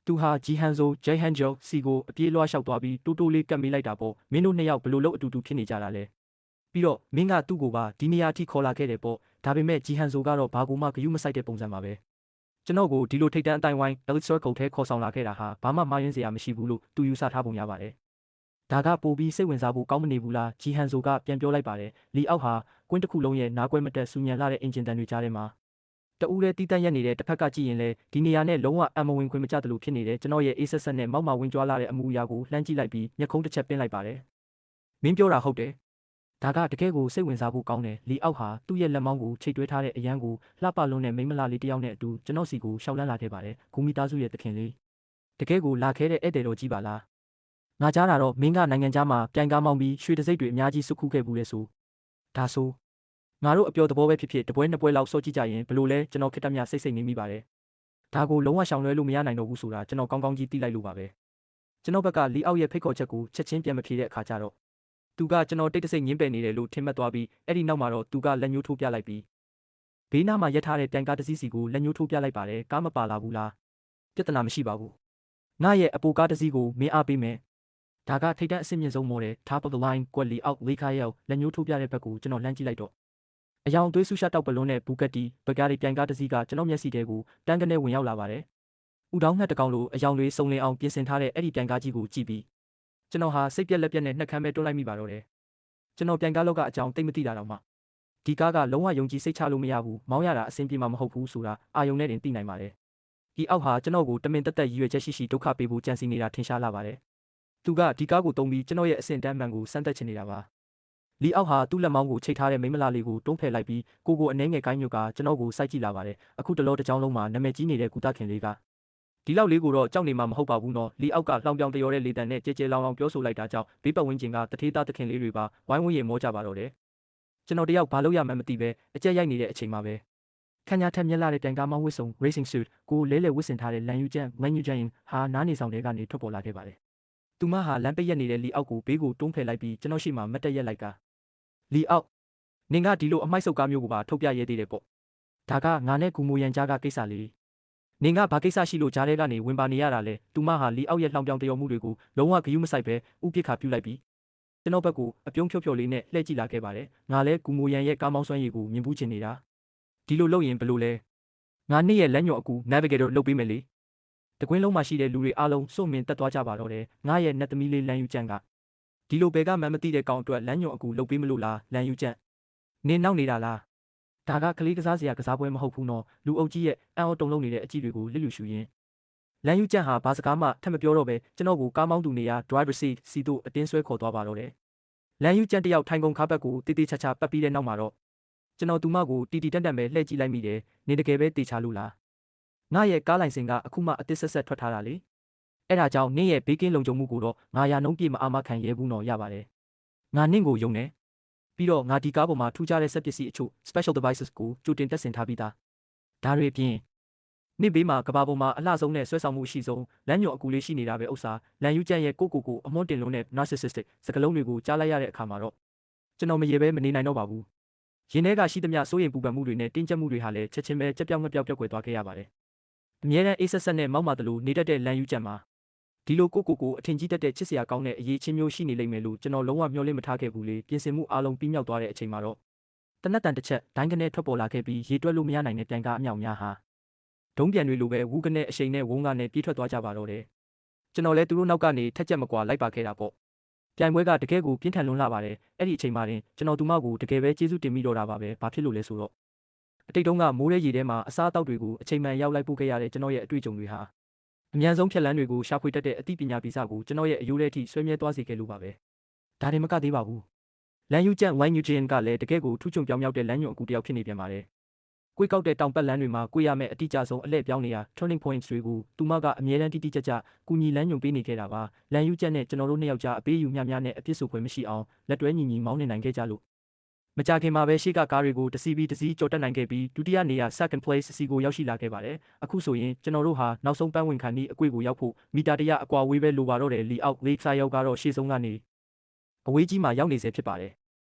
သူဟာဂျီဟန်ဆိုဂျိုင်ဟန်ဂျိုစီကိုအပြေးလွှားလျှောက်သွားပြီးတိုးတိုးလေးကပ်မိလိုက်တာပေါ့မင်းတို့နှစ်ယောက်ဘလို့လို့အတူတူဖြစ်နေကြတာလဲပြီးတော့မင်းကသူ့ကိုပါဒီနေရာထိခေါ်လာခဲ့တယ်ပေါ့ဒါပေမဲ့ဂျီဟန်ဆိုကတော့ဘာကူမှဂယုမဆိုင်တဲ့ပုံစံပါပဲ ကျွန်တော်ကိုဒီလိုထိတ်တန့်အတိုင်းဝိုင်း Elite Circle ထဲခေါ်ဆောင်လာခဲ့တာဟာဘာမှမှားယွင်းစရာမရှိဘူးလို့သူယူဆထားပုံရပါတယ်။ဒါကပိုပြီးစိတ်ဝင်စားဖို့ကောင်းမနေဘူးလားဂျီဟန်ဆိုကပြန်ပြောလိုက်ပါတယ်။လီအောက်ဟာကွင်းတစ်ခုလုံးရဲ့နားကွဲမတက်ဆူညံလာတဲ့အင်ဂျင်တန်တွေကြားထဲမှာတဦးတည်းတီးတန့်ရက်နေတဲ့တစ်ဖက်ကကြည့်ရင်လည်းဒီနေရာနဲ့လုံးဝအမဝင်ခွင့်မကျသလိုဖြစ်နေတဲ့ကျွန်တော်ရဲ့အေးဆက်ဆက်နဲ့မောက်မာဝင်ကြွားလာတဲ့အမူအရာကိုလှမ်းကြည့်လိုက်ပြီးမျက်ခုံးတစ်ချက်ပင်းလိုက်ပါတယ်။မင်းပြောတာဟုတ်တယ်။ဒါကတကယ်ကိုစိတ်ဝင်စားဖို့ကောင်းတယ်လီအောက်ဟာသူ့ရဲ့လက်မောင်းကိုချိတ်တွဲထားတဲ့အရန်ကိုလှပလွန်းတဲ့မိန်းမလာလေးတစ်ယောက်နဲ့အတူကျွန်တော်စီကိုရှောက်လန်းလာခဲ့ပါတယ်။ဂူမီသားစုရဲ့သခင်လေးတကယ်ကိုလာခဲတဲ့ဧည့်သည်တော်ကြီးပါလား။ငါကြားတာတော့မင်းကနိုင်ငံခြားမှာပြိုင်ကားမောင်းပြီးရွှေတစိမ့်တွေအများကြီးစုခုခဲ့ဘူးလေဆိုဒါဆိုငါတို့အပျော်သဘောပဲဖြစ်ဖြစ်တပွဲနှစ်ပွဲလောက်စောကြည့်ကြရင်ဘလို့လဲကျွန်တော်ခက်တမ်းများစိတ်နေမိပါတယ်။ဒါကိုလုံးဝရှောင်လွှဲလို့မရနိုင်တော့ဘူးဆိုတာကျွန်တော်ကောင်းကောင်းကြီးသိလိုက်လို့ပါပဲ။ကျွန်တော်ဘက်ကလီအောက်ရဲ့ဖိတ်ခေါ်ချက်ကိုချက်ချင်းပြန်မဖြေတဲ့အခါကျတော့သူကကျွန်တော်တိတ်တဆိတ်ငင်းပယ်နေတယ်လို့ထင်မှတ်သွားပြီးအဲ့ဒီနောက်မှာတော့သူကလက်ညှိုးထိုးပြလိုက်ပြီးဘေးနားမှာရက်ထားတဲ့ပြိုင်ကားတစ်စီးစီကိုလက်ညှိုးထိုးပြလိုက်ပါတယ်ကားမပါလာဘူးလားပြဿနာမရှိပါဘူးငါရဲ့အပိုကားတစ်စီးကိုမင်းအားပေးမယ်ဒါကထိတ်တန့်အဆင့်မြင့်ဆုံးမော်တဲ့ top of the line ကွက်လီအောက်လေးခါရောက်လက်ညှိုးထိုးပြတဲ့ဘက်ကိုကျွန်တော်လှမ်းကြည့်လိုက်တော့အယောင်သွေးဆူရှာတောက်ပလွန်းတဲ့ဘူကက်တီဘဂါရီပြိုင်ကားတစ်စီးကကျွန်တော်မျက်စိထဲကိုတန်းကနေဝင်ရောက်လာပါတယ်ဥတောင်းငှက်တကောင်လိုအယောင်တွေစုံလင်အောင်ပြင်ဆင်ထားတဲ့အဲ့ဒီပြိုင်ကားကြီးကိုကြည့်ပြီးကျွန်တော်ဟာစိတ်ပြက်လက်ပြက်နဲ့နှက်ခမ်းပဲတွန်းလိုက်မိပါတော့တယ်ကျွန်တော်ပြိုင်ကားလောက်ကအကြောင်းသိမသိတာတော့မှဒီကားကလုံးဝယုံကြည်စိတ်ချလို့မရဘူးမောင်းရတာအဆင်ပြေမှာမဟုတ်ဘူးဆိုတာအာယုံနဲ့တင်သိနိုင်ပါတယ်ဒီအောက်ဟာကျွန်တော်ကိုတမင်တက်တက်ရည်ရွယ်ချက်ရှိဒုက္ခပေးဖို့ကြံစည်နေတာထင်ရှားလာပါတယ်သူကဒီကားကိုတုံးပြီးကျွန်တော်ရဲ့အဆင့်တန်းမှန်ကိုစမ်းသပ်ချင်နေတာပါလီအောက်ဟာသူ့လက်မောင်းကိုချိတ်ထားတဲ့မိန်းမလာလေးကိုတွန်းဖယ်လိုက်ပြီးကိုအနှဲငယ်ကိုင်းညွတ်ကကျွန်တော်ကိုစိုက်ကြည့်လာပါတယ်အခုတလောတစ်ကြောင်းလုံးမှာနာမည်ကြီးနေတဲ့ကုသခင်လေးကဒီလောက်လေးကိုတော့ကြောက်နေမှာမဟုတ်ပါဘူးနော်လီအောက်ကလှောင်ပြောင်တရောတဲ့လေတံနဲ့ကြဲကြဲလောင်လောင်ပြောဆိုလိုက်တာကြောင့်ဘေးပတ်ဝန်းကျင်ကတထေးသားသခင်လေးတွေပါဝိုင်းဝန်းရေမောကြပါတော့တယ်ကျွန်တော်တယောက်ဘာလို့ရမှန်းမသိပဲအကြက်ရိုက်နေတဲ့အချိန်မှာပဲခန်းညာထက်မြက်လာတဲ့တိုင်ကားမောင်းဝစ်စုံ racing suit ကိုလဲလဲဝစ်ဆင်ထားတဲ့လန်ယူကျန်ဟာနားနေဆောင်တွေကနေထွက်ပေါ်လာခဲ့ပါတယ်သူမဟာလမ်းပိတ်ရက်နေတဲ့လီအောက်ကိုဘေးကိုတွန်းဖယ်လိုက်ပြီးကျွန်တော်ရှိမှမတ်တက်ရက်လိုက်ကလီအောက်နင်ကဒီလိုအမိုက်ဆုပ်ကားမျိုးကိုပါထုတ်ပြရဲသေးတယ်ပေါ့ဒါကငါနဲ့ဂူမိုရန်ကြားကကိစ္စလေးနင်ကဘာကိစ္စရှိလို့ကြားထဲကနေဝင်ပါနေရတာလဲသူမဟာလီအောက်ရဲ့လှောင်ပြောင်တရောမှုတွေကိုလုံးဝဂယုမဆိုင်ပဲဥပိ္ပခါပြုလိုက်ပြီးကျွန်တော်ဘက်ကိုအပြုံးဖြော့ဖြော့လေးနဲ့လှည့်ကြည့်လာခဲ့ပါတယ်ငါလဲဂူမိုရန်ရဲ့ကားမောင်းစွမ်းရည်ကိုမြင်ဘူးချင်နေတာဒီလိုလုပ်ရင်ဘယ်လိုလဲငါနေ့ရဲ့လက်ညှော်အကူ navigator လုပ်ပေးမယ်လေတကွင်းလုံးမှာရှိတဲ့လူတွေအားလုံးစုံမြင်တက်သွားကြပါတော့တယ်ငါရဲ့နတ်သမီးလေးလန်ယူကျန်ကဒီလိုဘယ်ကမှမသိတဲ့ကောင်အတွက်လမ်းညွှန်အကူလုပ်ပေးမလို့လားလန်ယူကျန်နင်နောက်နေတာလားဒါကကလေးကစားစရာကစားပွဲမဟုတ်ဘူးနော်လူအုပ်ကြီးရဲ့အံ့ဩတုန်လှုပ်နေတဲ့အကြည့်တွေကိုလစ်လျူရှူရင်းလန်ယူကျန်ဟာဘာစကားမှထပ်မပြောတော့ပဲကျွန်တော်ကိုကားမောင်းသူနေရာ driver seat စီတို့အတင်းဆွဲခေါ်သွားပါတော့တယ်လန်ယူကျန်တယောက်ထိုင်ကုန်ခါဘက်ကိုတေးသေးချာချာပတ်ပြီးတဲ့နောက်မှာတော့ကျွန်တော်သူမကိုတီတီတန့်တန့်ပဲလှည့်ကြည့်လိုက်မိတယ်နေတကယ်ပဲတေချာလို့လားငါရဲ့ကားလိုင်စင်ကအခုမှအသစ်ဆက်ဆက်ထွက်ထားတာလေအဲ့ဒါကြောင့်နင့်ရဲ့ဘေးကင်းလုံခြုံမှုကိုတော့ငါရာနှုံးပြည့်မအားမခံရဲဘူးတော့ရပါတယ်ငါနင့်ကိုယုံတယ်ပြီးတော့ငါဒီကားပေါ်မှာထူးခြားတဲ့စက်ပစ္စည်းအချို့ special devices ကိုကြိုတင်တက်ဆင်ထားပြီးသားဒါတွေအပြင်နေ့ဘေးမှာကဘာပေါ်မှာအလှဆုံးနဲ့ဆွဲဆောင်မှုအရှိဆုံးလမ်းညွှန်အကူလေးရှိနေတာပဲဥစ္စာလန်ယူကျန်ရဲ့ကိုအမွှန်းတင်လုံးနဲ့ narcissistic စကားလုံးတွေကိုကြားလိုက်ရတဲ့အခါမှာတော့ကျွန်တော်မရေပဲမနေနိုင်တော့ပါဘူးရင်ထဲကရှိသမျှစိုးရိမ်ပူပန်မှုတွေနဲ့တင်းကျပ်မှုတွေဟာလည်းချက်ချင်းပဲကြက်ပြောင်းငပြောက်ကွယ်သွားခဲ့ရပါတယ်အမြဲတမ်းအေးဆက်ဆက်နဲ့မောက်မာတလို့နေတတ်တဲ့လန်ယူကျန်မှာဒီလိုကိုအထင်ကြီးတတ်တဲ့ချစ်စရာကောင်းတဲ့အရေးချင်းမျိုးရှိနေလိမ့်မယ်လို့ကျွန်တော်လုံးဝမျှော်လင့်မထားခဲ့ဘူးလေပြင်ဆင်မှုအားလုံးပြီးမြောက်သွားတဲ့အချိန်မှာတော့တနက်တန်တစ်ချက်ဒိုင်းကနေထွက်ပေါ်လာခဲ့ပြီးရေတွက်လို့မရနိုင်တဲ့ပြိုင်ကားအမြောက်များဟာဒုံးပြန်တွေလိုပဲဝူးကနေအရှိန်နဲ့ဝုန်းကနေပြေးထွက်သွားကြပါတော့တယ်ကျွန်တော်လည်းသူတို့နောက်ကနေထက်ချက်မကွာလိုက်ပါခဲ့တာပေါ့ပြိုင်ပွဲကတကယ်ကိုပြင်းထန်လွန်းလာပါတယ်အဲ့ဒီအချိန်မှာတင်ကျွန်တော်သူမကိုတကယ်ပဲကျေးဇူးတင်မိတော့တာပါပဲဘာဖြစ်လို့လဲဆိုတော့အတိတ်တုန်းကမိုးရဲရေထဲမှာအစားအသောက်တွေကိုအချိန်မှန်ရောက်လိုက်ပို့ခဲ့ရတဲ့ကျွန်တော်ရဲ့အတွေ့အကြုံတွေဟာအမြန်ဆုံးဖြတ်လန်းတွေကိုရှာဖွေတတ်တဲ့အသိပညာပိစကိုကျွန်တော်ရဲ့အယိုးထဲထိဆွဲမြဲသွားစေခဲ့လို့ပါပဲဒါတင်မကသေးပါဘူးလန်ယူကျန်ဝိုင်းယူဂျင်ကလည်းတကယ်ကိုထူးချွန်ပြောင်မြောက်တဲ့လမ်းညွှန်အကူတစ်ယောက်ဖြစ်နေပြန်ပါတယ်ကိုယ်ကောက်တဲ့တောင်ပတ်လမ်းတွေမှာကိုယ်ရမယ့်အတိအကျဆုံးအလှည့်ပြောင်းနေရ turning points တွေကိုသူမကအမြဲတမ်းတိတိကျကျကူညီလမ်းညွှန်ပေးနေခဲ့တာပါလန်ယူကျန်နဲ့ကျွန်တော်တို့နှစ်ယောက်ကြားအပေးယူမျှမျှနဲ့အပြစ်ဆိုခွင့်မရှိအောင်လက်တွဲညီမောင်းနေနိုင်ခဲ့ကြလို့မကြခင်မှာပဲရှေ့ကကားတွေကိုတစ်စီးပြီးတစ်စီးကြော်တက်နိုင်ခဲ့ပြီးဒုတိယနေရာ second place စီကိုရောက်ရှိလာခဲ့ပါတယ်အခုဆိုရင်ကျွန်တော်တို့ဟာနောက်ဆုံးပန်းဝင်ခန်းဤအကွေ့ကိုရောက်ဖို့မီတာ100အကွာဝေးပဲလိုပါတော့တယ်လီအောက်လေးဆိုင်ရောက်ကတော့ရှေ့ဆုံးကနေအဝေးကြီးမှာရောက်နေစေဖြစ်ပါတယ်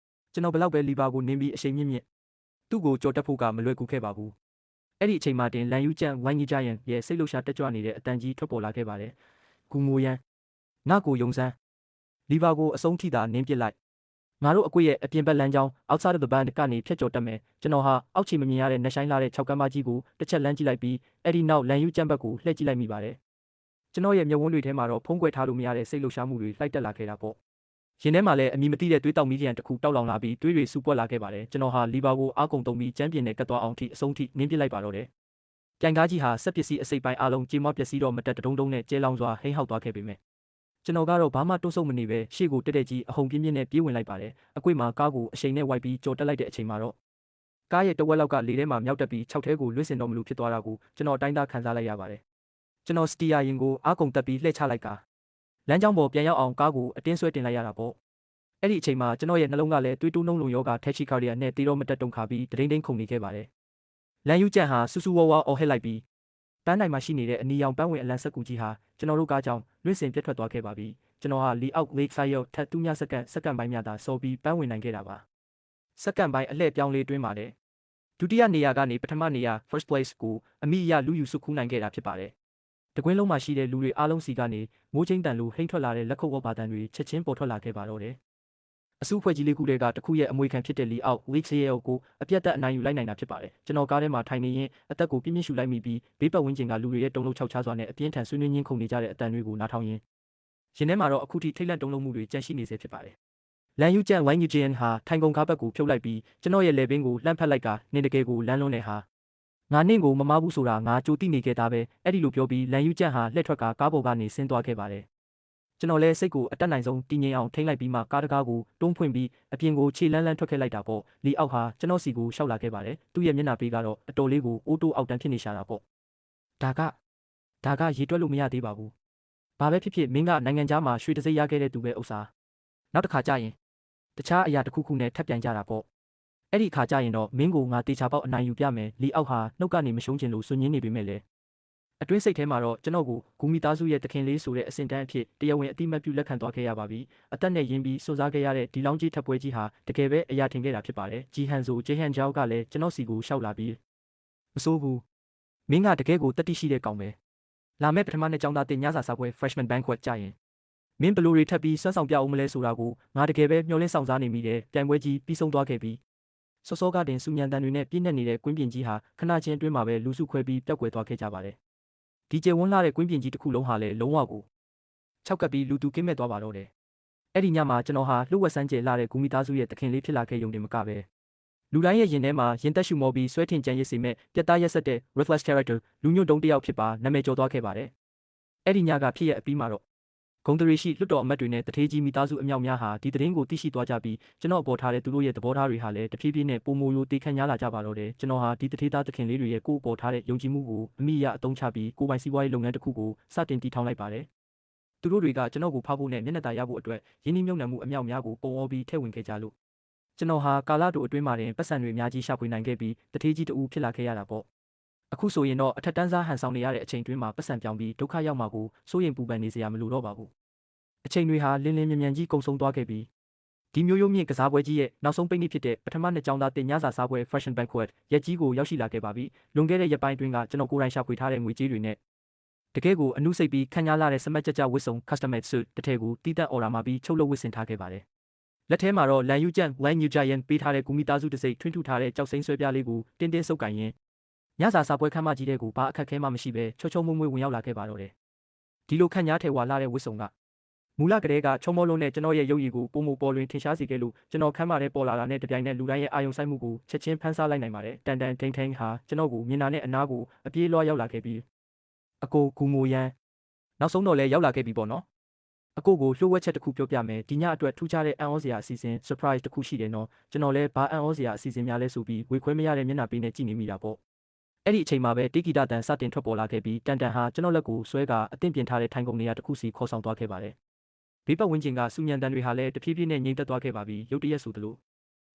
ကျွန်တော်ဘလောက်ပဲလီဗာကိုနင်းပြီးအရှိန်မြင့်သူ့ကိုကြော်တက်ဖို့ကမလွယ်ကူခဲ့ပါဘူးအဲ့ဒီအချိန်မှာတင်လန်ယူကျန်ဝိုင်းကြီးကြရင်ရဲ့စိတ်လှုပ်ရှားတက်ကြွနေတဲ့အတန်ကြီးထွက်ပေါ်လာခဲ့ပါတယ်ဂူမိုရန်ငါ့ကိုယုံစမ်းလီဗာကိုအဆုံးထိသာနင်းပစ်လိုက် ငါတို့အကွေရဲ့အပြင်ဘက်လမ်းကြောင်း outside of the band ကနေဖြတ်ကျော်တက်မယ်ကျွန်တော်ဟာအောက်ခြေမမြင်ရတဲ့နှက်ဆိုင်လာတဲ့6ကမ်းမကြီးကိုတစ်ချက်လမ်းကြည့်လိုက်ပြီးအဲ့ဒီနောက်လန်ယူကျမ်းဘက်ကိုလှည့်ကြည့်လိုက်မိပါတယ်ကျွန်တော်ရဲ့မျက်ဝန်းတွေထဲမှာတော့ဖုံးကွယ်ထားလို့မရတဲ့စိတ်လှုပ်ရှားမှုတွေလှိုက်တက်လာခဲ့တာပေါ့ရင်ထဲမှာလည်းအမီမသိတဲ့သွေးတောက်မီးကျန်တစ်ခုတောက်လောင်လာပြီးသွေးတွေစူပွက်လာခဲ့ပါတယ်ကျွန်တော်ဟာလီဘာကိုအားကုန်တုံပြီးကျမ်းပြင်နဲ့ကတ်သွားအောင်ထိအဆုံးထိနင်းပစ်လိုက်ပါတော့တယ်ပြိုင်ကားကြီးဟာစက်ပစ္စည်းအစိပ်ပိုင်းအလုံးကြေမွပျက်စီးတော့မတက်တုံးတုံးနဲ့ကျဲလောင်စွာဟိန်းဟောက်သွားခဲ့ပေမဲ့ကျွန်တော်ကတော့ဘာမှတွန့်ဆုတ်မနေပဲရှေ့ကိုတက်တက်ကြီးအဟုန်ပြင်းပြင်းနဲ့ပြေးဝင်လိုက်ပါတယ်အကွေ့မှာကားကိုအရှိန်နဲ့ဝိုက်ပြီးကြော်တက်လိုက်တဲ့အချိန်မှာတော့ကားရဲ့တဝက်လောက်ကလေထဲမှာမြောက်တက်ပြီး6ထဲကိုလွင့်စင်တော့မလို့ဖြစ်သွားတာကိုကျွန်တော်အတိုင်းသားခံစားလိုက်ရပါတယ်ကျွန်တော်စတီယာရင်ကိုအားကုန်တက်ပြီးလှည့်ချလိုက်ကာလမ်းကြောင်းပေါ်ပြန်ရောက်အောင်ကားကိုအတင်းဆွဲတင်လိုက်ရတာပေါ့အဲ့ဒီအချိန်မှာကျွန်တော်ရဲ့နှလုံးကလည်းသွေးတိုးနှုံးလုံယောဂထက်ချီကာဒီယာနဲ့တေတော့မတက်တုံခါပြီးဒိန်းဒိန်းခုန်နေခဲ့ပါတယ်လန်ယူကျန်ဟာစူးစူးဝါးဝါအော်ဟစ်လိုက်ပြီးပန်းနိုင်မှာရှိနေတဲ့အနီရောင်ပန်းဝင်အလံဆက်ကူကြီးဟာကျွန်တော်တို့ကားကြောင့်လွင့်စင်ပြတ်ထွက်သွားခဲ့ပါပြီကျွန်တော်ဟာလီအောက်လေဆိုင်ရောထက်တူးမြစက္ကန့်ပိုင်းများသာစော်ပြီးပန်းဝင်နိုင်ခဲ့တာပါစက္ကန့်ပိုင်းအလှည့်ပြောင်းလေးတွင်းပါတယ်ဒုတိယနေရာကနေပထမနေရာ first place ကိုအမိအရလူယူစုခူးနိုင်ခဲ့တာဖြစ်ပါတယ်တကွင်းလုံးမှာရှိတဲ့လူတွေအားလုံးစီကနေမိုးချင်းတန်လိုဟိမ့်ထွက်လာတဲ့လက်ခုပ်ဝတ်ပါတန်တွေချက်ချင်းပေါ်ထွက်လာခဲ့ပါတော့တယ်အစုအဖွဲ့ကြီးလေးခုတွေကတခုရဲ့အမွေခံဖြစ်တဲ့လီအောက် week ရဲ့ကိုအပြတ်သက်အနိုင်ယူလိုက်နိုင်တာဖြစ်ပါတယ်ကျွန်တော်ကားထဲမှာထိုင်နေရင်အသက်ကိုပြင်းပြင်းရှူလိုက်မိပြီးဘေးပတ်ဝန်းကျင်ကလူတွေရဲ့တုံလုံးချောက်ချားစွာနဲ့အပြင်းထန်ဆွေးနွေးညှင်းခုန်နေကြတဲ့အတန်တွေကိုနားထောင်ရင်းရင်ထဲမှာတော့အခုထိထိတ်လန့်တုံလုံးမှုတွေကြန့်ရှိနေစေဖြစ်ပါတယ်လန်ယူကျန်ဝိုင်းယူဂျန်ဟာထိုင်ကုန်ကားဘက်ကိုဖြုတ်လိုက်ပြီးကျွန်တော်ရဲ့လေပင်ကိုလှမ်းဖက်လိုက်ကနင်းတကယ်ကိုလမ်းလွန်းနေဟာငါနင့်ကိုမမားဘူးဆိုတာငါကြိုသိနေခဲ့တာပဲအဲ့ဒီလိုပြောပြီးလန်ယူကျန်ဟာလှည့်ထွက်ကကားပေါ်ကနေဆင်းသွားခဲ့ပါတယ်ကျွန်တော်လည်းစိတ်ကိုအတက်နိုင်ဆုံးတည်ငြိမ်အောင်ထိန်းလိုက်ပြီးမှကားတကားကိုတွန်းဖွင့်ပြီးအပြင်ကိုခြေလန်းလန်းထွက်ခဲ့လိုက်တာပေါ့လီအောက်ဟာကျွန်တော်စီကိုရှောက်လာခဲ့ပါတယ်သူ့ရဲ့မျက်နှာပေးကတော့အတော်လေးကိုအိုးတိုးအောက်တန်းဖြစ်နေရှာတာပေါ့ဒါကရေတွက်လို့မရသေးပါဘူးဘာပဲဖြစ်ဖြစ်မင်းကနိုင်ငံခြားမှာရွှေတစိမ့်ရခဲ့တဲ့သူပဲဥစ္စာနောက်တစ်ခါကြာရင်တခြားအရာတစ်ခုခုနဲ့ထပ်ပြန်ကြတာပေါ့အဲ့ဒီအခါကြာရင်တော့မင်းကိုငါတေချာပေါက်အနိုင်ယူပြမယ်လီအောက်ဟာနှုတ်ကနေမရှုံးချင်လို့စွန့်ညင်းနေပေမဲ့လေအတွင်းစိတ်ထဲမှာတော့ကျွန်တော်ကိုဂူမီသားစုရဲ့တခင်လေးဆိုတဲ့အဆင့်တန်းအဖြစ်တရားဝင်အတိမတ်ပြုလက်ခံသွားခဲ့ရပါပြီအသက်နဲ့ရင်းပြီးစွန့်စားခဲ့ရတဲ့ဒီလောင်းကြီးထပ်ပွဲကြီးဟာတကယ်ပဲအရာထင်ခဲ့တာဖြစ်ပါတယ်ဂျီဟန်ဆိုဂျေဟန်ဂျောက်ကလည်းကျွန်တော်စီကိုရှောက်လာပြီးမစိုးဘူးမင်းကတကယ်ကိုတတိရှိတဲ့ကောင်ပဲလာမဲ့ပထမနှစ်ကျောင်းသားတင်ညစာစာပွဲ freshman banquet ကြရင်မင်းဘလိုတွေထပ်ပြီးစွမ်းဆောင်ပြအောင်မလဲဆိုတာကိုငါတကယ်ပဲမျှော်လင့်ဆောင်စားနေမိတယ်ပြိုင်ပွဲကြီးပြီးဆုံးသွားခဲ့ပြီးစောစောကတင်စူညံတန်တွေနဲ့ပြည့်နေနေတဲ့ကွင်းပြင်ကြီးဟာခဏချင်းအတွင်းမှာပဲလူစုခွဲပြီးပျောက်ကွယ်သွားခဲ့ကြပါတယ်ဒီကျယ်ဝန်းလာတဲ့ကွင်းပြင်ကြီးတစ်ခုလုံးဟာလည်းလုံးဝကိုခြောက်ကပ်ပြီးလူသူကင်းမဲ့သွားပါတော့တယ်အဲ့ဒီညမှာကျွန်တော်ဟာလှုပ်ဝက်ဆန်းကျဲလာတဲ့ဂူမီသားစုရဲ့တခင်လေးဖြစ်လာခဲ့ရုံတင်မကပဲလူတိုင်းရဲ့ရင်ထဲမှာရင်သက်ရှူမောပြီးဆွဲထင်ကြံရစ်စေမဲ့ပြတ်သားရက်ဆက်တဲ့ reflex character လူညွန့်တုံးတစ်ယောက်ဖြစ်ပါနာမည်ကျော်သွားခဲ့ပါတယ်အဲ့ဒီညကဖြစ်ရအပြီးမှာတော့ဂုံတရီရှိလွတ်တော်အမတ်တွေနဲ့တထေးကြီးမိသားစုအမြောက်များဟာဒီသတင်းကိုသိရှိသွားကြပြီးကျွန်တော်အပေါ်ထားတဲ့သူတို့ရဲ့သဘောထားတွေဟာလည်းတဖြည်းဖြည်းနဲ့ပုံမိုလိုတေခန့်ညားလာကြပါတော့တယ်ကျွန်တော်ဟာဒီတထေးသားသခင်လေးတွေရဲ့ကိုယ်အပေါ်ထားတဲ့ယုံကြည်မှုကိုအမိအယအသုံးချပြီးကိုယ်ပိုင်စီးပွားရေးလုပ်ငန်းတစ်ခုကိုစတင်တည်ထောင်လိုက်ပါတယ်သူတို့တွေကကျွန်တော်ကိုဖောက်ဖို့နဲ့မျက်နှာသာရဖို့အတွက်ရင်းနှီးမြှုပ်နှံမှုအမြောက်များကိုပုံအောပြီးထည့်ဝင်ခဲ့ကြလို့ကျွန်တော်ဟာကာလတိုအတွင်းမှာတင်ပတ်စံတွေအများကြီးရှာဖွေနိုင်ခဲ့ပြီးတထေးကြီးတူဖြစ်လာခဲ့ရတာပေါ့အခုဆိုရင်တော့အထက်တန်းစားဟန်ဆောင်နေရတဲ့အချိန်တွင်းမှာပတ်စံပြောင်းပြီးဒုက္ခရောက်မှာကိုစိုးရင်ပူပန်နေစရာမလိုတော့ပါဘူးအချိန်တွေဟာလင်းလင်းမြန်မြန်ကြီးကုံဆုံးသွားခဲ့ပြီးဒီမျိုးရိုးမြင့်ကစားပွဲကြီးရဲ့နောက်ဆုံးပိတ်နေ့ဖြစ်တဲ့ပထမနှစ်ကျောင်းသားတင်ညစာစားပွဲ Fashion Banquet ရက်ကြီးကိုရောက်ရှိလာခဲ့ပါပြီလွန်ခဲ့တဲ့ရက်ပိုင်းတွင်းကကျွန်တော်ကိုယ်တိုင်ရှာဖွေထားတဲ့ငွေကြေးတွေနဲ့တကယ်ကိုအနုစိတ်ပြီးခန့်ညားလာတဲ့စမတ်ကြကြဝတ်စုံ custom-made suit တစ်ထည်ကိုတီးတန့်အော်ဒါမှာပြီးချုပ်လုပ်ဝတ်ဆင်ထားခဲ့ပါတယ်လက်ထဲမှာတော့လန်ယူကျန်ဝိုင်းယူဂျာယန်ပေးထားတဲ့ဂူမီသားစုတစ်စိတ်ထွင်းထူထားတဲ့ကြောက်စိမ်းဆွဲပြားလေးကိုတင်းတင်းဆုပ်ကင်ရင်းညစာစားပွဲခန်းမကြီးတဲ့ကိုဘာအခက်ခဲမှမရှိဘဲချောချောမွေ့မွေ့ဝင်ရောက်လာခဲ့ပါတော့တယ်ဒီလိုခန့်ညားထဲဝါလာတဲ့ဝတ်စုံကမူလကတည်းကချုံမောလုံးနဲ့ကျွန်တော်ရဲ့ရုပ်ရည်ကိုပုံမပေါ်လွင်ထင်ရှားစေခဲ့လို့ကျွန်တော်ခမ်းမထဲပေါ်လာတာနဲ့တပြိုင်နက်လူတိုင်းရဲ့အာယုံဆိုင်မှုကိုချက်ချင်းဖန်ဆားလိုက်နိုင်ပါတယ်တန်တန်ထိန်ထိန်ဟာကျွန်တော်ကိုမြင်တာနဲ့အနားကိုအပြေးလွှားရောက်လာခဲ့ပြီးအကိုဂူမိုရန်နောက်ဆုံးတော့လည်းရောက်လာခဲ့ပြီပေါ့နော်အကိုကိုလှိုးဝက်ချက်တစ်ခုပြောပြမယ်ဒီညအတွက်ထူးခြားတဲ့အံ့ဩစရာအစီအစဉ် surprise တစ်ခုရှိတယ်နော်ကျွန်တော်လည်းဘာအံ့ဩစရာအစီအစဉ်များလဲဆိုပြီးဝေခွဲမရတဲ့မျက်နှာပေးနဲ့ကြည့်နေမိတာပေါ့အဲ့ဒီအချိန်မှာပဲတေဂီတာတန်စတင်ထွက်ပေါ်လာခဲ့ပြီးတန်တန်ဟာကျွန်တော်လက်ကိုဆွဲကအသင့်ပြင်ထားတဲ့ထိုင်ကုန်နေရာတစ်ခုစီခေါ်ဆောင်သွားခဲ့ပါတယ်ဘေးပတ်ဝန်းကျင်ကစူညံတန်တွေဟာလည်းတဖြည်းဖြည်းနဲ့ငြိမ်သက်သွားခဲ့ပါပြီရုတ်တရက်ဆိုသလို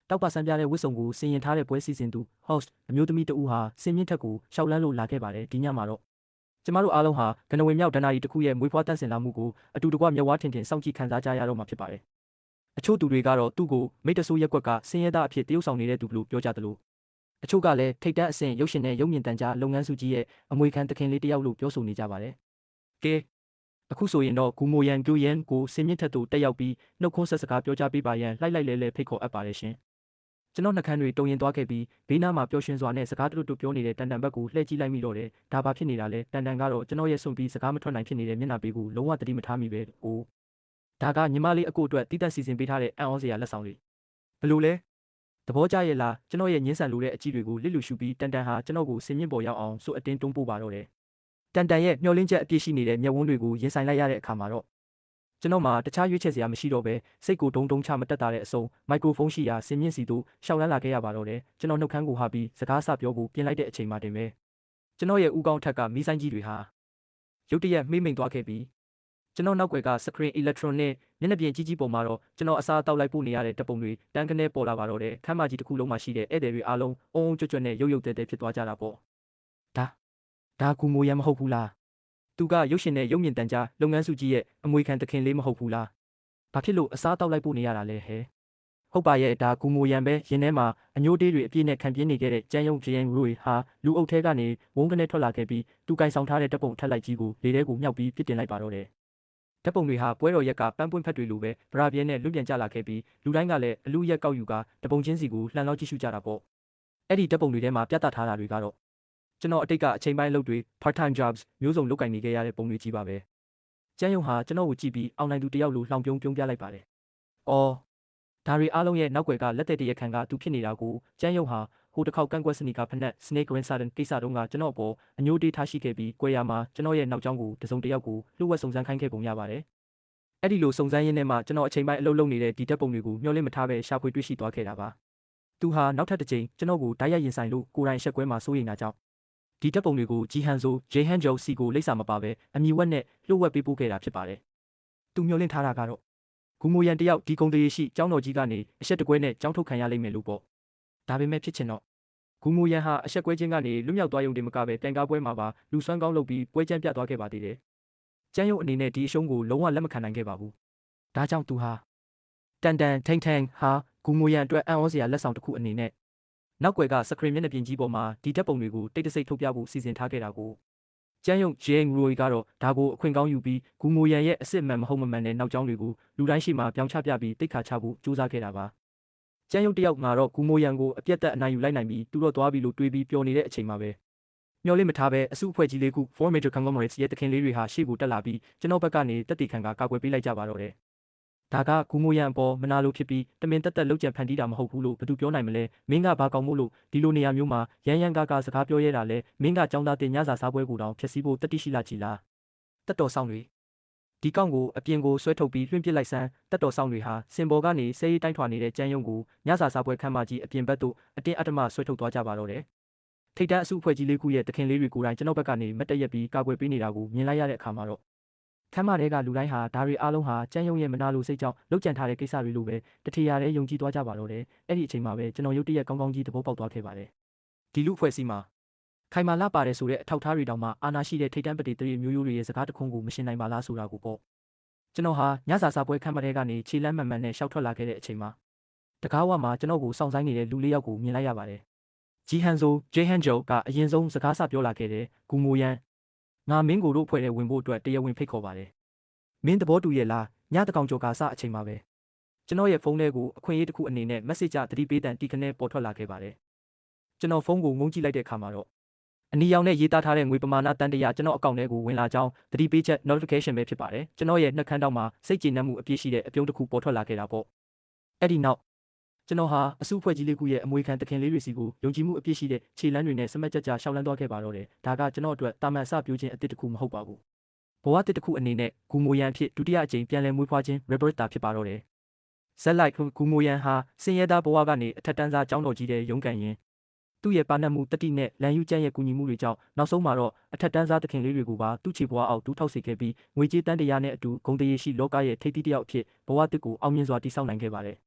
တောက်ပါဆန်းပြတဲ့ဝတ်စုံကိုဆင်ရင်ထားတဲ့ပွဲစီစဉ်သူ host အမျိုးသမီးတဦးဟာစင်မြင့်ထက်ကိုရှောက်လန်းလို့လာခဲ့ပါတယ်ဒီညမှာတော့ကျမတို့အားလုံးဟာကနဝင်မြောက်ဒဏ္ဍာရီတစ်ခုရဲ့မွေးဖွားတန့်စင်လာမှုကိုအတူတကွမျက်ဝါးထင်ထင်စောင့်ကြည့်ခံစားကြရတော့မှာဖြစ်ပါတယ်အချို့သူတွေကတော့သူ့ကိုမိတ်တဆိုးရက်ကွက်ကဆင်းရဲသားအဖြစ်တရုပ်ဆောင်နေတဲ့သူလို့ပြောကြသလိုအချို့ကလည်းထိတ်တန့်အဆင့်ရုပ်ရှင်နဲ့ရုပ်မြင်သံကြားလုပ်ငန်းစုကြီးရဲ့အမွေခံသခင်လေးတယောက်လို့ပြောဆိုနေကြပါတယ်ကဲ အခုဆိုရင်တော့ဂူမိုရန်ဂူယန်ကိုစင်မြင့်ထက်သို့တက်ရောက်ပြီးနှုတ်ခွန်းဆက်စကားပြောကြားပေးပါရန်လိုက်လိုက်လဲလဲဖိတ်ခေါ်အပ်ပါတယ်ရှင်ကျွန်တော်နှကန်းတွေတုံရင်သွားခဲ့ပြီးဘေးနားမှာပျော်ရွှင်စွာနဲ့စကားတူတူပြောနေတဲ့တန်တန်ဘက်ကိုလှည့်ကြည့်လိုက်မိတော့တယ်ဒါဘာဖြစ်နေတာလဲတန်တန်ကတော့ကျွန်တော်ရဲ့စွန့်ပြီးစကားမထွက်နိုင်ဖြစ်နေတဲ့မျက်နှာပေးကိုလုံးဝသတိမထားမိပဲကိုဒါကညီမလေးအကိုအတွက်တိတက်စီစဉ်ပေးထားတဲ့အံ့ဩစရာလက်ဆောင်တွေဘလို့လဲသဘောကျရဲ့လားကျွန်တော်ရဲ့ညှင်းဆန်လိုတဲ့အကြည့်တွေကိုလစ်လူရှုပြီးတန်တန်ဟာကျွန်တော်ကိုစင်မြင့်ပေါ်ရောက်အောင်ဆိုအတင်းတွန်းပို့ပါတော့တယ်တန်တန်ရဲ့မျောလင်းချက်အပြည့်ရှိနေတဲ့မျက်ဝန်းတွေကိုရင်ဆိုင်လိုက်ရတဲ့အခါမှာတော့ကျွန်တော်မှာတခြားရွေးချယ်စရာမရှိတော့ပဲစိတ်ကိုဒုံဒုံချမတက်တာတဲ့အစုံမိုက်ခရိုဖုန်းရှိရာစင်မြင့်စီသို့ရှောက်လန်းလာခဲ့ရပါတော့တယ်ကျွန်တော်နှုတ်ခမ်းကိုဟာပြီးစကားဆပြောဖို့ပြင်လိုက်တဲ့အချိန်မှာတင်ပဲကျွန်တော်ရဲ့ဦးကောင်းထက်ကမီးဆိုင်ကြီးတွေဟာရုတ်တရက်မှိမ့်မိန်သွားခဲ့ပြီးကျွန်တော်နောက်ွယ်က screen electron နဲ့မျက်နှာပြင်ကြီးကြီးပေါ်မှာတော့ကျွန်တော်အစားတောက်လိုက်ပို့နေရတဲ့ဓာတ်ပုံတွေတန်းကနေပေါ်လာပါတော့တယ်ခမ်းမကြီးတစ်ခုလုံးမှာရှိတဲ့ဧည့်သည်တွေအားလုံးအုံအုံကြွကြွနဲ့ရုပ်ရုပ်တဲတဲဖြစ်သွားကြတာပေါ့ဒါကူမိုရန်မဟုတ်ဘူးလားသူကရုပ်ရှင်နဲ့ရုပ်မြင်တန်ကြားလုပ်ငန်းစုကြီးရဲ့အမွေခံသခင်လေးမဟုတ်ဘူးလားဘာဖြစ်လို့အစားတောက်လိုက်ပို့နေရတာလဲဟဲ့ဟုတ်ပါရဲ့ဒါကူမိုရန်ပဲရင်းထဲမှာအညိုးတေးတွေအပြည့်နဲ့ခံပြင်းနေခဲ့တဲ့ကျန်းယုံဂျင်းရိုဟာလူအုပ်ထဲကနေဝုန်းကနေထွက်လာခဲ့ပြီးသူကင်ဆောင်ထားတဲ့တပ်ပုံထက်လိုက်ကြီးကိုလေထဲကိုမြောက်ပြီးပြစ်တင်လိုက်ပါတော့တယ်ဓာတ်ပုံတွေဟာပွဲတော်ရက်ကပန်းပွင့်ဖက်တွေလိုပဲဗရာပြင်းနဲ့လွတ်ပြန်ကျလာခဲ့ပြီးလူတိုင်းကလည်းအလူရက်ကောက်ယူကတပုံချင်းစီကိုလှန်လောက်ကြည့်ရှုကြတာပေါ့အဲ့ဒီဓာတ်ပုံတွေထဲမှာပြသထားတာတွေကတော့ကျွန်တော်အတိတ်ကအချိန်ပိုင်းအလုပ်တွေ part time jobs မျိုးစုံလုပ်ကင်နေခဲ့ရတဲ့ပုံတွေကြီးပါပဲကျန်းယုံဟာကျွန်တော်ကိုကြည့်ပြီးအောင်နိုင်သူတယောက်လိုလှောင်ပြုံးပြလိုက်ပါတယ်အော်ဒါတွေအားလုံးရဲ့နောက်ွယ်ကလက်သက်တရခံကသူဖြစ်နေတာကိုကျန်းယုံဟာဟိုတစ်ခေါက်ကန့်ကွက်စနီကာဖက်နဲ့ Snake Grandson ကိစ္စတုန်းကကျွန်တော်အပေါ်အညိုးတေးထားရှိခဲ့ပြီးကြွယ်ရမှာကျွန်တော်ရဲ့နောက်ကျောင်းကိုတစုံတစ်ယောက်ကိုလှုပ်ဝက်စုံစမ်းခိုင်းခဲ့ပုံရပါတယ်အဲ့ဒီလိုစုံစမ်းရင်းနဲ့မှကျွန်တော်အချိန်ပိုင်းအလုပ်လုပ်နေတဲ့ဒီဓာတ်ပုံတွေကိုမျှော်လင့်မထားပဲရှာဖွေတွေ့ရှိသွားခဲ့တာပါသူဟာနောက်ထပ်တစ်ချိန်ကျွန်တော်ကိုတိုက်ရိုက်ရင်ဆိုင်လို့ကိုယ်တိုင်ရှက်ကွဲမှာစိုးရိမ်တာကြောင့်ဒီဓာတ်ပုံတွေကိုဂျီဟန်ဆိုဂျေဟန်ဂျိုစီကိုလိပ်စာမပါပဲအမီဝက်နဲ့လှုပ်ဝက်ပေးပို့ခဲ့တာဖြစ်ပါတယ်သူမျှော်လင့်ထားတာကတော့ဂူမိုရန်တယောက်ဒီကုံတရေရှိကျောင်းတော်ကြီးကနေအဆက်တကွဲနဲ့ကျောင်းထုတ်ခံရလိမ့်မယ်လို့ပေါ့ဒါပေမဲ့ဖြစ်ချင်တော့ဂူမိုရန်ဟာအဆက်ကွဲခြင်းကနေလွတ်မြောက်သွားရုံတည်းမကပဲတန်ကားပွဲမှာပါလူစွမ်းကောင်းလုပ်ပြီးပွဲချမ်းပြသွားခဲ့ပါသေးတယ်ကျန်းရုပ်အနေနဲ့ဒီအရှုံးကိုလုံးဝလက်မခံနိုင်ခဲ့ပါဘူးဒါကြောင့်သူဟာတန်ထိန်ဟာဂူမိုရန်အတွက်အံ့ဩစရာလက်ဆောင်တစ်ခုအနေနဲ့နောက်ွယ်ကစခရင်မျက်နှာပြင်ကြီးပေါ်မှာဒီဓာတ်ပုံတွေကိုတိတ်တဆိတ်ထုတ်ပြဖို့စီစဉ်ထားခဲ့တာကိုကျန်းယုံဂျေငရိုကတော့ဒါကိုအခွင့်ကောင်းယူပြီးဂူမိုရန်ရဲ့အစ်စ်မှန်မဟုတ်မမှန်တဲ့နောက်ကျောင်းတွေကိုလူတိုင်းရှိမှပြောင်းချပြပြီးတိတ်ခါချဖို့ကြိုးစားခဲ့တာပါကျန်းယုံတယောက်ကတော့ဂူမိုရန်ကိုအပြတ်သက်အနိုင်ယူလိုက်နိုင်ပြီးသူတော့သွားပြီးလို့တွေးပြီးပျော်နေတဲ့အချိန်မှာပဲမျော်လင့်မထားပဲအစုအဖွဲ့ကြီးလေးခု four major conglomerates ရဲ့တခင်လေးတွေဟာရှေ့ကိုတက်လာပြီးကျွန်တော်ဘက်ကနေတက်တီခံကာကွယ်ပေးလိုက်ကြပါတော့တယ်ဒါကဂူမိုရန်အပေါ်မနာလိုဖြစ်ပြီးတမင်တက်လောက်ကြံဖန်တီးတာမဟုတ်ဘူးလို့ဘယ်သူပြောနိုင်မလဲမင်းကဘာကောင်းမို့လို့ဒီလိုနေရာမျိုးမှာရန်ကာစကားပြောရတာလဲမင်းကចောင်းသားတင်ညစာစားပွဲကိုတောင်ဖျက်ဆီးဖို့တတိရှိလာကြည်လားတက်တော်ဆောင်တွေဒီကောင်ကိုအပြင်ကိုဆွဲထုတ်ပြီးလွှင့်ပစ်လိုက်စမ်းတက်တော်ဆောင်တွေဟာစင်ဘော်ကနေဆဲရီတိုင်းထွာနေတဲ့ကျန်းယုံကိုညစာစားပွဲခန်းမကြီးအပြင်ဘက်သို့အတင်းအဓမ္မဆွဲထုတ်သွားကြပါတော့တယ်ထိတ်တန်းအစုအဖွဲ့ကြီးလေးခုရဲ့တခင်လေးတွေကိုယ်တိုင်ကျွန်တော်ဘက်ကနေမတ်တက်ရက်ပြီးကာကွယ်ပေးနေတာကိုမြင်လိုက်ရတဲ့အခါမှာတော့ခမ်းမတွေကလူတိုင်းဟာဒါတွေအားလုံးဟာကျန်းယုံရဲ့မနာလိုစိတ်ကြောင့်လောက်ကျန်ထားတဲ့ကိစ္စတွေလိုပဲတထေရတဲ့ယုံကြည်သွားကြပါတော့တယ်အဲ့ဒီအချိန်မှာပဲကျွန်တော်ရုတ်တရက်ကောင်းကောင်းကြီးသဘောပေါက်သွားခဲ့ပါတယ်ဒီလူဖွဲ့စည်းမှာခိုင်မာလာပါတယ်ဆိုတဲ့အထောက်ထားတွေတောင်မှအာနာရှိတဲ့ထိတ်တန်းပတိတရီမျိုးရိုးတွေရဲ့စကားတခွန်းကိုမရှင်းနိုင်ပါလားဆိုတာကိုပေါ့ကျွန်တော်ဟာညစာစားပွဲခမ်းမထဲကနေခြေလမ်းမှန်မှန်နဲ့ရှောက်ထွက်လာခဲ့တဲ့အချိန်မှာတကားဝမှာကျွန်တော်ကိုစောင့်ဆိုင်းနေတဲ့လူလေးယောက်ကိုမြင်လိုက်ရပါတယ်ဂျီဟန်ဆိုဂျေဟန်ဂျိုကအရင်ဆုံးစကားစပြောလာခဲ့တဲ့ဂူမိုရန်ငါမင်းကိုတို့ဖွဲ့တဲ့ဝင်ဖို့အတွက်တရားဝင်ဖိတ်ခေါ်ပါတယ်မင်းသဘောတူရဲ့လားညတကောင်ကျော်ကစအချိန်မှာပဲကျွန်တော်ရဲ့ဖုန်းထဲကိုအခွင့်အရေးတစ်ခုအနေနဲ့ message သတိပေးတန်တီခနဲ့ပေါ်ထွက်လာခဲ့ပါတယ်ကျွန်တော်ဖုန်းကိုငုံကြည့်လိုက်တဲ့အခါမှာတော့အနီရောင်နဲ့ရေးသားထားတဲ့ငွေပမာဏတန်တရာကျွန်တော်အကောင့်ထဲကိုဝင်လာကြောင်းသတိပေးချက် notification ပဲဖြစ်ပါတယ်ကျွန်တော်ရဲ့နှက်ခမ်းတောက်မှာစိတ်ကြည်နပ်မှုအပြည့်ရှိတဲ့အပြုံးတစ်ခုပေါ်ထွက်လာခဲ့တာပေါ့အဲ့ဒီနောက်ကျွန်တော်ဟာအစုအဖွဲ့ကြီးလေးခုရဲ့အမွေခံတခင်လေးတွေစီကိုယုံကြည်မှုအပြည့်ရှိတဲ့ခြေလမ်းတွေနဲ့စမတ်ကြကြရှောက်လန်းသွားခဲ့ပါတော့တယ်ဒါကကျွန်တော်အတွက်တာမန်အစပြိုးခြင်းအသစ်တစ်ခုမဟုတ်ပါဘူးဘဝတစ်ခုအနေနဲ့ဂူမိုရန်ဖြစ်ဒုတိယအကြိမ်ပြန်လည်မွေးဖွားခြင်း rebirth တာဖြစ်ပါတော့တယ်ဇက်လိုက်ဂူမိုရန်ဟာစင်ရဲသားဘဝကနေအထက်တန်းစားကျောင်းတော်ကြီးတဲ့ရုံးကန်ရင်သူ့ရဲ့ပါနတ်မှုတတိနဲ့လန်ယူကျန်းရဲ့ကူညီမှုတွေကြောင့်နောက်ဆုံးမှာတော့အထက်တန်းစားတခင်လေးတွေကိုပါသူ့ခြေဘဝအောက်တူးထောက်စေခဲ့ပြီးငွေကြေးတန်းတရားနဲ့အတူဂုံတရေရှိလောကရဲ့ထိပ်သီးတစ်ယောက်အဖြစ်ဘဝတစ်ကိုအောင်မြင်စွာတည်ဆောက်နိုင်ခဲ့ပါတယ်